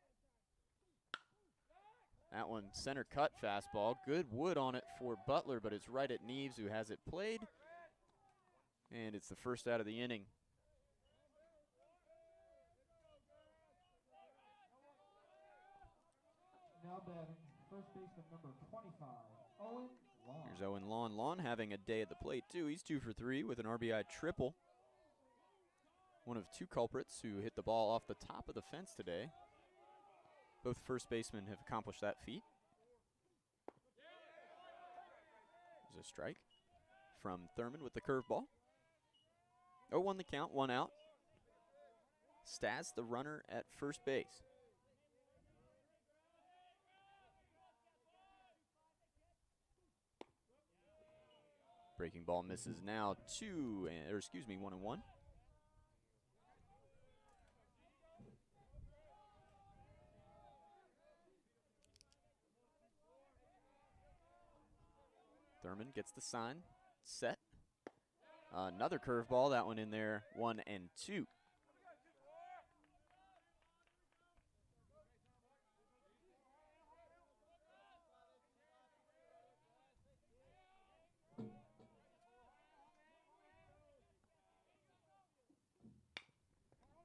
That one center cut fastball. Good wood on it for Butler, but it's right at Neves, who has it played. And it's the first out of the inning. Now batting, first baseman number 25, Owen Long. Here's Owen Lawn. Lawn having a day at the plate, too. He's 2 for 3 with an RBI triple. One of 2 culprits who hit the ball off the top of the fence today. Both first basemen have accomplished that feat. There's a strike from Thurman with the curveball. 0-1 the count, 1 out. Stas the runner at first base. Breaking ball misses now 1-1. Thurman gets the sign, set. Another curveball, that one in there, 1-2.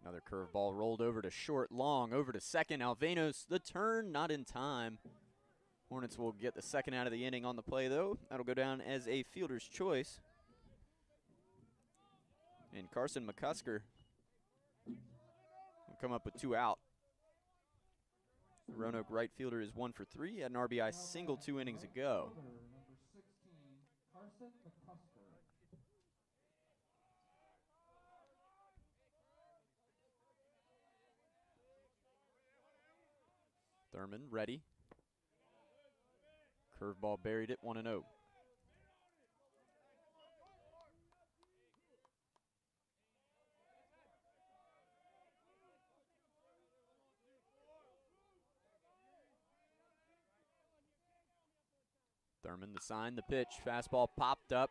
Another curveball rolled over to short, long, over to second. Alvenos, the turn, not in time. Hornets will get the second out of the inning on the play, though. That'll go down as a fielder's choice. And Carson McCusker will come up with 2 out. The Roanoke right fielder is 1 for 3. He had an RBI single 2 innings ago. Number 16, Carson McCusker. Thurman ready. Curveball buried it, 1-0. Thurman, the sign, the pitch, fastball popped up.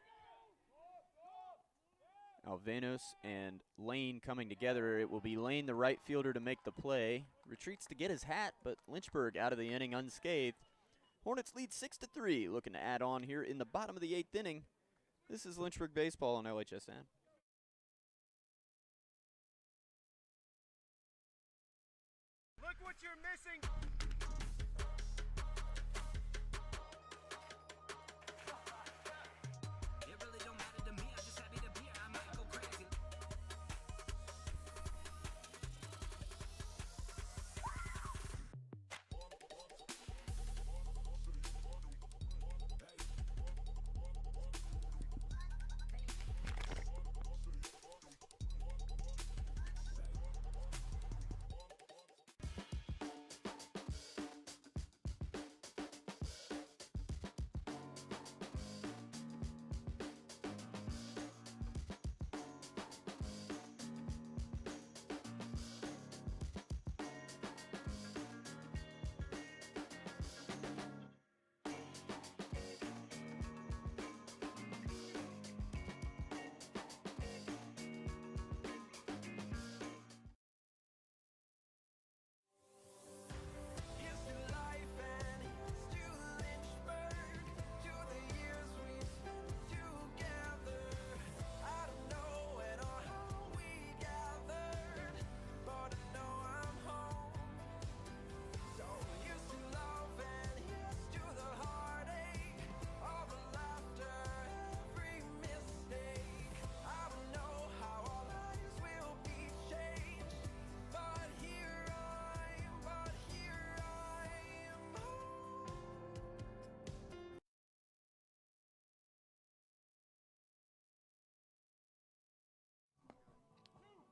Alvenos and Lane coming together. It will be Lane, the right fielder, to make the play. Retreats to get his hat, but Lynchburg out of the inning unscathed. Hornets lead 6-3, looking to add on here in the bottom of the 8th inning. This is Lynchburg baseball on LHSN. Look what you're missing.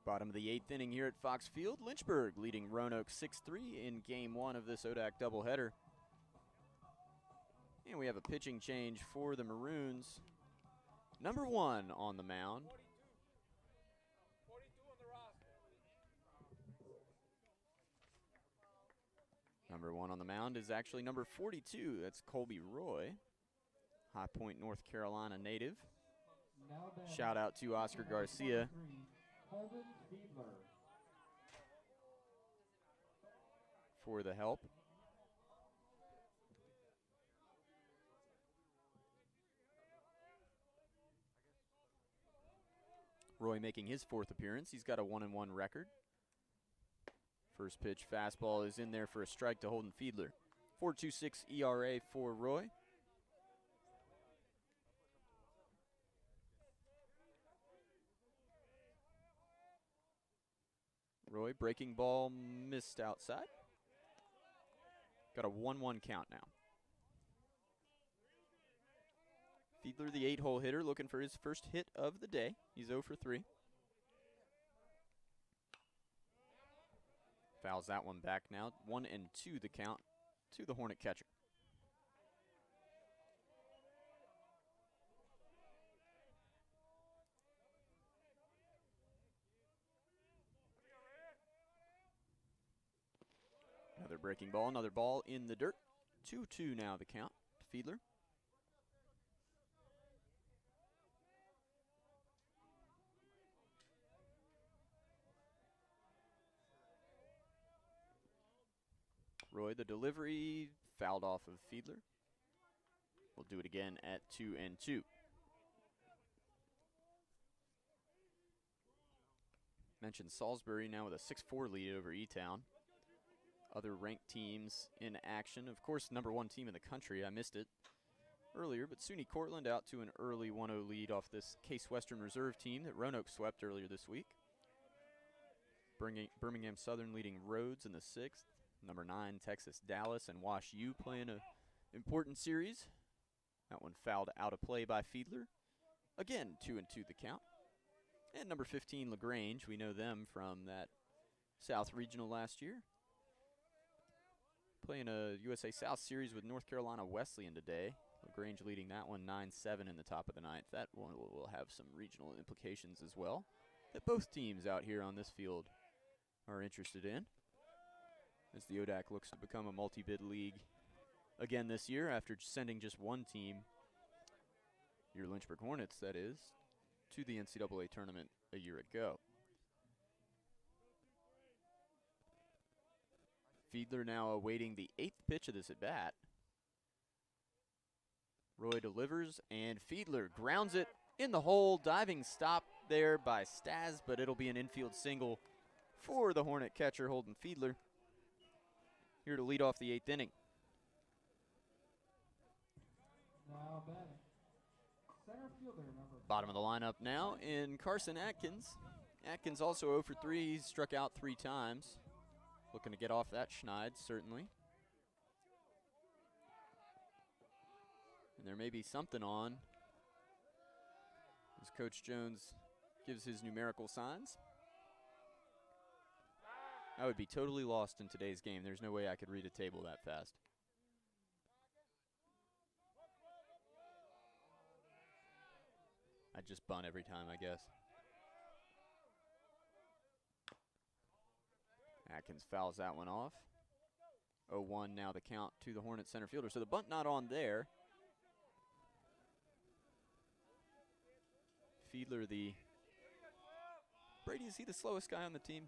Bottom of the 8th inning here at Fox Field. Lynchburg leading Roanoke 6-3 in Game 1 of this ODAC doubleheader. And we have a pitching change for the Maroons. Number 1 on the mound. 42 on the roster. Number 1 on the mound is actually number 42. That's Colby Roy, High Point, North Carolina native. Shout out to Oscar Garcia. For the help. Roy making his 4th appearance. He's got a 1-1 record. First pitch fastball is in there for a strike to Holden Fiedler. 4.26 ERA for Roy. Roy breaking ball missed outside. Got a 1-1 count now. Fiedler, the 8-hole hitter, looking for his first hit of the day. He's 0 for 3. Fouls that one back now. 1-2 the count to the Hornet catcher. Another breaking ball, another ball in the dirt. 2-2 now the count to Fiedler. Roy, the delivery fouled off of Fiedler. We'll do it again at 2-2. Mentioned Salisbury now with a 6-4 lead over E-Town. Other ranked teams in action. Of course, number 1 team in the country. I missed it earlier, but SUNY Cortland out to an early 1-0 lead off this Case Western Reserve team that Roanoke swept earlier this week. Birmingham Southern leading Rhodes in the 6th. Number 9, Texas Dallas and Wash U playing an important series. That one fouled out of play by Fiedler. Again, 2-2 the count. And number 15, LaGrange. We know them from that South Regional last year. Playing a USA South series with North Carolina Wesleyan today. LaGrange leading that one 9-7 in the top of the 9th. That one will have some regional implications as well that both teams out here on this field are interested in, as the ODAC looks to become a multi-bid league again this year after sending just one team, your Lynchburg Hornets that is, to the NCAA tournament a year ago. Fiedler now awaiting the 8th pitch of this at-bat. Roy delivers, and Fiedler grounds it in the hole. Diving stop there by Staz, but it'll be an infield single for the Hornet catcher, Holden Fiedler, here to lead off the 8th inning. Now batting. Center fielder number Bottom of the lineup now in Carson Atkins. Atkins also 0 for 3. He's struck out 3 times. Looking to get off that schneid, certainly. And there may be something on as Coach Jones gives his numerical signs. I would be totally lost in today's game. There's no way I could read a table that fast. I'd just bunt every time, I guess. Atkins fouls that one off. 0-1 now the count to the Hornet center fielder. So the bunt not on there. Fiedler, Brady, is he the slowest guy on the team?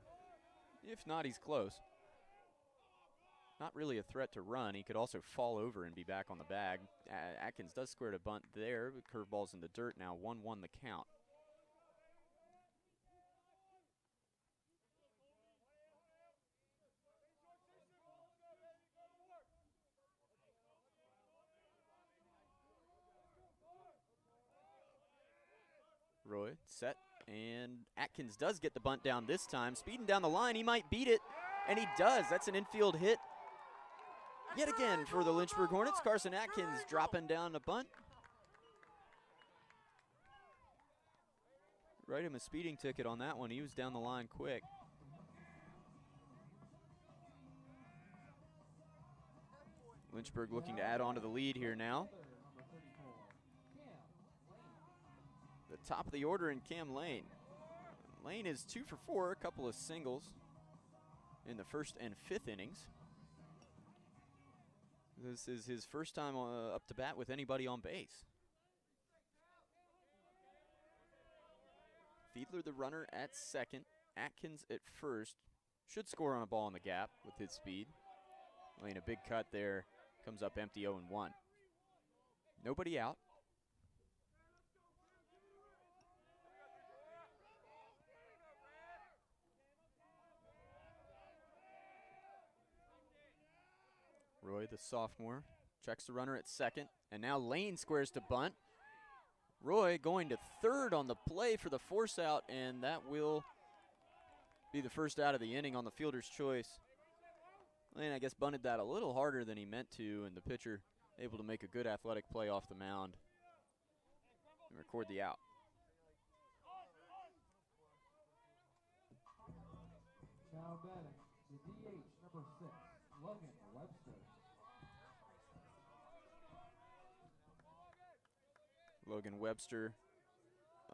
If not, he's close. Not really a threat to run. He could also fall over and be back on the bag. Atkins does square to bunt there. Curveball's in the dirt now. 1-1 the count. Roy set, and Atkins does get the bunt down this time. Speeding down the line, he might beat it, and he does. That's an infield hit yet again for the Lynchburg Hornets. Carson Atkins dropping down the bunt. Write him a speeding ticket on that one. He was down the line quick. Lynchburg looking to add on to the lead here now. The top of the order in Cam Lane. Lane is 2 for 4, a couple of singles in the 1st and 5th innings. This is his first time up to bat with anybody on base. Fiedler the runner at 2nd, Atkins at 1st. Should score on a ball in the gap with his speed. Lane a big cut there, comes up empty 0-1. Nobody out. Roy, the sophomore, checks the runner at 2nd, and now Lane squares to bunt. Roy going to 3rd on the play for the force out, and that will be the first out of the inning on the fielder's choice. Lane, I guess, bunted that a little harder than he meant to, and the pitcher able to make a good athletic play off the mound and record the out. now batting. The DH number 6, Logan Webster. Logan Webster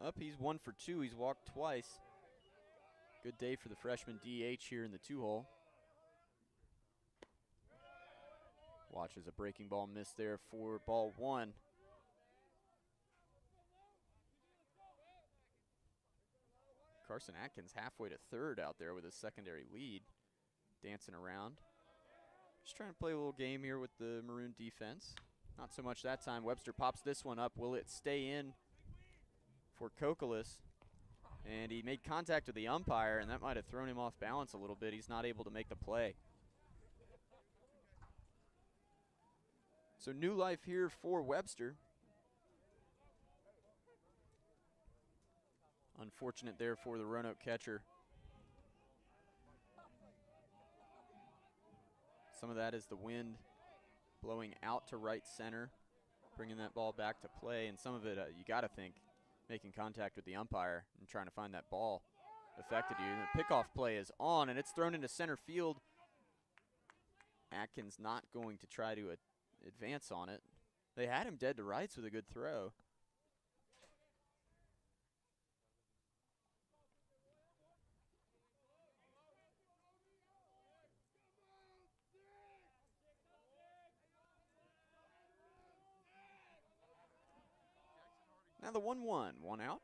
up. He's 1 for 2. He's walked twice. Good day for the freshman DH here in the 2-hole. Watches a breaking ball miss there for ball 1. Carson Atkins halfway to 3rd out there with a secondary lead. Dancing around. Just trying to play a little game here with the Maroon defense. Not so much that time. Webster pops this one up. Will it stay in for Kokolis? And he made contact with the umpire, and that might have thrown him off balance a little bit. He's not able to make the play. So new life here for Webster. Unfortunate there for the Roanoke catcher. Some of that is the wind blowing out to right center, bringing that ball back to play, and some of it, you got to think, making contact with the umpire and trying to find that ball affected you. The pickoff play is on, and it's thrown into center field. Atkins not going to try to advance on it. They had him dead to rights with a good throw. Now the 1-1, one out.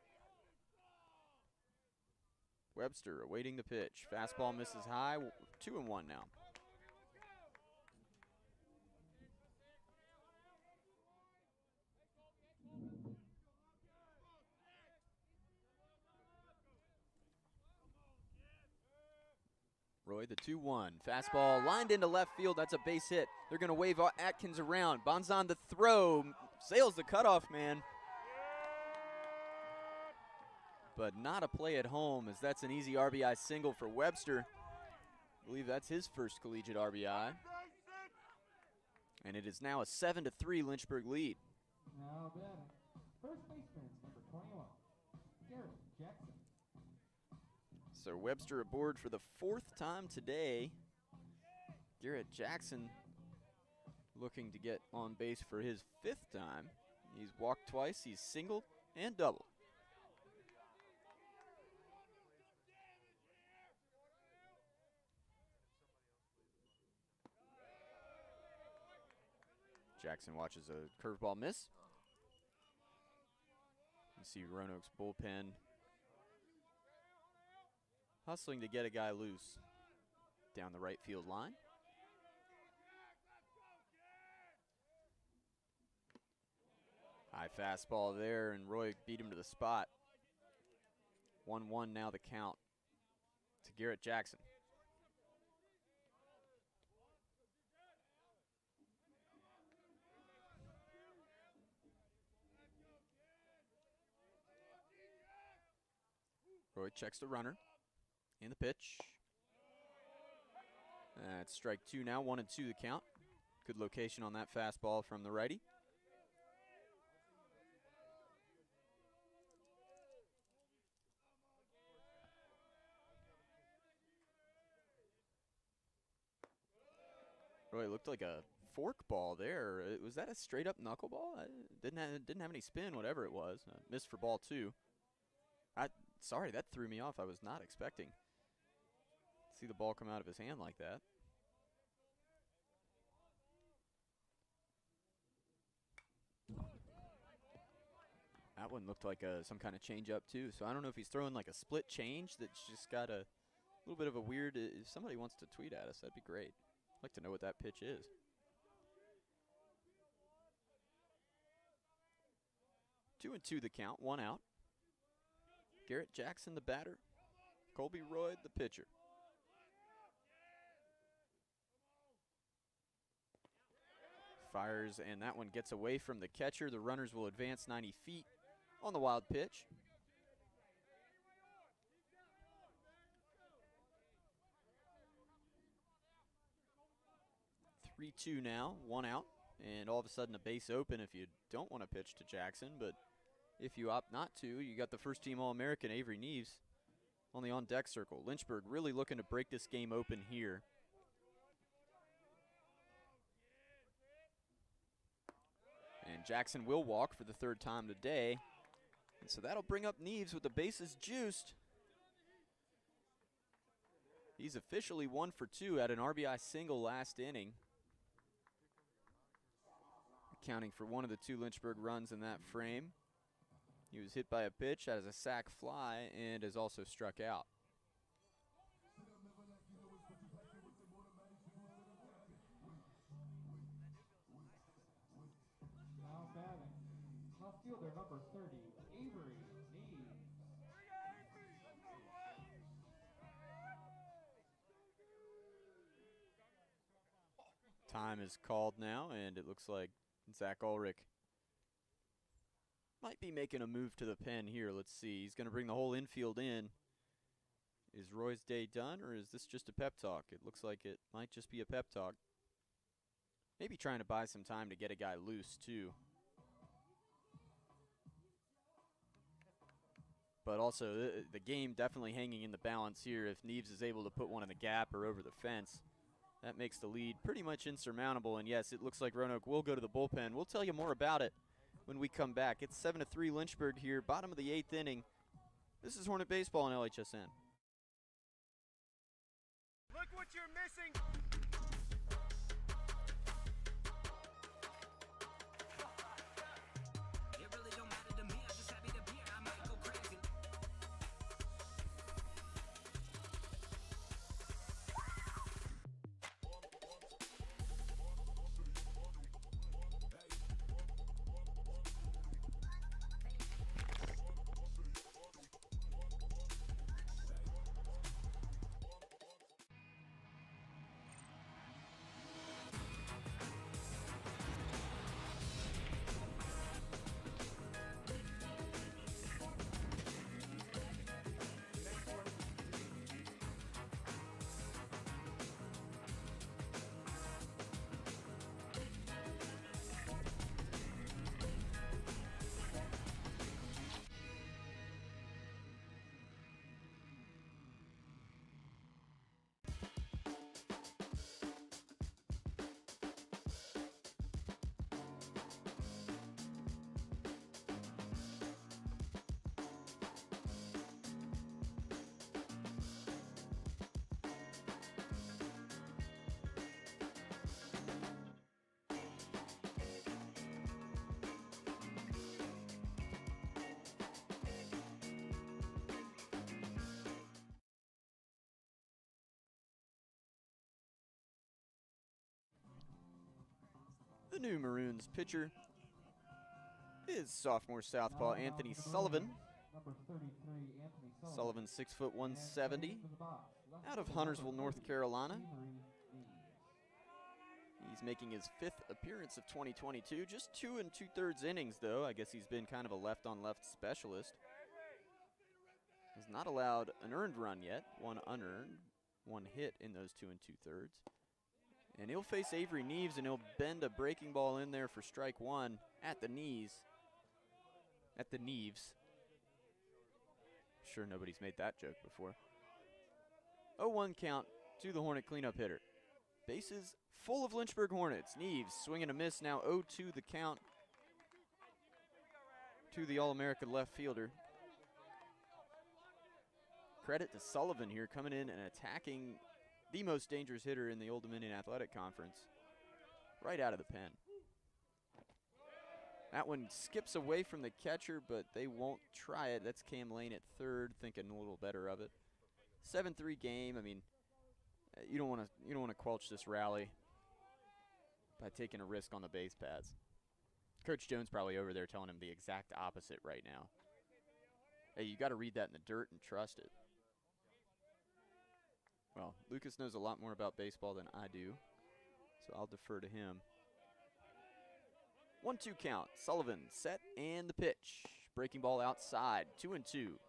Webster awaiting the pitch. Fastball misses high, 2-1 now. Roy, the 2-1. Fastball lined into left field. That's a base hit. They're going to wave Atkins around. Bonzon the throw. Sails the cutoff man. But not a play at home, as that's an easy RBI single for Webster. I believe that's his first collegiate RBI. And it is now a 7-3 Lynchburg lead. Now batting, first baseman, number 21, Garrett Jackson. So Webster aboard for the 4th time today. Garrett Jackson looking to get on base for his 5th time. He's walked twice, he's singled and doubled. Jackson watches a curveball miss. You see Roanoke's bullpen hustling to get a guy loose down the right field line. High fastball there, and Roy beat him to the spot. 1-1 now the count to Garrett Jackson. Roy checks the runner. In the pitch. That's strike 2 now, 1-2 the count. Good location on that fastball from the righty. Roy looked like a fork ball there. Was that a straight up knuckleball? Didn't have any spin, whatever it was. Missed for ball 2. Sorry, that threw me off. I was not expecting to see the ball come out of his hand like that. That one looked like some kind of change up too. So I don't know if he's throwing like a split change that's just got a little bit of a weird. If somebody wants to tweet at us, that'd be great. I'd like to know what that pitch is. Two and two the count, 1 out. Garrett Jackson, the batter. Colby Roy, the pitcher. Fires, and that one gets away from the catcher. The runners will advance 90 feet on the wild pitch. Three-two now, 1 out, and all of a sudden a base open if you don't want to pitch to Jackson, but if you opt not to, you got the first-team All-American Avery Neves on the on-deck circle. Lynchburg really looking to break this game open here. And Jackson will walk for the 3rd time today. And so that'll bring up Neves with the bases juiced. He's officially 1 for 2 at an RBI single last inning, accounting for one of the 2 Lynchburg runs in that frame. He was hit by a pitch, has a sac fly, and is also struck out. Time is called now, and it looks like Zach Ulrich might be making a move to the pen here. Let's see. He's going to bring the whole infield in. Is Roy's day done, or is this just a pep talk? It looks like it might just be a pep talk. Maybe trying to buy some time to get a guy loose, too. But also, the game definitely hanging in the balance here. If Neves is able to put one in the gap or over the fence, that makes the lead pretty much insurmountable. And yes, it looks like Roanoke will go to the bullpen. We'll tell you more about it when we come back. It's 7-3 Lynchburg here, bottom of the 8th inning. This is Hornet Baseball on LHSN. Look what you're missing. The new Maroons pitcher is sophomore southpaw Anthony Sullivan. Number 33, Anthony Sullivan, 6 foot 170, out of Huntersville, North Carolina. He's making his 5th appearance of 2022. Just 2 2/3 innings, though. I guess he's been kind of a left-on-left specialist. Has not allowed an earned run yet. 1 unearned, 1 hit in those 2 2/3. And he'll face Avery Neves, and he'll bend a breaking ball in there for strike 1 at the knees. At the Neves. Sure nobody's made that joke before. 0-1 count to the Hornet cleanup hitter. Bases full of Lynchburg Hornets. Neves swinging a miss, now 0-2 the count to the All-America left fielder. Credit to Sullivan here, coming in and attacking the most dangerous hitter in the Old Dominion Athletic Conference right out of the pen. That one skips away from the catcher, but they won't try it. That's Cam Lane at third, thinking a little better of it. 7-3 game. I mean, you don't want to quelch this rally by taking a risk on the base paths. Coach Jones probably over there telling him the exact opposite right now. Hey, you got to read that in the dirt and trust it. Well, Lucas knows a lot more about baseball than I do, so I'll defer to him. 1-2 count. Sullivan set and the pitch. Breaking ball outside. 2-2.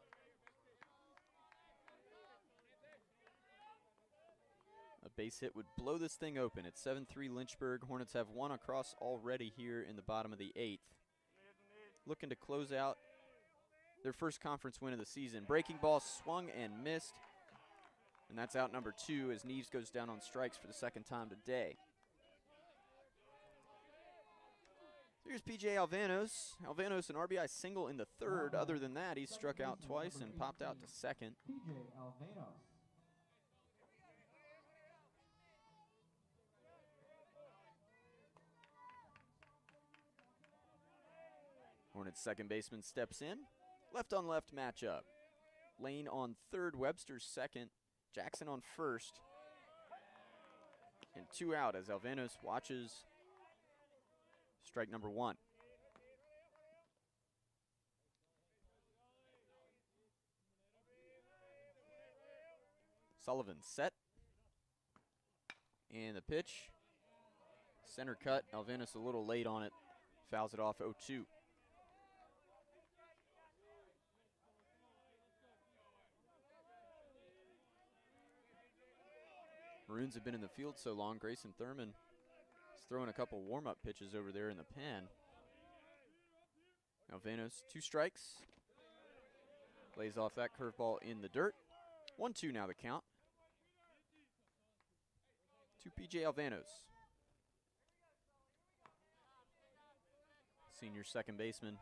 A base hit would blow this thing open. It's 7-3 Lynchburg. Hornets have 1 across already here in the bottom of the 8th. Looking to close out their first conference win of the season. Breaking ball swung and missed. And that's out number 2 as Neves goes down on strikes for the second time today. Here's P.J. Alvanos. Alvanos an RBI single in the 3rd. Other than that, he's struck out twice and popped out to second. P.J. Alvanos. Hornets second baseman steps in. Left on left matchup. Lane on 3rd, Webster 2nd, Jackson on 1st. And 2 out as Alvanos watches strike number 1. Sullivan set. And the pitch Center cut, Alvanos a little late on it. Fouls it off 0-2. Maroons have been in the field so long, Grayson Thurman is throwing a couple warm-up pitches over there in the pen. Alvanos, 2 strikes. Lays off that curveball in the dirt. 1-2 now the count. To P.J. Alvanos. Senior second baseman.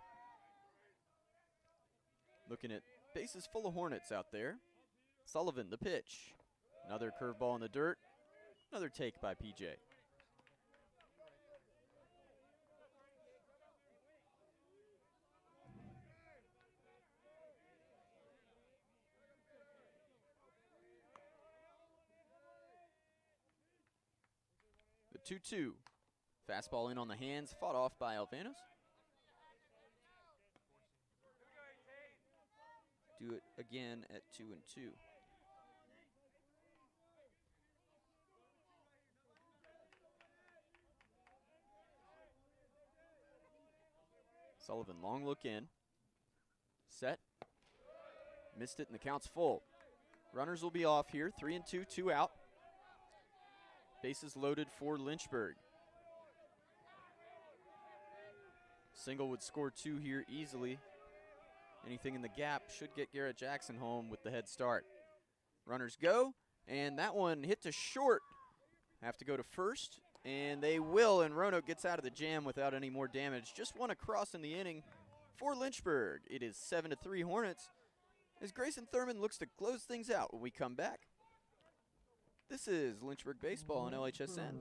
Looking at bases full of Hornets out there. Sullivan, the pitch. Another curveball in the dirt. Another take by P.J. The 2-2. Fastball in on the hands, fought off by Alvanos. Do it again at 2-2. Sullivan, long look in. Set. Missed it and the count's full. Runners will be off here, 3-2, 2 out. Bases loaded for Lynchburg. Single would score 2 here easily. Anything in the gap should get Garrett Jackson home with the head start. Runners go, and that one hit to short. Have to go to first, and they will, and Roanoke gets out of the jam without any more damage. Just one across in the inning for Lynchburg. It is 7-3 Hornets as Grayson Thurman looks to close things out when we come back. This is Lynchburg Baseball on LHSN.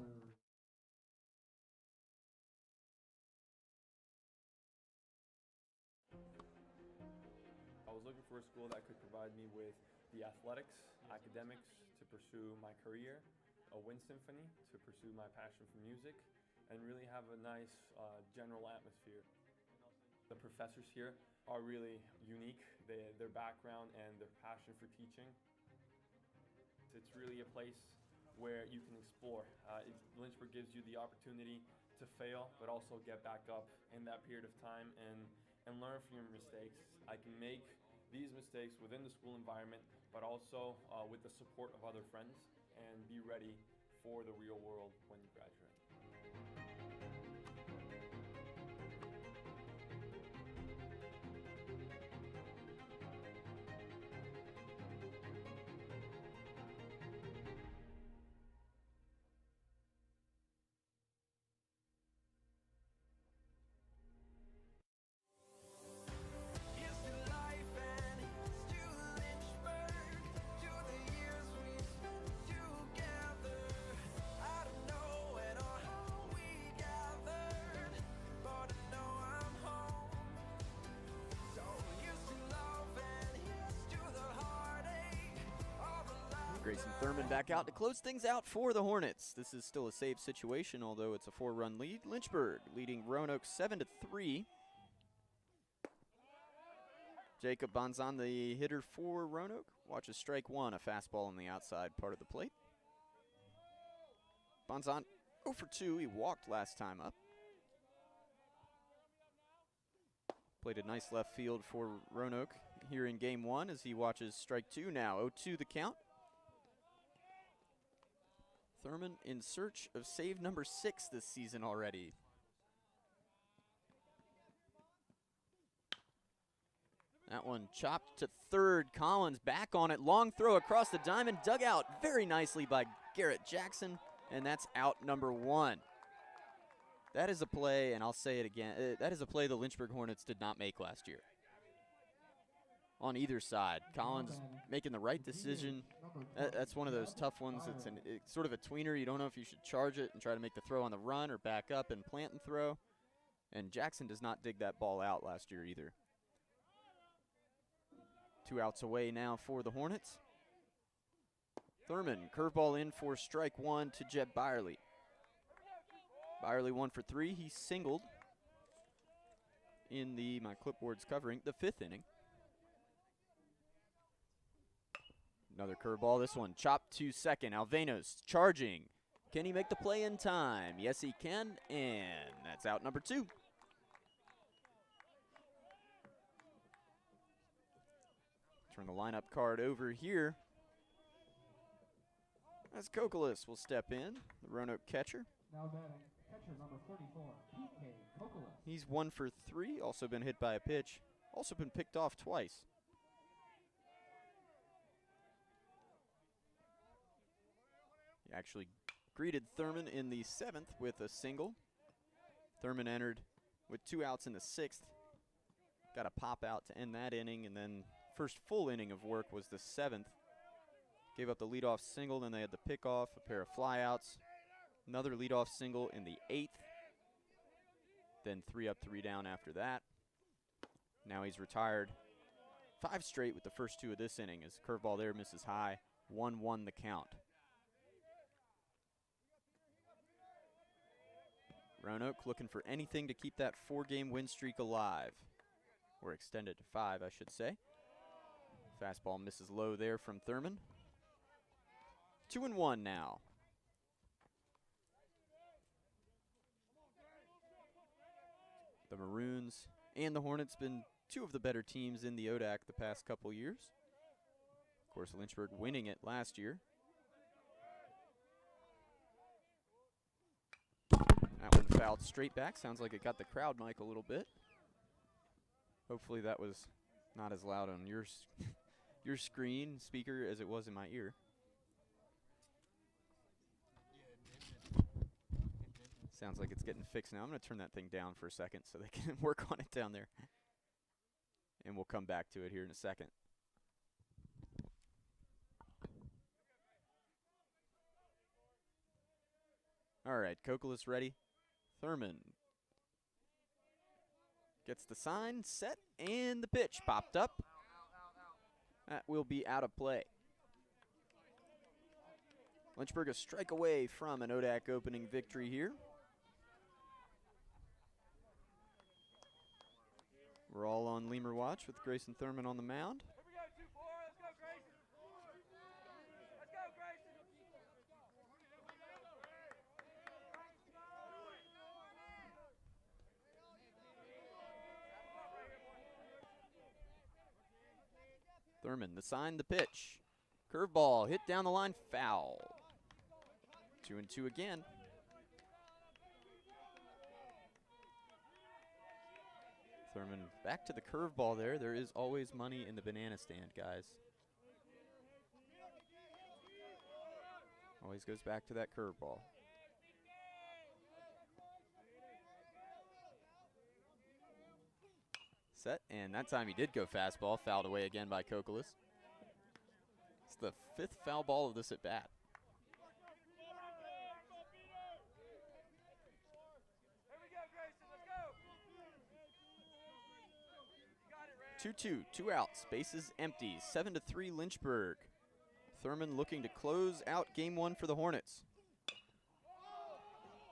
I was looking for a school that could provide me with the athletics, academics to pursue my career, a wind symphony to pursue my passion for music, and really have a nice general atmosphere. The professors here are really unique, their background and their passion for teaching. It's really a place where you can explore. Lynchburg gives you the opportunity to fail, but also get back up in that period of time and learn from your mistakes. I can make these mistakes within the school environment, but also with the support of other friends, and be ready for the real world when you graduate. Grayson Thurman back out to close things out for the Hornets. This is still a safe situation, although it's a 4-run lead. Lynchburg leading Roanoke 7-3. Jacob Bonzon, the hitter for Roanoke, watches strike 1, a fastball on the outside part of the plate. Bonzon 0 for 2. He walked last time up. Played a nice left field for Roanoke here in game 1 as he watches strike 2 now. 0-2 the count. Thurman in search of save number 6 this season already. That one chopped to third. Collins back on it. Long throw across the diamond. Dug out very nicely by Garrett Jackson. And that's out number 1. That is a play, and I'll say it again, that is a play the Lynchburg Hornets did not make last year. On either side. Collins making the right decision. That's one of those tough ones. It's sort of a tweener. You don't know if you should charge it and try to make the throw on the run or back up and plant and throw. And Jackson does not dig that ball out last year either. 2 outs away now for the Hornets. Thurman, curveball in for strike 1 to Jeb Byerly. Byerly 1 for 3. He singled in my clipboard's covering, the 5th inning. Another curveball, this one chopped to second. Alvanos charging, Can he make the play in time? Yes, he can, and that's out number 2. Turn the lineup card over here. As Kokolis will step in, the Roanoke catcher. Now batting, catcher number 34, PK Kokolis. He's 1 for 3, also been hit by a pitch, also been picked off twice. He actually greeted Thurman in the 7th with a single. Thurman entered with 2 outs in the 6th. Got a pop out to end that inning, and then first full inning of work was the 7th. Gave up the leadoff single, then they had the pickoff, a pair of flyouts, another leadoff single in the 8th, then 3 up, 3 down after that. Now he's retired 5 straight with the first 2 of this inning as curveball there misses high, 1-1 the count. Roanoke looking for anything to keep that 4-game win streak alive, or extend it to 5, I should say. Fastball misses low there from Thurman. 2-1 now. The Maroons and the Hornets been 2 of the better teams in the ODAC the past couple years. Of course, Lynchburg winning it last year. That one fouled straight back. Sounds like it got the crowd mic a little bit. Hopefully that was not as loud on your screen speaker as it was in my ear. Sounds like it's getting fixed now. I'm going to turn that thing down for a second so they can work on it down there. And we'll come back to it here in a second. All right, Kokolis ready. Thurman gets the sign, set, and the pitch popped up. That will be out of play. Lynchburg a strike away from an ODAC opening victory here. We're all on Lemur watch with Grayson Thurman on the mound. Here we go, 2-4. Let's go, Grayson. Let's go, Grayson. Thurman, the sign, the pitch. Curveball hit down the line, foul. 2-2 again. Thurman back to the curveball there. There is always money in the banana stand, guys. Always goes back to that curveball. Set, and that time he did go fastball, fouled away again by Kokolis. It's the 5th foul ball of this at bat. 2-2, 2 outs, bases empty, 7-3 Lynchburg. Thurman looking to close out game 1 for the Hornets.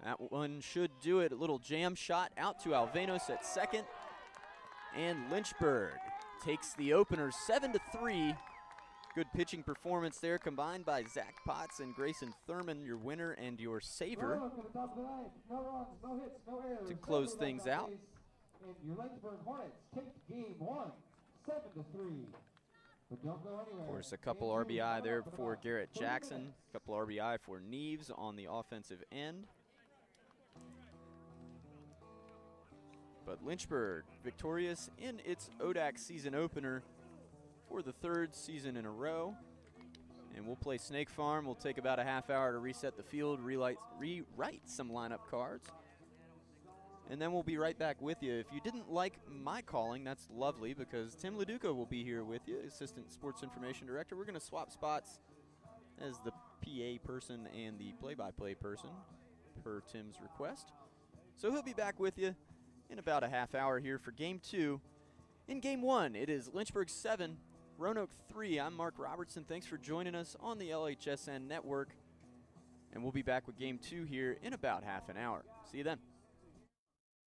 That one should do it. A little jam shot out to Alvenos at second. And Lynchburg takes the opener 7-3. Good pitching performance there combined by Zach Potts and Grayson Thurman, your winner and your saver, to close things out. And your Lynchburg Hornets take game 1, 7-3. But don't go anywhere. Of course, a couple RBI there for Garrett Jackson, a couple RBI for Neves on the offensive end. But Lynchburg victorious in its ODAC season opener for the 3rd season in a row. And we'll play Snake Farm. We'll take about a half hour to reset the field, rewrite some lineup cards. And then we'll be right back with you. If you didn't like my calling, that's lovely because Tim Leduca will be here with you, Assistant Sports Information Director. We're going to swap spots as the PA person and the play-by-play person per Tim's request. So he'll be back with you in about a half hour here for Game 2. In Game 1, it is Lynchburg 7, Roanoke 3. I'm Mark Robertson. Thanks for joining us on the LHSN Network. And we'll be back with Game 2 here in about half an hour. See you then.